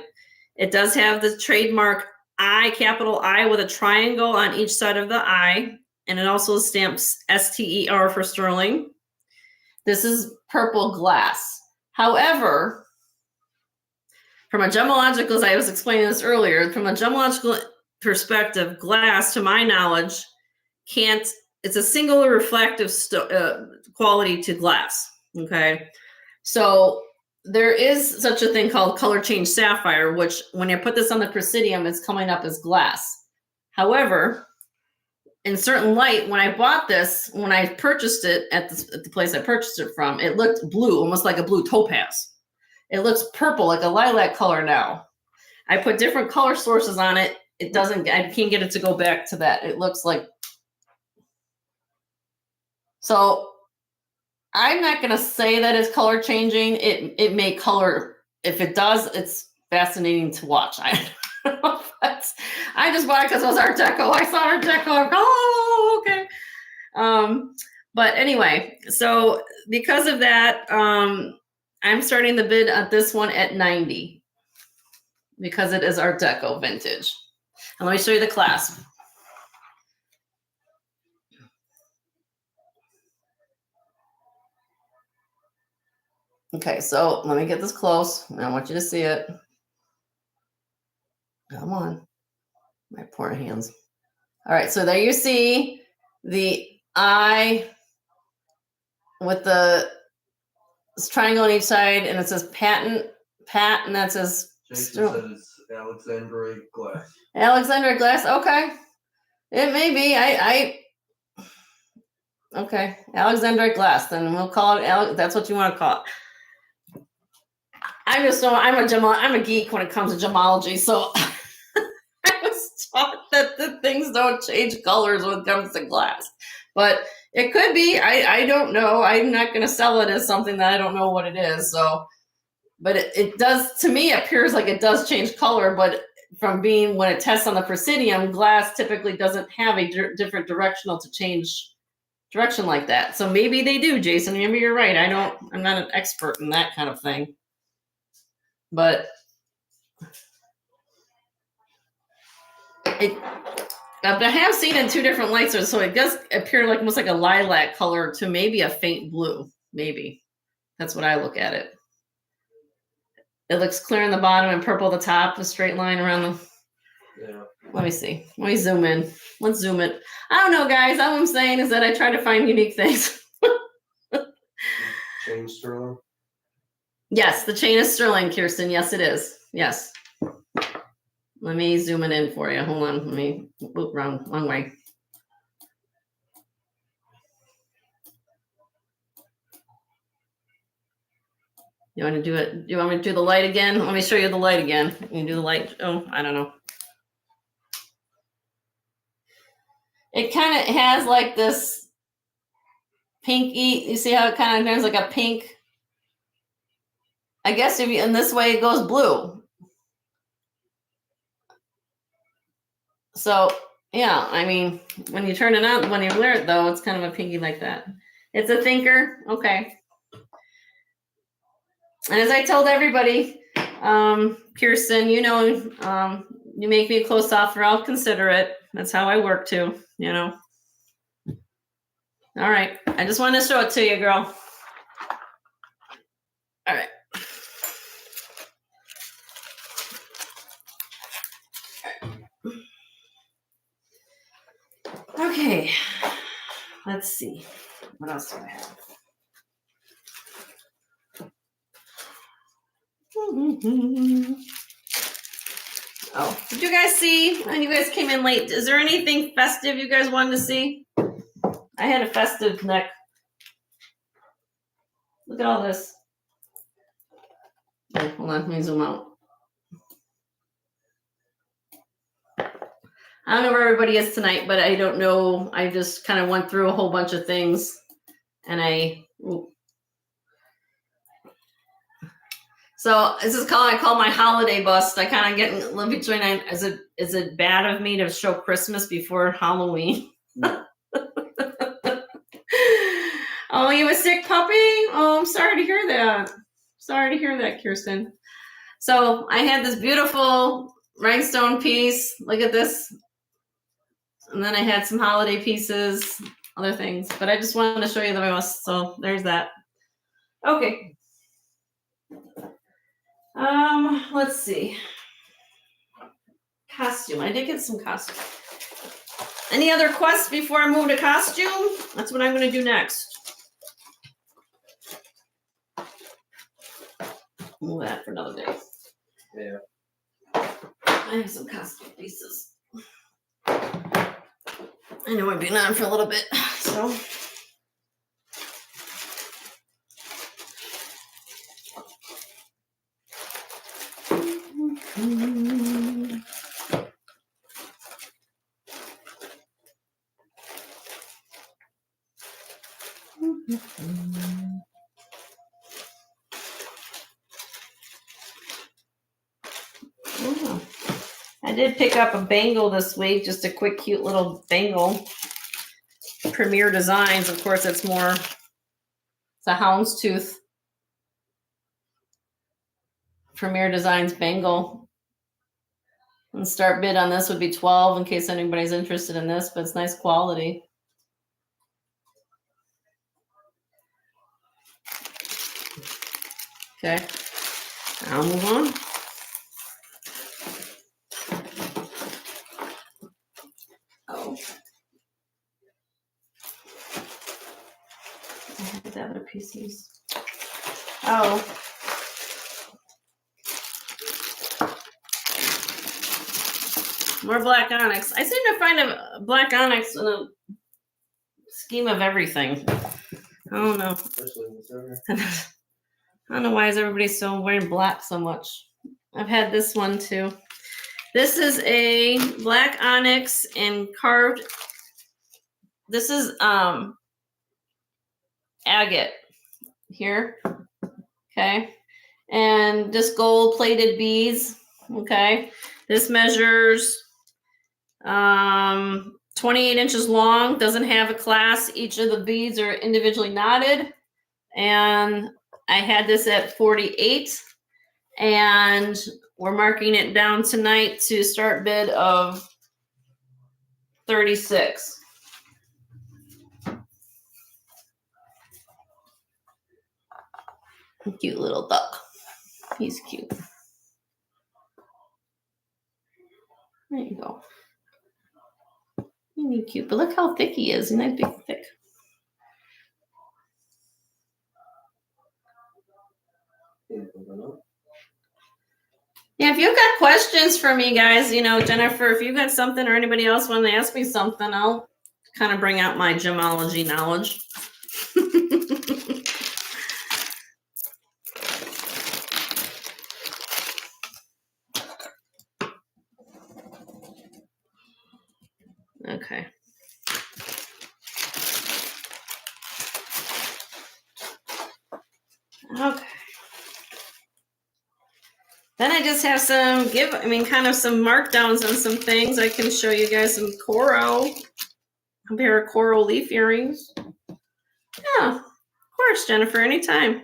It does have the trademark I, capital I, with a triangle on each side of the I, and it also stamps STER for sterling. This is purple glass. However, from a gemological, as I was explaining this earlier, from a gemological perspective, glass, to my knowledge, it's a singular reflective quality to glass, okay? So there is such a thing called color change sapphire, which when you put this on the Presidium, it's coming up as glass. However, in certain light, when I bought this, when I purchased it at the place I purchased it from, it looked blue, almost like a blue topaz. It looks purple, like a lilac color now. I put different color sources on it. It doesn't, I can't get it to go back to that. It looks like, so I'm not going to say that it's color changing. It may color, if it does, it's fascinating to watch. I don't know if I just bought it because it was Art Deco. I saw Art Deco. I'm like, oh, okay. But anyway, so because of that, I'm starting the bid at this one at 90 because it is Art Deco vintage. And let me show you the clasp. Okay, so let me get this close. I want you to see it. Come on. My poor hands. All right, so there you see the eye with the triangle on each side, and it says patent, and that says Jason said it's Alexandrite glass. Alexandrite glass. Okay, it may be. Okay, Alexandrite glass. Then we'll call it. That's what you want to call it. I just don't. I'm a geek when it comes to gemology, so I was taught that the things don't change colors when it comes to glass, but it could be. I don't know. I'm not going to sell it as something that I don't know what it is. So, but it does, to me, appears like it does change color. But from being, when it tests on the Presidium, glass typically doesn't have a different directional to change direction like that. So maybe they do, Jason. Maybe you're right. I'm not an expert in that kind of thing. But I have seen in two different lights, so it does appear like almost like a lilac color to maybe a faint blue. Maybe that's what I look at it. It looks clear in the bottom and purple at the top, a straight line around the. Yeah. Let me see. Let me zoom in. Let's zoom it. I don't know, guys. All I'm saying is that I try to find unique things. Chain sterling. Yes, the chain is sterling, Kirsten. Yes, it is. Yes. Let me zoom it in for you. Hold on. Let me loop around one way. You want to do it? Do you want me to do the light again? Let me show you the light again. You can do the light. Oh, I don't know. It kind of has like this pinky. You see how it kind of has like a pink. I guess if you, in this way, it goes blue. So yeah, I mean, when you turn it on, when you wear it though, it's kind of a pinky like that. It's a thinker. Okay. And as I told everybody, Kirsten, you make me a close offer, I'll consider it. That's how I work too, All right. I just wanted to show it to you, girl. All right. Okay. Let's see. What else do I have? Oh, did you guys see? And you guys came in late. Is there anything festive you guys wanted to see? I had a festive neck. Look at all this. Oh, hold on, let me zoom out. I don't know where everybody is tonight, but I don't know. I just kind of went through a whole bunch of things, and so this is I call my holiday bust. I kind of get in between. Is it bad of me to show Christmas before Halloween? Oh, you a sick puppy? Oh, I'm sorry to hear that. Sorry to hear that, Kirsten. So I had this beautiful rhinestone piece. Look at this. And then I had some holiday pieces, other things. But I just wanted to show you the most. So there's that. Okay. Let's see. Costume. I did get some costume. Any other quests before I move to costume? That's what I'm going to do next. Move that for another day. Yeah. I have some costume pieces. I know I've been on for a little bit, so. Oh, I did pick up a bangle this week, just a quick, cute little bangle. Premier Designs, of course, it's more, it's a houndstooth. Premier Designs bangle. And start bid on this would be 12 in case anybody's interested in this, but it's nice quality. Okay, I'll move on. Oh. The other pieces. Oh. More black onyx. I seem to find a black onyx in a scheme of everything. I don't know. Especially in this area. I don't know why is everybody so wearing black so much. I've had this one too. This is a black onyx and carved. This is agate here. Okay. And just gold plated beads. Okay. This measures 28 inches long, doesn't have a class. Each of the beads are individually knotted. And I had this at 48. And we're marking it down tonight to start bid of 36. Cute little duck. He's cute. There you go. Isn't he cute? But look how thick he is. Isn't that big thick? Yeah, if you've got questions for me, guys, Jennifer, if you got something or anybody else want to ask me something, I'll kind of bring out my gemology knowledge. Okay. Okay. Then I just have some kind of some markdowns on some things. I can show you guys some coral, a pair of coral leaf earrings. Yeah, of course, Jennifer, anytime.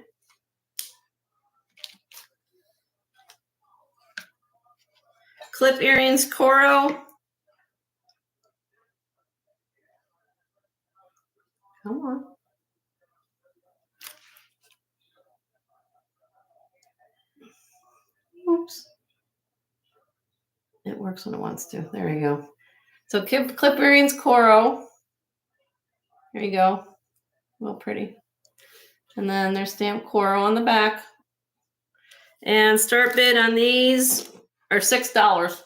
Clip earrings, coral. Come on. Oops. It works when it wants to. There you go. So clip earrings, coral. There you go. Well, pretty. And then there's stamped coral on the back. And start bid on these are $6.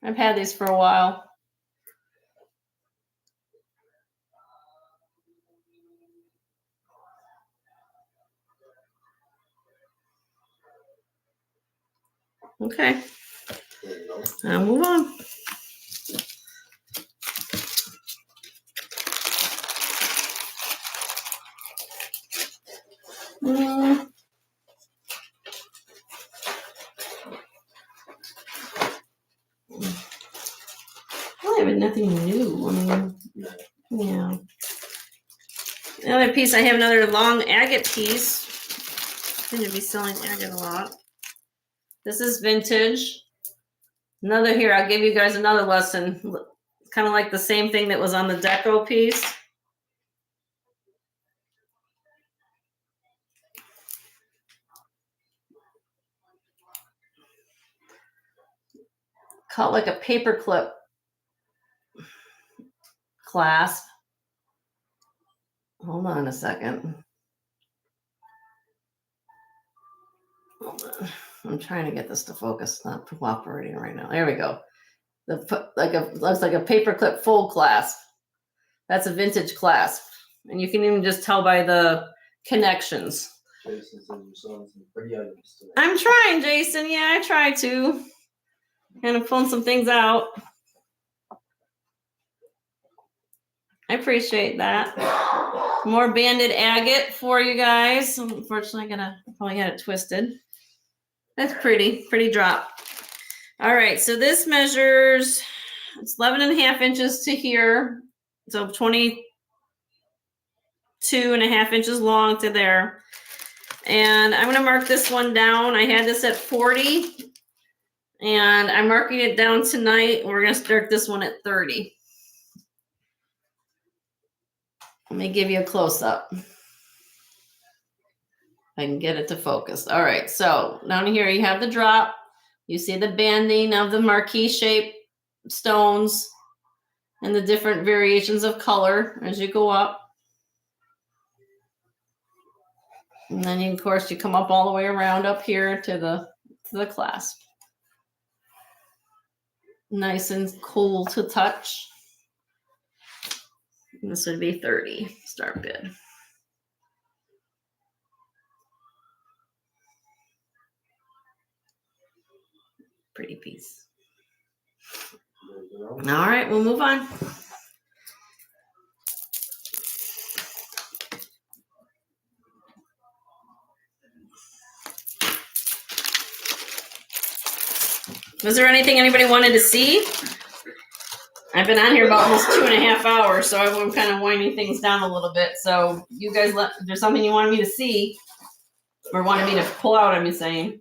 I've had these for a while. Okay. I'll move on. I have nothing new. Yeah. Another piece, I have another long agate piece. I'm going to be selling agate a lot. This is vintage. Another here, I'll give you guys another lesson. Kind of like the same thing that was on the deco piece. Cut like a paper clip clasp. Hold on a second. Hold on. I'm trying to get this to focus. It's not cooperating right now. There we go. looks like a paperclip full clasp. That's a vintage clasp, and you can even just tell by the connections. Jason says your son's some pretty items today. I'm trying, Jason. Yeah, I try to. Kind of pulling some things out. I appreciate that. More banded agate for you guys. Unfortunately, I probably got it twisted. That's pretty drop. All right, so this measures, it's 11.5 inches to here. So 22.5 inches long to there. And I'm gonna mark this one down. I had this at 40 and I'm marking it down tonight. We're gonna start this one at 30. Let me give you a close up. I can get it to focus. All right, so down here you have the drop. You see the banding of the marquee shape stones and the different variations of color as you go up. And then of course you come up all the way around up here to the clasp. Nice and cool to touch. And this would be 30 start bid. Pretty piece. All right, we'll move on. Was there anything anybody wanted to see? I've been on here about almost 2.5 hours, so I'm kind of winding things down a little bit. So you guys, if there's something you wanted me to see or wanted me to pull out, I'm saying.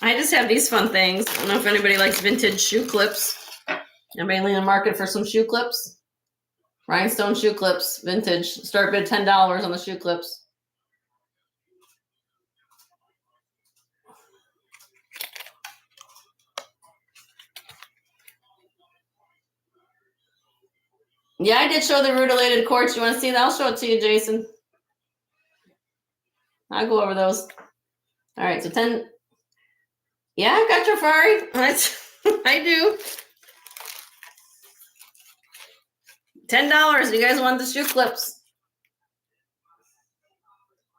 I just have these fun things. I don't know if anybody likes vintage shoe clips. Anybody in the market for some shoe clips? Rhinestone shoe clips, vintage. Start bid $10 on the shoe clips. Yeah, I did show the rutilated quartz. You want to see that? I'll show it to you, Jason. I'll go over those. All right, so 10. Yeah, I've got Trifari. I do. $10. You guys want the shoe clips?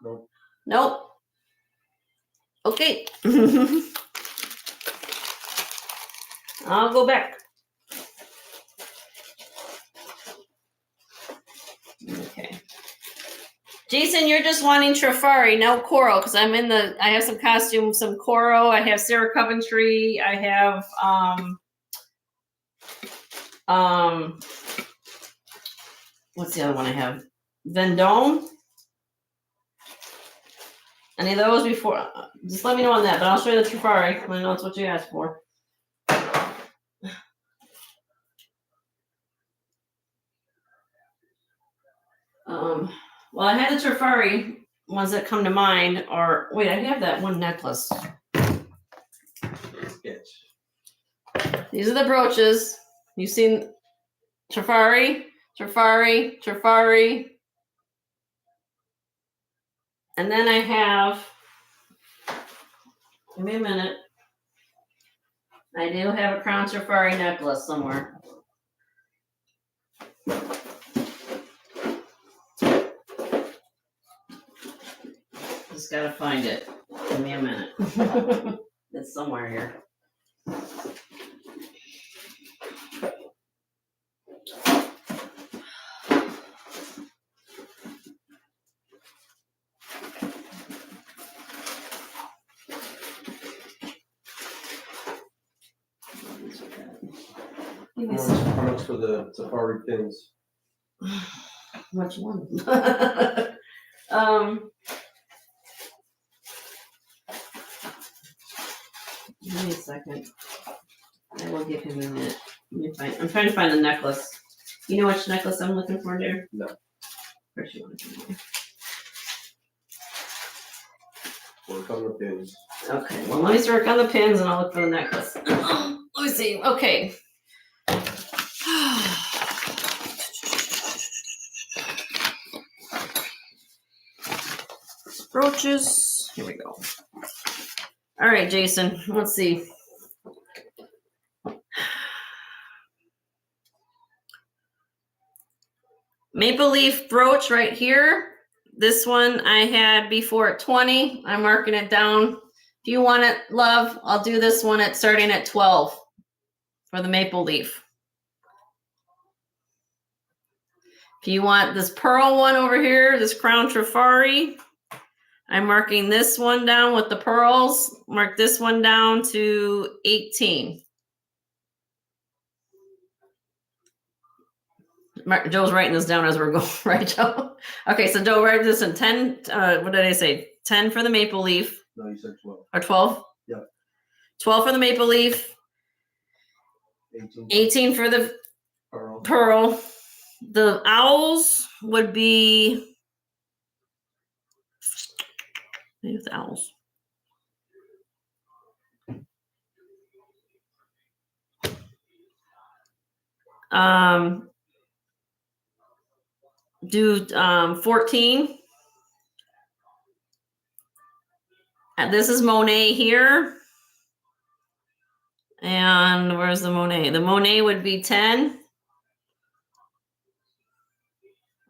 Nope. Nope. Okay. I'll go back. Okay. Jason, you're just wanting Trifari, no coral, because I have some costumes, some coral. I have Sarah Coventry. I have what's the other one I have? Vendome. Any of those before? Just let me know on that, but I'll show you the Trifari. I know it's what you asked for. Well, I had the Trifari ones that come to mind, or wait, I have that one necklace. Yes. These are the brooches. You've seen Trifari, Trifari, Trifari. And then I have, give me a minute. I do have a crown Trifari necklace somewhere. Just gotta find it. Give me a minute. It's somewhere here. How much for the safari pins? Which one? Give me a second. I will give him a minute. Let me find. I'm trying to find the necklace. You know which necklace I'm looking for, dear? No. Where's she want to go? Work on the pins. Okay. Well, let me work on the pins, and I'll look for the necklace. Let me see. Okay. Brooches. Here we go. All right, Jason, let's see. Maple leaf brooch right here. This one I had before at 20. I'm marking it down. If you want it, love, I'll do this one at starting at 12 for the maple leaf. If you want this pearl one over here, this crown trifari, I'm marking this one down with the pearls. Mark this one down to 18. Joe's writing this down as we're going, right, Joe? Okay, so Joe, write this in 10. What did I say? 10 for the maple leaf. No, you said 12. Or 12? Yeah. 12 for the maple leaf. 18 for the pearl. The owls would be. Maybe the owls. Do 14. And this is Monet here. And where's the Monet? The Monet would be 10.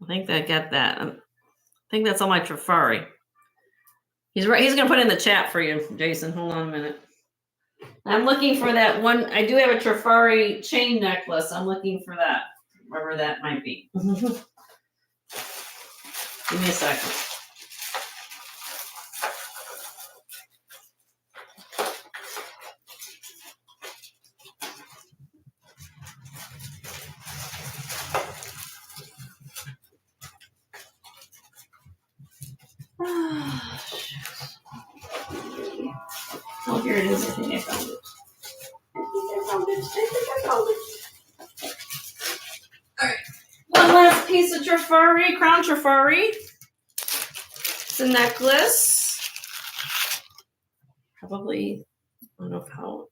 I think I got that. I think that's on my Trifari. He's right. He's going to put it in the chat for you, Jason. Hold on a minute. I'm looking for that one. I do have a Trifari chain necklace. I'm looking for that, wherever that might be. Give me a second. Oh, here it is. I think I found it. All right. One last piece of Trifari, crown Trifari. It's a necklace. Probably, I don't know how.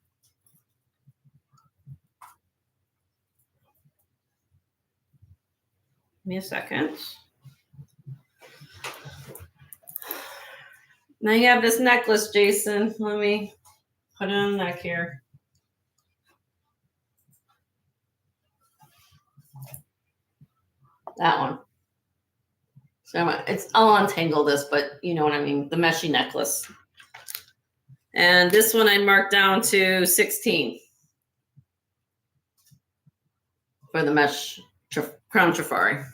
Give me a second. Now you have this necklace, Jason. Let me put it on the neck here. That one. So I'll untangle this, but you know what I mean. The meshy necklace. And this one I marked down to 16 for the mesh crown Trifari.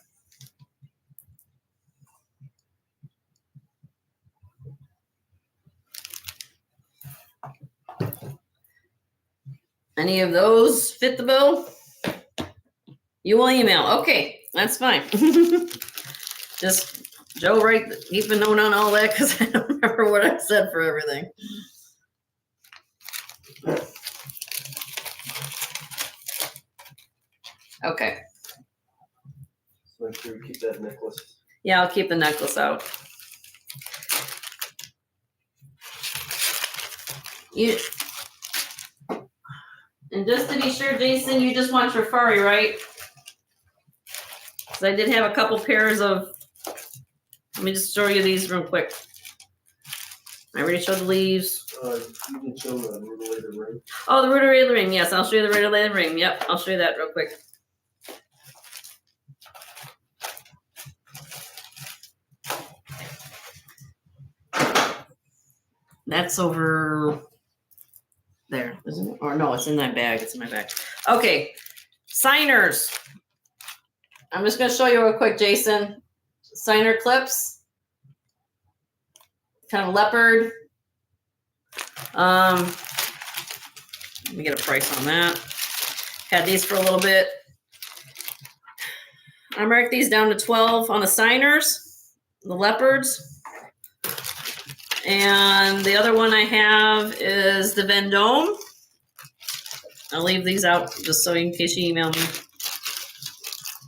Any of those fit the bill? You will email. Okay, that's fine. Just Joe, right? Keep a note on all that because I don't remember what I said for everything. Okay. So make sure you keep that necklace. Yeah, I'll keep the necklace out. And just to be sure, Jason, you just want Trifari, right? Because I did have a couple pairs of. Let me just show you these real quick. I already showed the leaves. You can show the related ring. Oh, the related ring. Yes, I'll show you the related ring. Yep, I'll show you that real quick. That's over there, isn't it? Or no, it's in that bag. It's in my bag. Okay, signers. I'm just going to show you real quick, Jason. Signer clips. Kind of leopard. Let me get a price on that. Had these for a little bit. I marked these down to 12 on the signers, the leopards. And the other one I have is the Vendome. I'll leave these out just so in case you email me.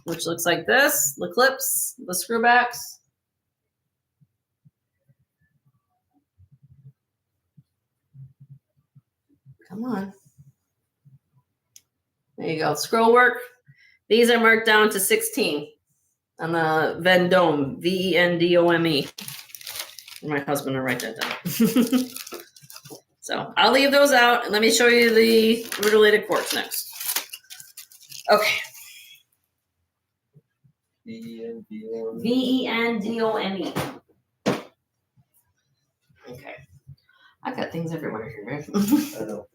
Which looks like this, the clips, the screwbacks. Come on. There you go, scroll work. These are marked down to 16 on the Vendome, Vendome. My husband will write that down. So I'll leave those out, and let me show you the rutilated quartz next. Okay. Vendone. Okay. I've got things everywhere here, man. I know.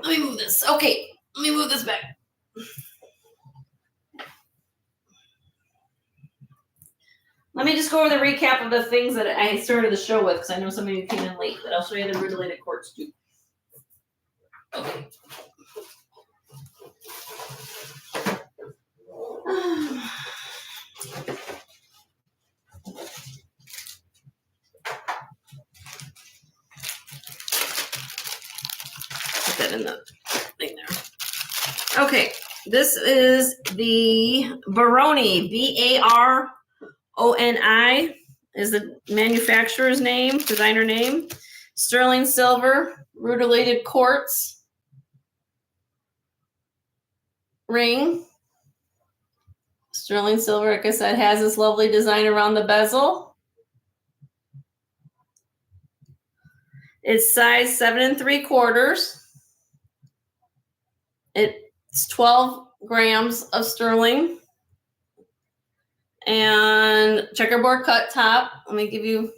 Let me move this. Okay. Let me move this back. Let me just go over the recap of the things that I started the show with, because I know some of you came in late, but I'll show you the rutilated quartz too. Okay. Put that in the thing there. Okay, this is the Baroni, Baroni is the manufacturer's name, designer name. Sterling silver, rutilated quartz ring. Sterling silver, like I said, has this lovely design around the bezel. It's size 7 3/4. It's 12 grams of sterling. And checkerboard cut top. Let me give you,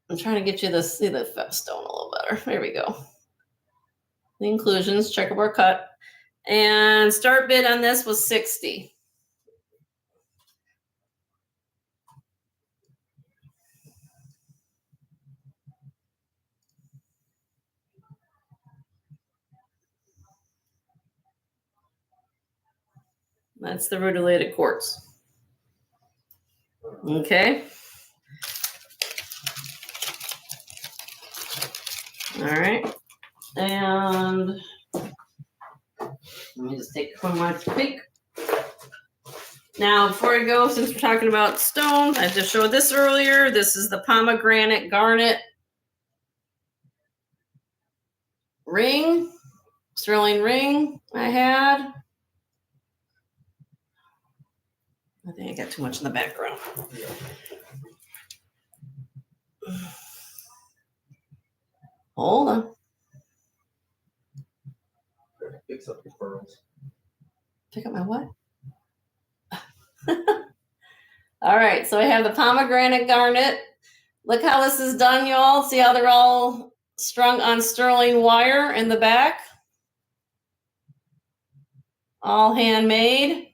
I'm trying to get you to see the stone a little better. There we go. The inclusions, checkerboard cut. And start bid on this was $60. That's the rutilated quartz. Okay. All right. And let me just take one more quick. Now, before I go, since we're talking about stone, I just showed this earlier. This is the pomegranate garnet ring, sterling ring I had. I think I got too much in the background. Hold on. Fix up your pearls. Pick up my what? All right, so I have the pomegranate garnet. Look how this is done, y'all. See how they're all strung on sterling wire in the back? All handmade.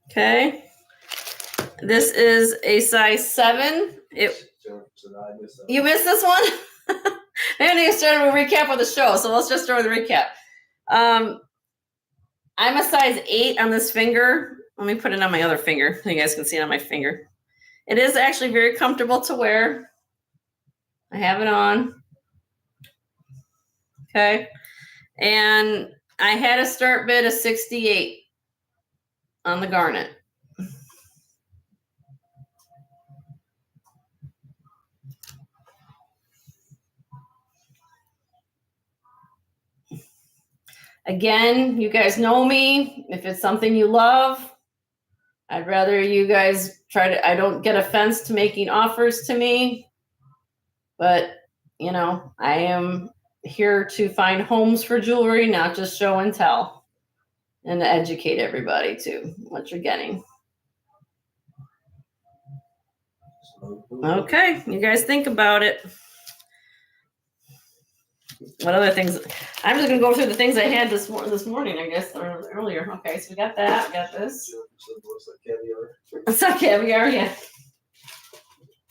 Okay. This is a size 7. You missed this one? Maybe I started with a recap of the show, so let's just start with a recap. I'm a size 8 on this finger. Let me put it on my other finger so you guys can see it on my finger. It is actually very comfortable to wear. I have it on. Okay. And I had a start bid of 68 on the garnet. Again, you guys know me. If it's something you love, I'd rather you guys try to, I don't get offense to making offers to me, but you know, I am here to find homes for jewelry, not just show and tell, and to educate everybody too, what you're getting. Okay, you guys think about it. What other things? I'm just gonna go through the things I had this morning, I guess, or earlier. Okay, so we got that. We got this. It's not caviar, yeah.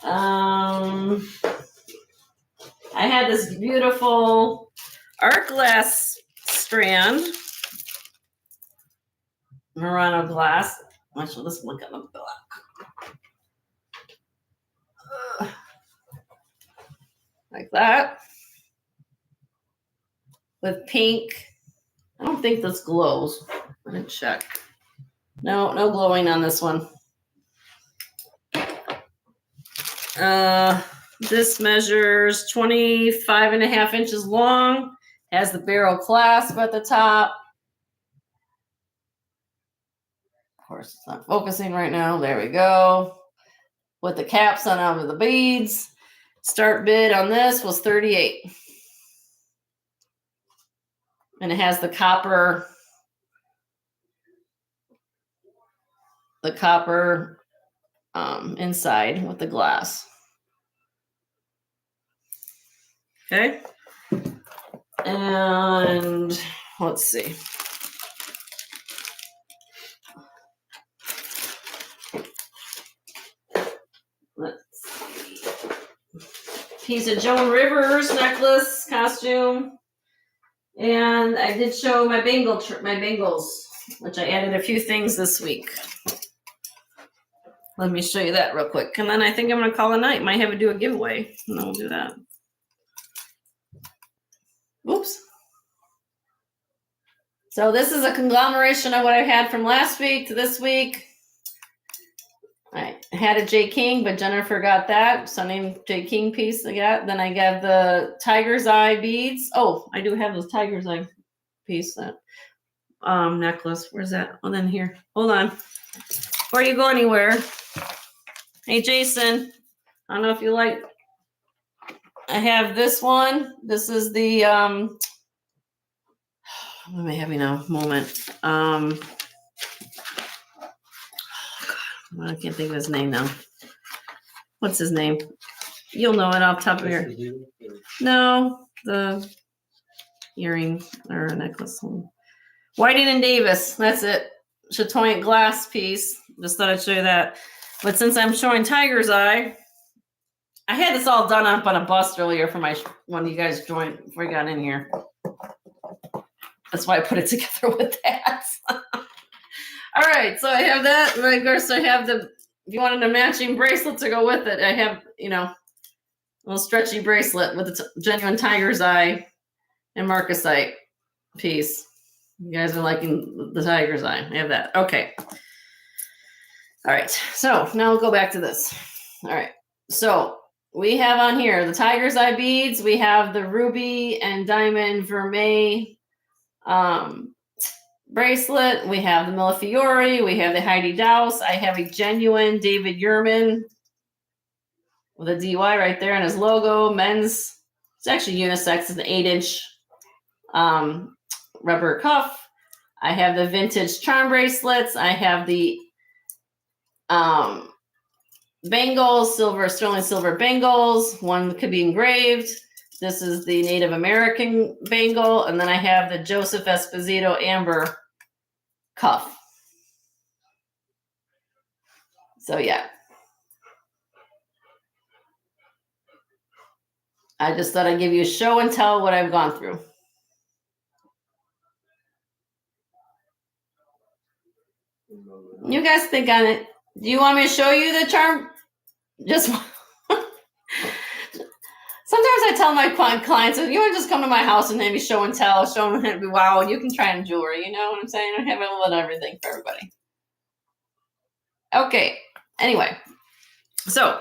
I had this beautiful art glass strand, Murano glass. Actually, let's look at the black. Like that. With pink. I don't think this glows. Let me check. No glowing on this one. This measures 25.5 inches long. Has the barrel clasp at the top. Of course, it's not focusing right now. There we go. With the caps on out of the beads. Start bid on this was $38. And it has the copper inside with the glass. Okay. And let's see. Let's see. Piece of Joan Rivers necklace costume. And I did show my bangles, which I added a few things this week. Let me show you that real quick. And then I think I'm going to call it a night. Might have to do a giveaway. And then we'll do that. Oops. So this is a conglomeration of what I had from last week to this week. I had a J. King, but Jennifer got that. So named J. King piece I got. Then I got the tiger's eye beads. Oh, I do have those tiger's eye piece. That necklace. Where's that? Oh, then here. Hold on. Before you go anywhere. Hey, Jason. I don't know if you like. I have this one. This is the what am I having a moment? I can't think of his name now. What's his name? You'll know it off the top of your. No, the earring or necklace. Whiting and Davis. That's it. Chatoyant glass piece. Just thought I'd show you that. But since I'm showing tiger's eye, I had this all done up on a bus earlier for my when you guys joined before you got in here. That's why I put it together with that. All right, so I have that. And of course, I have the. If you wanted a matching bracelet to go with it, I have a little stretchy bracelet with a genuine tiger's eye and marcasite piece. You guys are liking the tiger's eye. I have that. Okay. All right. So now we'll go back to this. All right. So we have on here the tiger's eye beads. We have the ruby and diamond vermeil bracelet. We have the Millefiori. We have the Heidi Daus. I have a genuine David Yurman with a DY right there and his logo. Men's. It's actually unisex. It's an 8-inch rubber cuff. I have the vintage charm bracelets. I have the bangles, sterling silver bangles. One could be engraved. This is the Native American bangle. And then I have the Joseph Esposito amber cuff. So yeah. I just thought I'd give you a show and tell what I've gone through. You guys think on it. Do you want me to show you the charm? Just sometimes I tell my clients, you want to just come to my house and maybe show and tell, show them, wow, you can try on jewelry. You know what I'm saying? I have a little everything for everybody. Okay. Anyway, so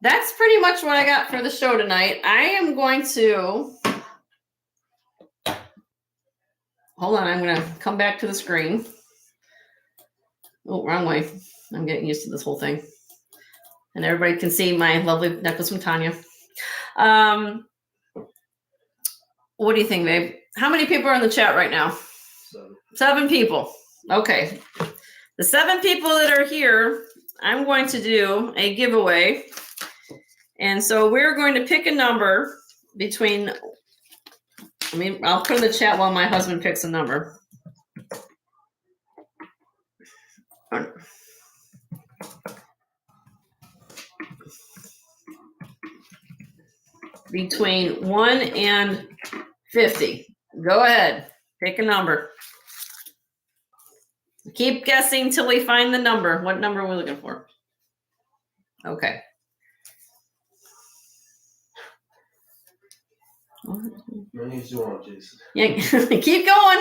that's pretty much what I got for the show tonight. I am going to hold on. I'm going to come back to the screen. Oh, wrong way. I'm getting used to this whole thing. And everybody can see my lovely necklace from Tanya. What do you think, babe? How many people are in the chat right now? 7 people. Okay. The 7 people that are here, I'm going to do a giveaway. And so we're going to pick a number between, I'll put in the chat while my husband picks a number. Between 1 and 50. Go ahead. Pick a number. Keep guessing till we find the number. What number are we looking for? Okay. Many as you want, Jason. Yeah, keep going.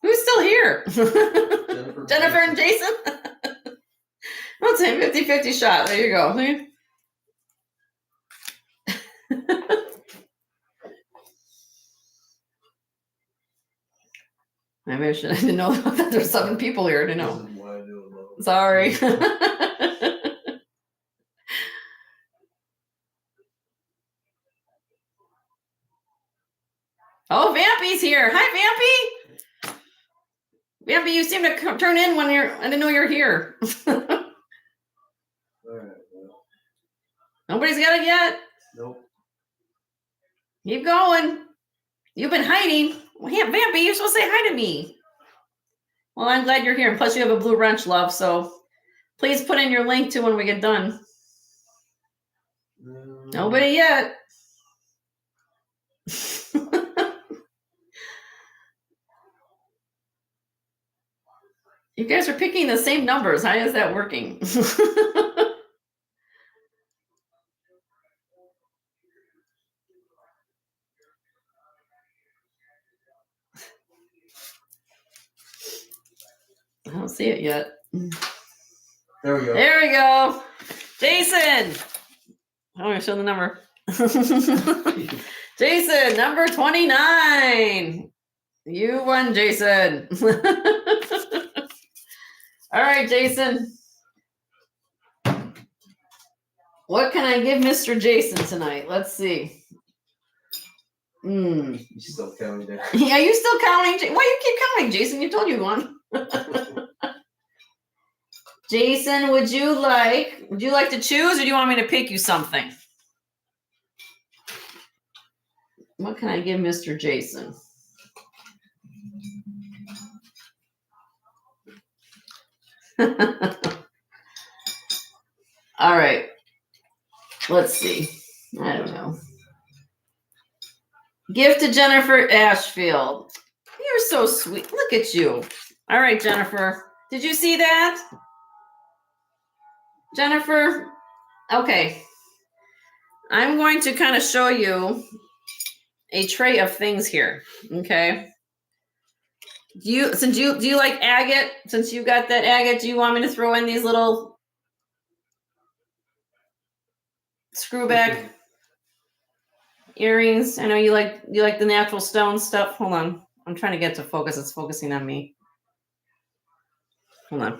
Who's still here? Jennifer and Jason? Let's say 50-50 shot. There you go. Maybe I didn't know that there's 7 people here. I didn't know. This is why I do it alone. Sorry. Oh, Vampy's here. Hi, Vampy. Vampy, you seem to turn in when I didn't know you're here. All right. Well, Nobody's got it yet. nope. Keep going. You've been hiding. Well, yeah, Vampy, you're supposed to say hi to me. Well, I'm glad you're here. And plus, you have a blue wrench, love. So please put in your link to when we get done. Nobody yet. You guys are picking the same numbers. How is that working? I don't see it yet. There we go. There we go. Jason. I'm going to show the number. Jason, number 29. You won, Jason. All right, Jason. What can I give Mr. Jason tonight? Let's see. You still counting there? Yeah, you still counting? Why you keep counting, Jason? You told you won. Jason, would you like to choose, or do you want me to pick you something? What can I give Mr. Jason? All right. Let's see. I don't know. Gift to Jennifer Ashfield. You're so sweet. Look at you. All right, Jennifer. Did you see that? Jennifer? Okay. I'm going to kind of show you a tray of things here. Okay. Do you like agate? Since you got that agate, do you want me to throw in these little screw back earrings? I know you like the natural stone stuff. Hold on. I'm trying to get to focus. It's focusing on me. Hold on.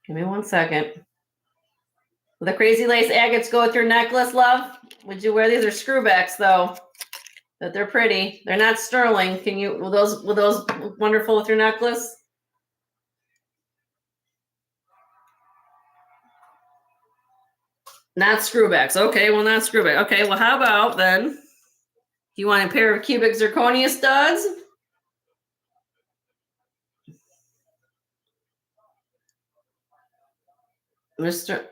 Give me 1 second. Will the crazy lace agates go with your necklace, love? Would you wear these? Are screwbacks though, but they're pretty. They're not sterling. Will those look wonderful with your necklace? Not screwbacks. Okay, well, not screwback. Okay, well, how about then? You want a pair of cubic zirconia studs? Mr.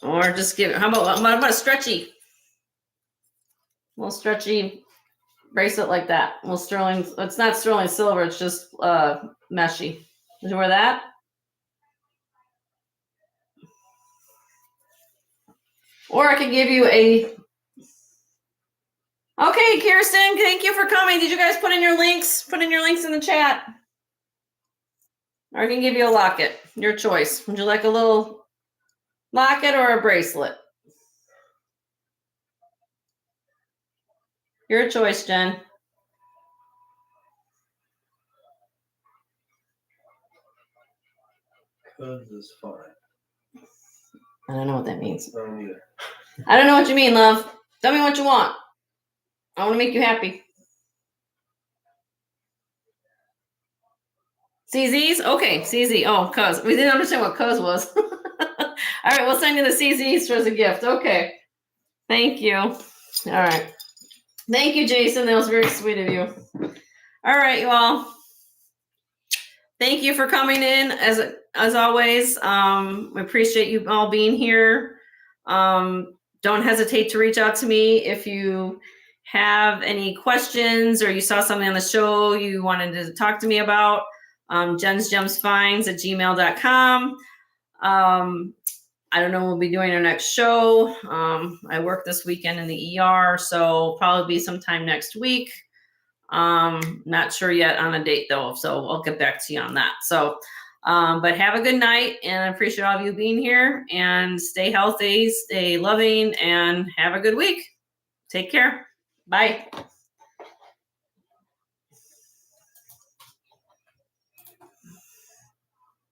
Or just give it. How about a stretchy? A little stretchy bracelet like that. A little sterling. It's not sterling silver. It's just meshy. Would you wear that? Or I could give you a. Okay, Kirsten, thank you for coming. Did you guys put in your links? Put in your links in the chat. Or I can give you a locket. Your choice. Would you like a little locket or a bracelet? Your choice, Jen. Cause is fine. I don't know what that means. I don't either. I don't know what you mean, love. Tell me what you want. I want to make you happy. CZs? Okay, CZ. Oh, cuz. We didn't understand what cuz was. All right, we'll send you the CZs as a gift. Okay. Thank you. All right. Thank you, Jason. That was very sweet of you. All right, you all. Thank you for coming in as always. We appreciate you all being here. Don't hesitate to reach out to me if you have any questions or you saw something on the show you wanted to talk to me about. jensgemsfinds@gmail.com. I don't know when we'll be doing our next show. I work this weekend in the ER, so probably be sometime next week. Not sure yet on a date though, so I'll get back to you on that. So But have a good night, and I appreciate all of you being here, and stay healthy, stay loving, and have a good week. Take care. Bye.